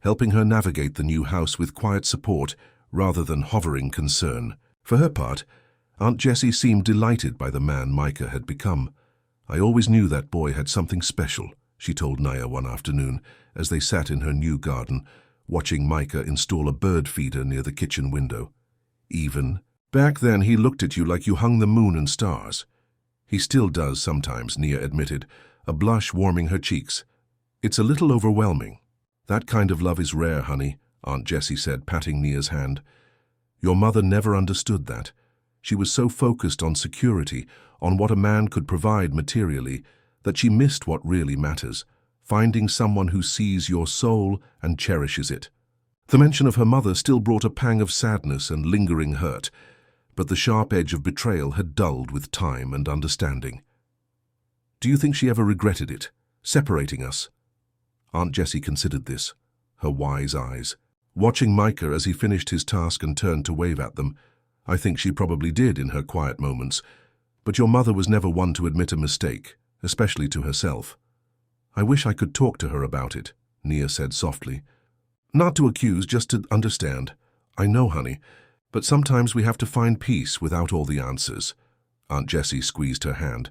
helping her navigate the new house with quiet support rather than hovering concern. For her part, Aunt Jessie seemed delighted by the man Micah had become. I always knew that boy had something special, she told Nia one afternoon as they sat in her new garden, watching Micah install a bird feeder near the kitchen window. Even back then he looked at you like you hung the moon and stars. He still does sometimes, Nia admitted, a blush warming her cheeks. It's a little overwhelming. That kind of love is rare, honey, Aunt Jessie said, patting Nia's hand. Your mother never understood that. She was so focused on security, on what a man could provide materially, that she missed what really matters, finding someone who sees your soul and cherishes it. The mention of her mother still brought a pang of sadness and lingering hurt, but the sharp edge of betrayal had dulled with time and understanding. Do you think she ever regretted it, separating us? Aunt Jessie considered this, her wise eyes. Watching Micah as he finished his task and turned to wave at them, I think she probably did in her quiet moments, but your mother was never one to admit a mistake, especially to herself. I wish I could talk to her about it, Nia said softly. Not to accuse, just to understand. I know, honey, but sometimes we have to find peace without all the answers. Aunt Jessie squeezed her hand.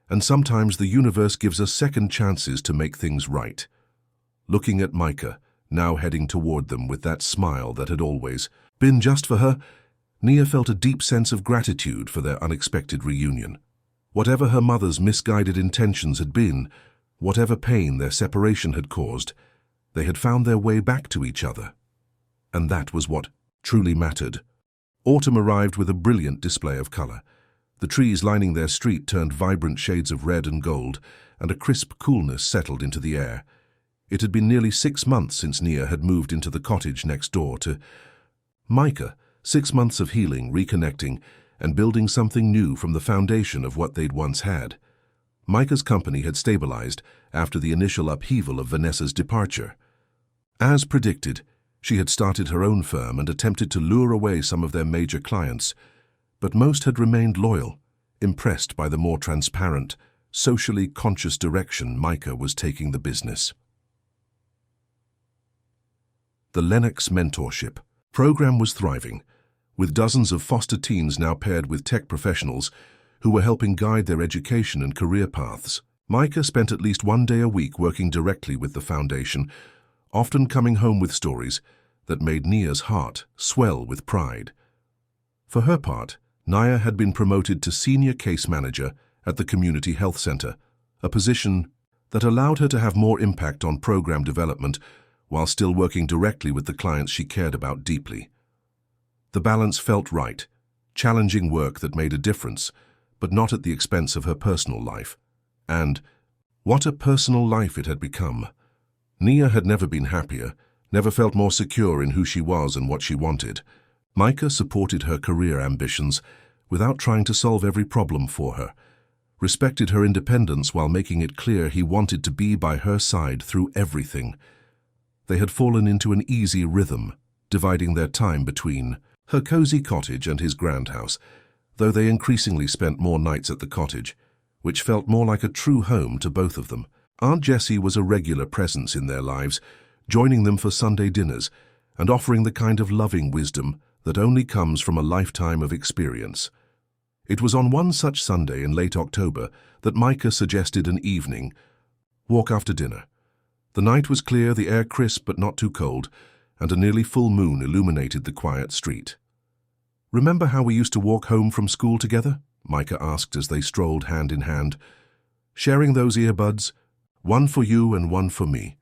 And sometimes the universe gives us second chances to make things right. Looking at Micah, now heading toward them with that smile that had always been just for her, Nia felt a deep sense of gratitude for their unexpected reunion. Whatever her mother's misguided intentions had been, whatever pain their separation had caused, they had found their way back to each other. And that was what truly mattered. Autumn arrived with a brilliant display of color. The trees lining their street turned vibrant shades of red and gold, and a crisp coolness settled into the air. It had been nearly 6 months since Nia had moved into the cottage next door to Micah. 6 months of healing, reconnecting, and building something new from the foundation of what they'd once had. Micah's company had stabilized after the initial upheaval of Vanessa's departure. As predicted, she had started her own firm and attempted to lure away some of their major clients, but most had remained loyal, impressed by the more transparent, socially conscious direction Micah was taking the business. The Lennox Mentorship program was thriving, with dozens of foster teens now paired with tech professionals who were helping guide their education and career paths. Micah spent at least one day a week working directly with the foundation, often coming home with stories that made Nia's heart swell with pride. For her part, Nia had been promoted to senior case manager at the community health center, a position that allowed her to have more impact on program development while still working directly with the clients she cared about deeply. The balance felt right, challenging work that made a difference, but not at the expense of her personal life. And what a personal life it had become. Nia had never been happier, never felt more secure in who she was and what she wanted. Micah supported her career ambitions without trying to solve every problem for her, respected her independence while making it clear he wanted to be by her side through everything. They had fallen into an easy rhythm, dividing their time between her cozy cottage and his grand house, though they increasingly spent more nights at the cottage, which felt more like a true home to both of them. Aunt Jessie was a regular presence in their lives, joining them for Sunday dinners and offering the kind of loving wisdom that only comes from a lifetime of experience. It was on one such Sunday in late October that Micah suggested an evening walk after dinner. The night was clear, the air crisp but not too cold, and a nearly full moon illuminated the quiet street. "Remember how we used to walk home from school together?" Micah asked as they strolled hand in hand. "Sharing those earbuds, one for you and one for me."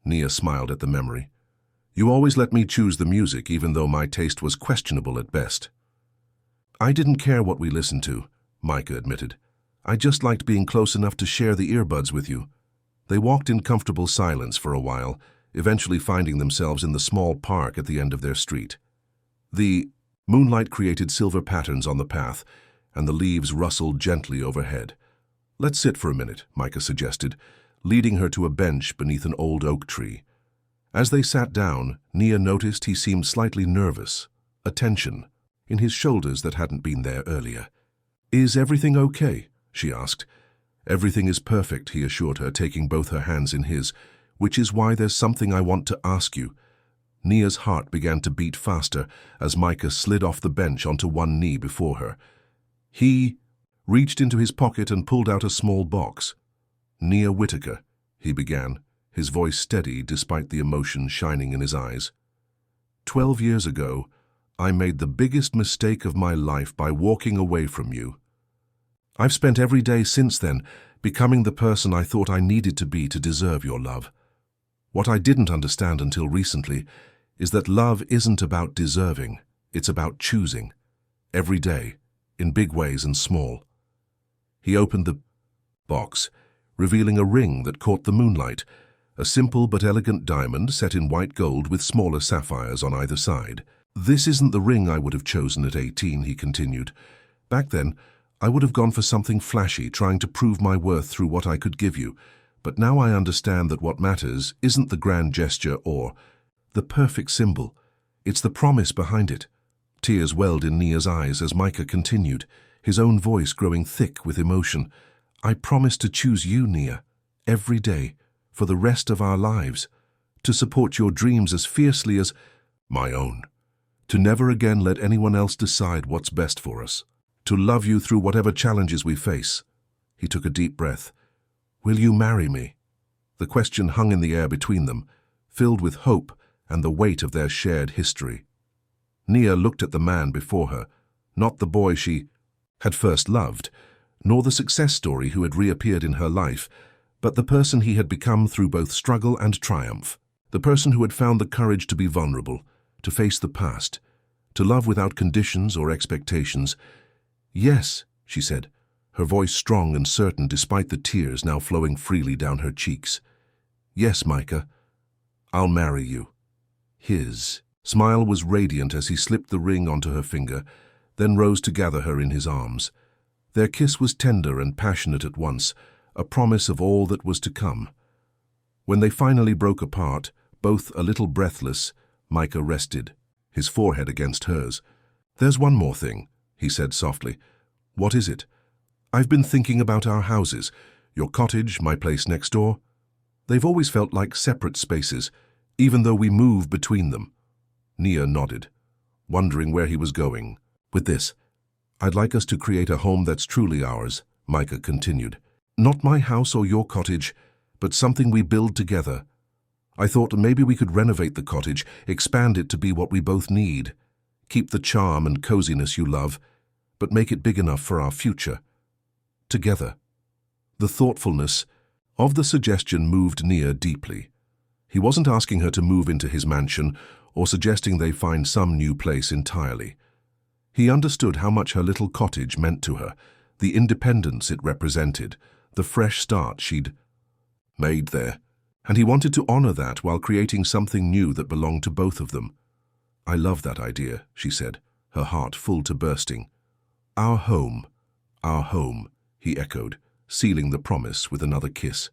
Nia smiled at the memory. "You always let me choose the music, even though my taste was questionable at best." "I didn't care what we listened to," Micah admitted. "I just liked being close enough to share the earbuds with you." They walked in comfortable silence for a while, eventually finding themselves in the small park at the end of their street. The moonlight created silver patterns on the path, and the leaves rustled gently overhead. "Let's sit for a minute," Micah suggested, leading her to a bench beneath an old oak tree. As they sat down, Nia noticed he seemed slightly nervous, a tension in his shoulders that hadn't been there earlier. "Is everything okay?" she asked. "Everything is perfect," he assured her, taking both her hands in his, "which is why there's something I want to ask you." Nia's heart began to beat faster as Micah slid off the bench onto one knee before her. He reached into his pocket and pulled out a small box. "Nia Whitaker," he began, his voice steady despite the emotion shining in his eyes. 12 years ago, I made the biggest mistake of my life by walking away from you. I've spent every day since then becoming the person I thought I needed to be to deserve your love. What I didn't understand until recently is that love isn't about deserving, it's about choosing. Every day, in big ways and small." He opened the box, revealing a ring that caught the moonlight, a simple but elegant diamond set in white gold with smaller sapphires on either side. "This isn't the ring I would have chosen at 18, he continued. "Back then, I would have gone for something flashy, trying to prove my worth through what I could give you. But now I understand that what matters isn't the grand gesture or the perfect symbol. It's the promise behind it." Tears welled in Nia's eyes as Micah continued, his own voice growing thick with emotion. "I promise to choose you, Nia, every day, for the rest of our lives, to support your dreams as fiercely as my own, to never again let anyone else decide what's best for us, to love you through whatever challenges we face." He took a deep breath. "Will you marry me?" The question hung in the air between them, filled with hope and the weight of their shared history. Nia looked at the man before her, not the boy she had first loved, nor the success story who had reappeared in her life, but the person he had become through both struggle and triumph, the person who had found the courage to be vulnerable, to face the past, to love without conditions or expectations. "Yes," she said, her voice strong and certain despite the tears now flowing freely down her cheeks. "Yes, Micah, I'll marry you." His smile was radiant as he slipped the ring onto her finger, then rose to gather her in his arms. Their kiss was tender and passionate at once, a promise of all that was to come. When they finally broke apart, both a little breathless, Micah rested, his forehead against hers. "There's one more thing," he said softly. "What is it?" "I've been thinking about our houses, your cottage, my place next door. They've always felt like separate spaces, even though we move between them." Nia nodded, wondering where he was going. "With this, I'd like us to create a home that's truly ours," Micah continued. Not my house or your cottage, but something we build together. I thought maybe we could renovate the cottage, expand it to be what we both need. Keep the charm and coziness you love, but make it big enough for our future. Together. The thoughtfulness of the suggestion moved Nia deeply. He wasn't asking her to move into his mansion or suggesting they find some new place entirely. He understood how much her little cottage meant to her, the independence it represented, the fresh start she'd made there, and he wanted to honor that while creating something new that belonged to both of them. I love that idea, she said, her heart full to bursting. Our home, he echoed, sealing the promise with another kiss.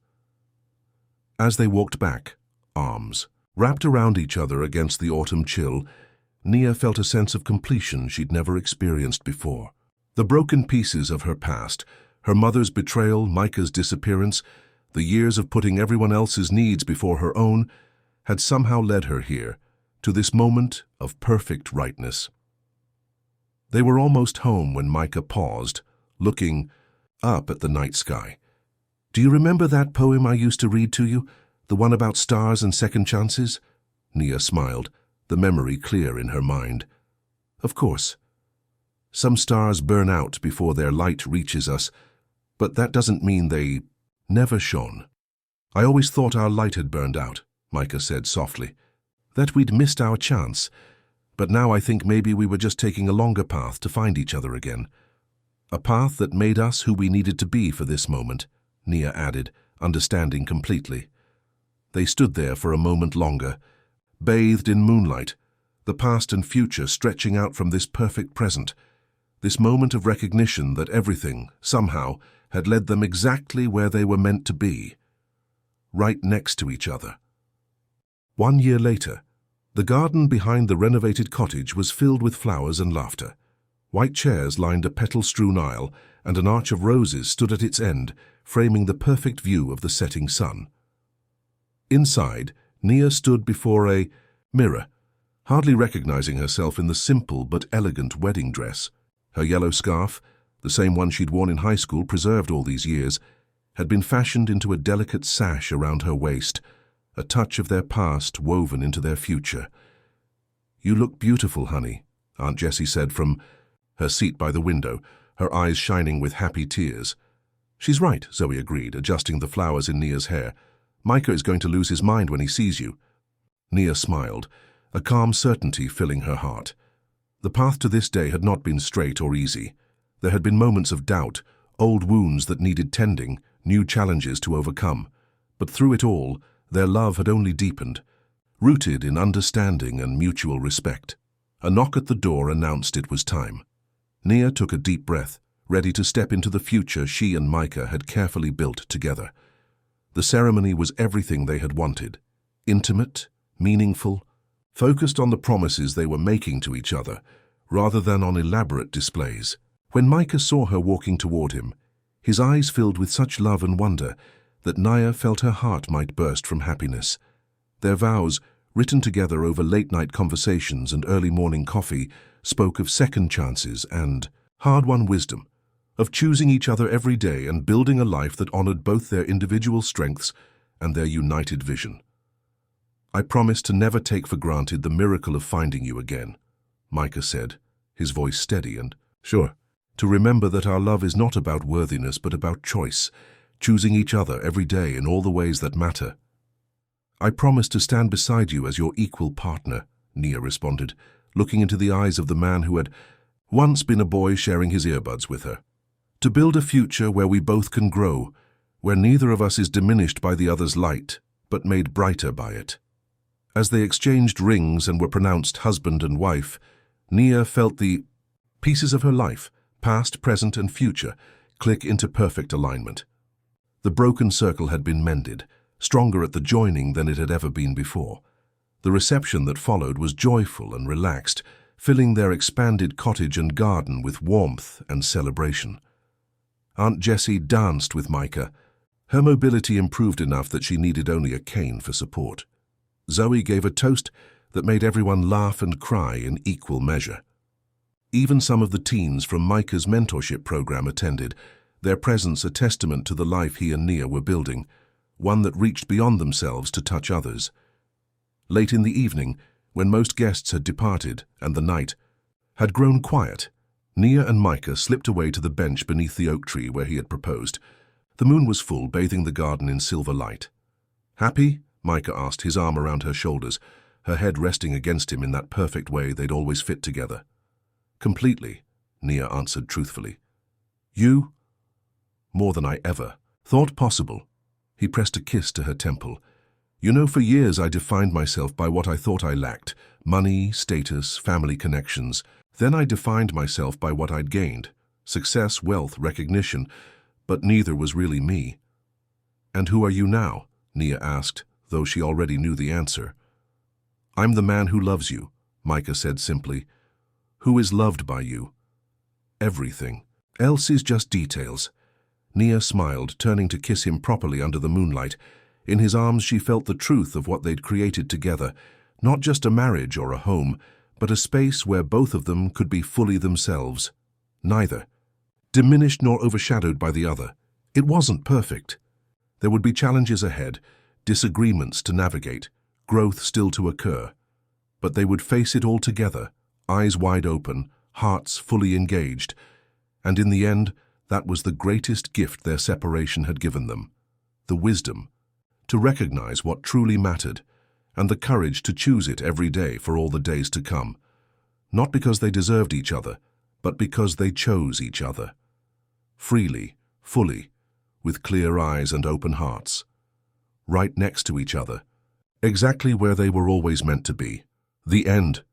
As they walked back, arms wrapped around each other against the autumn chill, Nia felt a sense of completion she'd never experienced before. The broken pieces of her past, her mother's betrayal, Micah's disappearance, the years of putting everyone else's needs before her own, had somehow led her here, to this moment of perfect rightness. They were almost home when Micah paused, looking up at the night sky. Do you remember that poem I used to read to you, the one about stars and second chances? Nia smiled, the memory clear in her mind. Of course. Some stars burn out before their light reaches us, but that doesn't mean they never shone. I always thought our light had burned out, Micah said softly, that we'd missed our chance, but now I think maybe we were just taking a longer path to find each other again. A path that made us who we needed to be for this moment, Nia added, understanding completely. They stood there for a moment longer, bathed in moonlight, the past and future stretching out from this perfect present, this moment of recognition that everything, somehow, had led them exactly where they were meant to be, right next to each other. 1 year later, the garden behind the renovated cottage was filled with flowers and laughter. White chairs lined a petal-strewn aisle, and an arch of roses stood at its end, framing the perfect view of the setting sun. Inside, Nia stood before a mirror, hardly recognizing herself in the simple but elegant wedding dress. Her yellow scarf, the same one she'd worn in high school preserved all these years, had been fashioned into a delicate sash around her waist, a touch of their past woven into their future. You look beautiful, honey, Aunt Jessie said from her seat by the window, her eyes shining with happy tears. She's right, Zoe agreed, adjusting the flowers in Nia's hair. Micah is going to lose his mind when he sees you. Nia smiled, a calm certainty filling her heart. The path to this day had not been straight or easy. There had been moments of doubt, old wounds that needed tending, new challenges to overcome. But through it all, their love had only deepened, rooted in understanding and mutual respect. A knock at the door announced it was time. Nia took a deep breath, ready to step into the future she and Micah had carefully built together. The ceremony was everything they had wanted, intimate, meaningful, focused on the promises they were making to each other, rather than on elaborate displays. When Micah saw her walking toward him, his eyes filled with such love and wonder that Nia felt her heart might burst from happiness. Their vows, written together over late-night conversations and early morning coffee, spoke of second chances and hard-won wisdom, of choosing each other every day and building a life that honored both their individual strengths and their united vision. I promise to never take for granted the miracle of finding you again, Micah said, his voice steady and sure. To remember that our love is not about worthiness but about choice, choosing each other every day in all the ways that matter. I promise to stand beside you as your equal partner, Nia responded, looking into the eyes of the man who had once been a boy sharing his earbuds with her. To build a future where we both can grow, where neither of us is diminished by the other's light, but made brighter by it. As they exchanged rings and were pronounced husband and wife, Nia felt the pieces of her life, past, present, and future, click into perfect alignment. The broken circle had been mended, stronger at the joining than it had ever been before. The reception that followed was joyful and relaxed, filling their expanded cottage and garden with warmth and celebration. Aunt Jessie danced with Micah. Her mobility improved enough that she needed only a cane for support. Zoe gave a toast that made everyone laugh and cry in equal measure. Even some of the teens from Micah's mentorship program attended, their presence a testament to the life he and Nia were building, one that reached beyond themselves to touch others. Late in the evening, when most guests had departed and the night had grown quiet, Nia and Micah slipped away to the bench beneath the oak tree where he had proposed. The moon was full, bathing the garden in silver light. "Happy?" Micah asked, his arm around her shoulders, her head resting against him in that perfect way they'd always fit together. "Completely," Nia answered truthfully. "You?" "More than I ever thought possible." He pressed a kiss to her temple. "You know, for years I defined myself by what I thought I lacked: money, status, family connections. Then I defined myself by what I'd gained: success, wealth, recognition, but neither was really me." "And who are you now?" Nia asked, though she already knew the answer. "I'm the man who loves you," Micah said simply. "Who is loved by you." "Everything. Else is just details." Nia smiled, turning to kiss him properly under the moonlight. In his arms she felt the truth of what they'd created together, not just a marriage or a home, but a space where both of them could be fully themselves. Neither diminished nor overshadowed by the other. It wasn't perfect. There would be challenges ahead, disagreements to navigate, growth still to occur. But they would face it all together, eyes wide open, hearts fully engaged. And in the end, that was the greatest gift their separation had given them: the wisdom to recognize what truly mattered, and the courage to choose it every day for all the days to come. Not because they deserved each other, but because they chose each other. Freely, fully, with clear eyes and open hearts. Right next to each other, exactly where they were always meant to be. The end.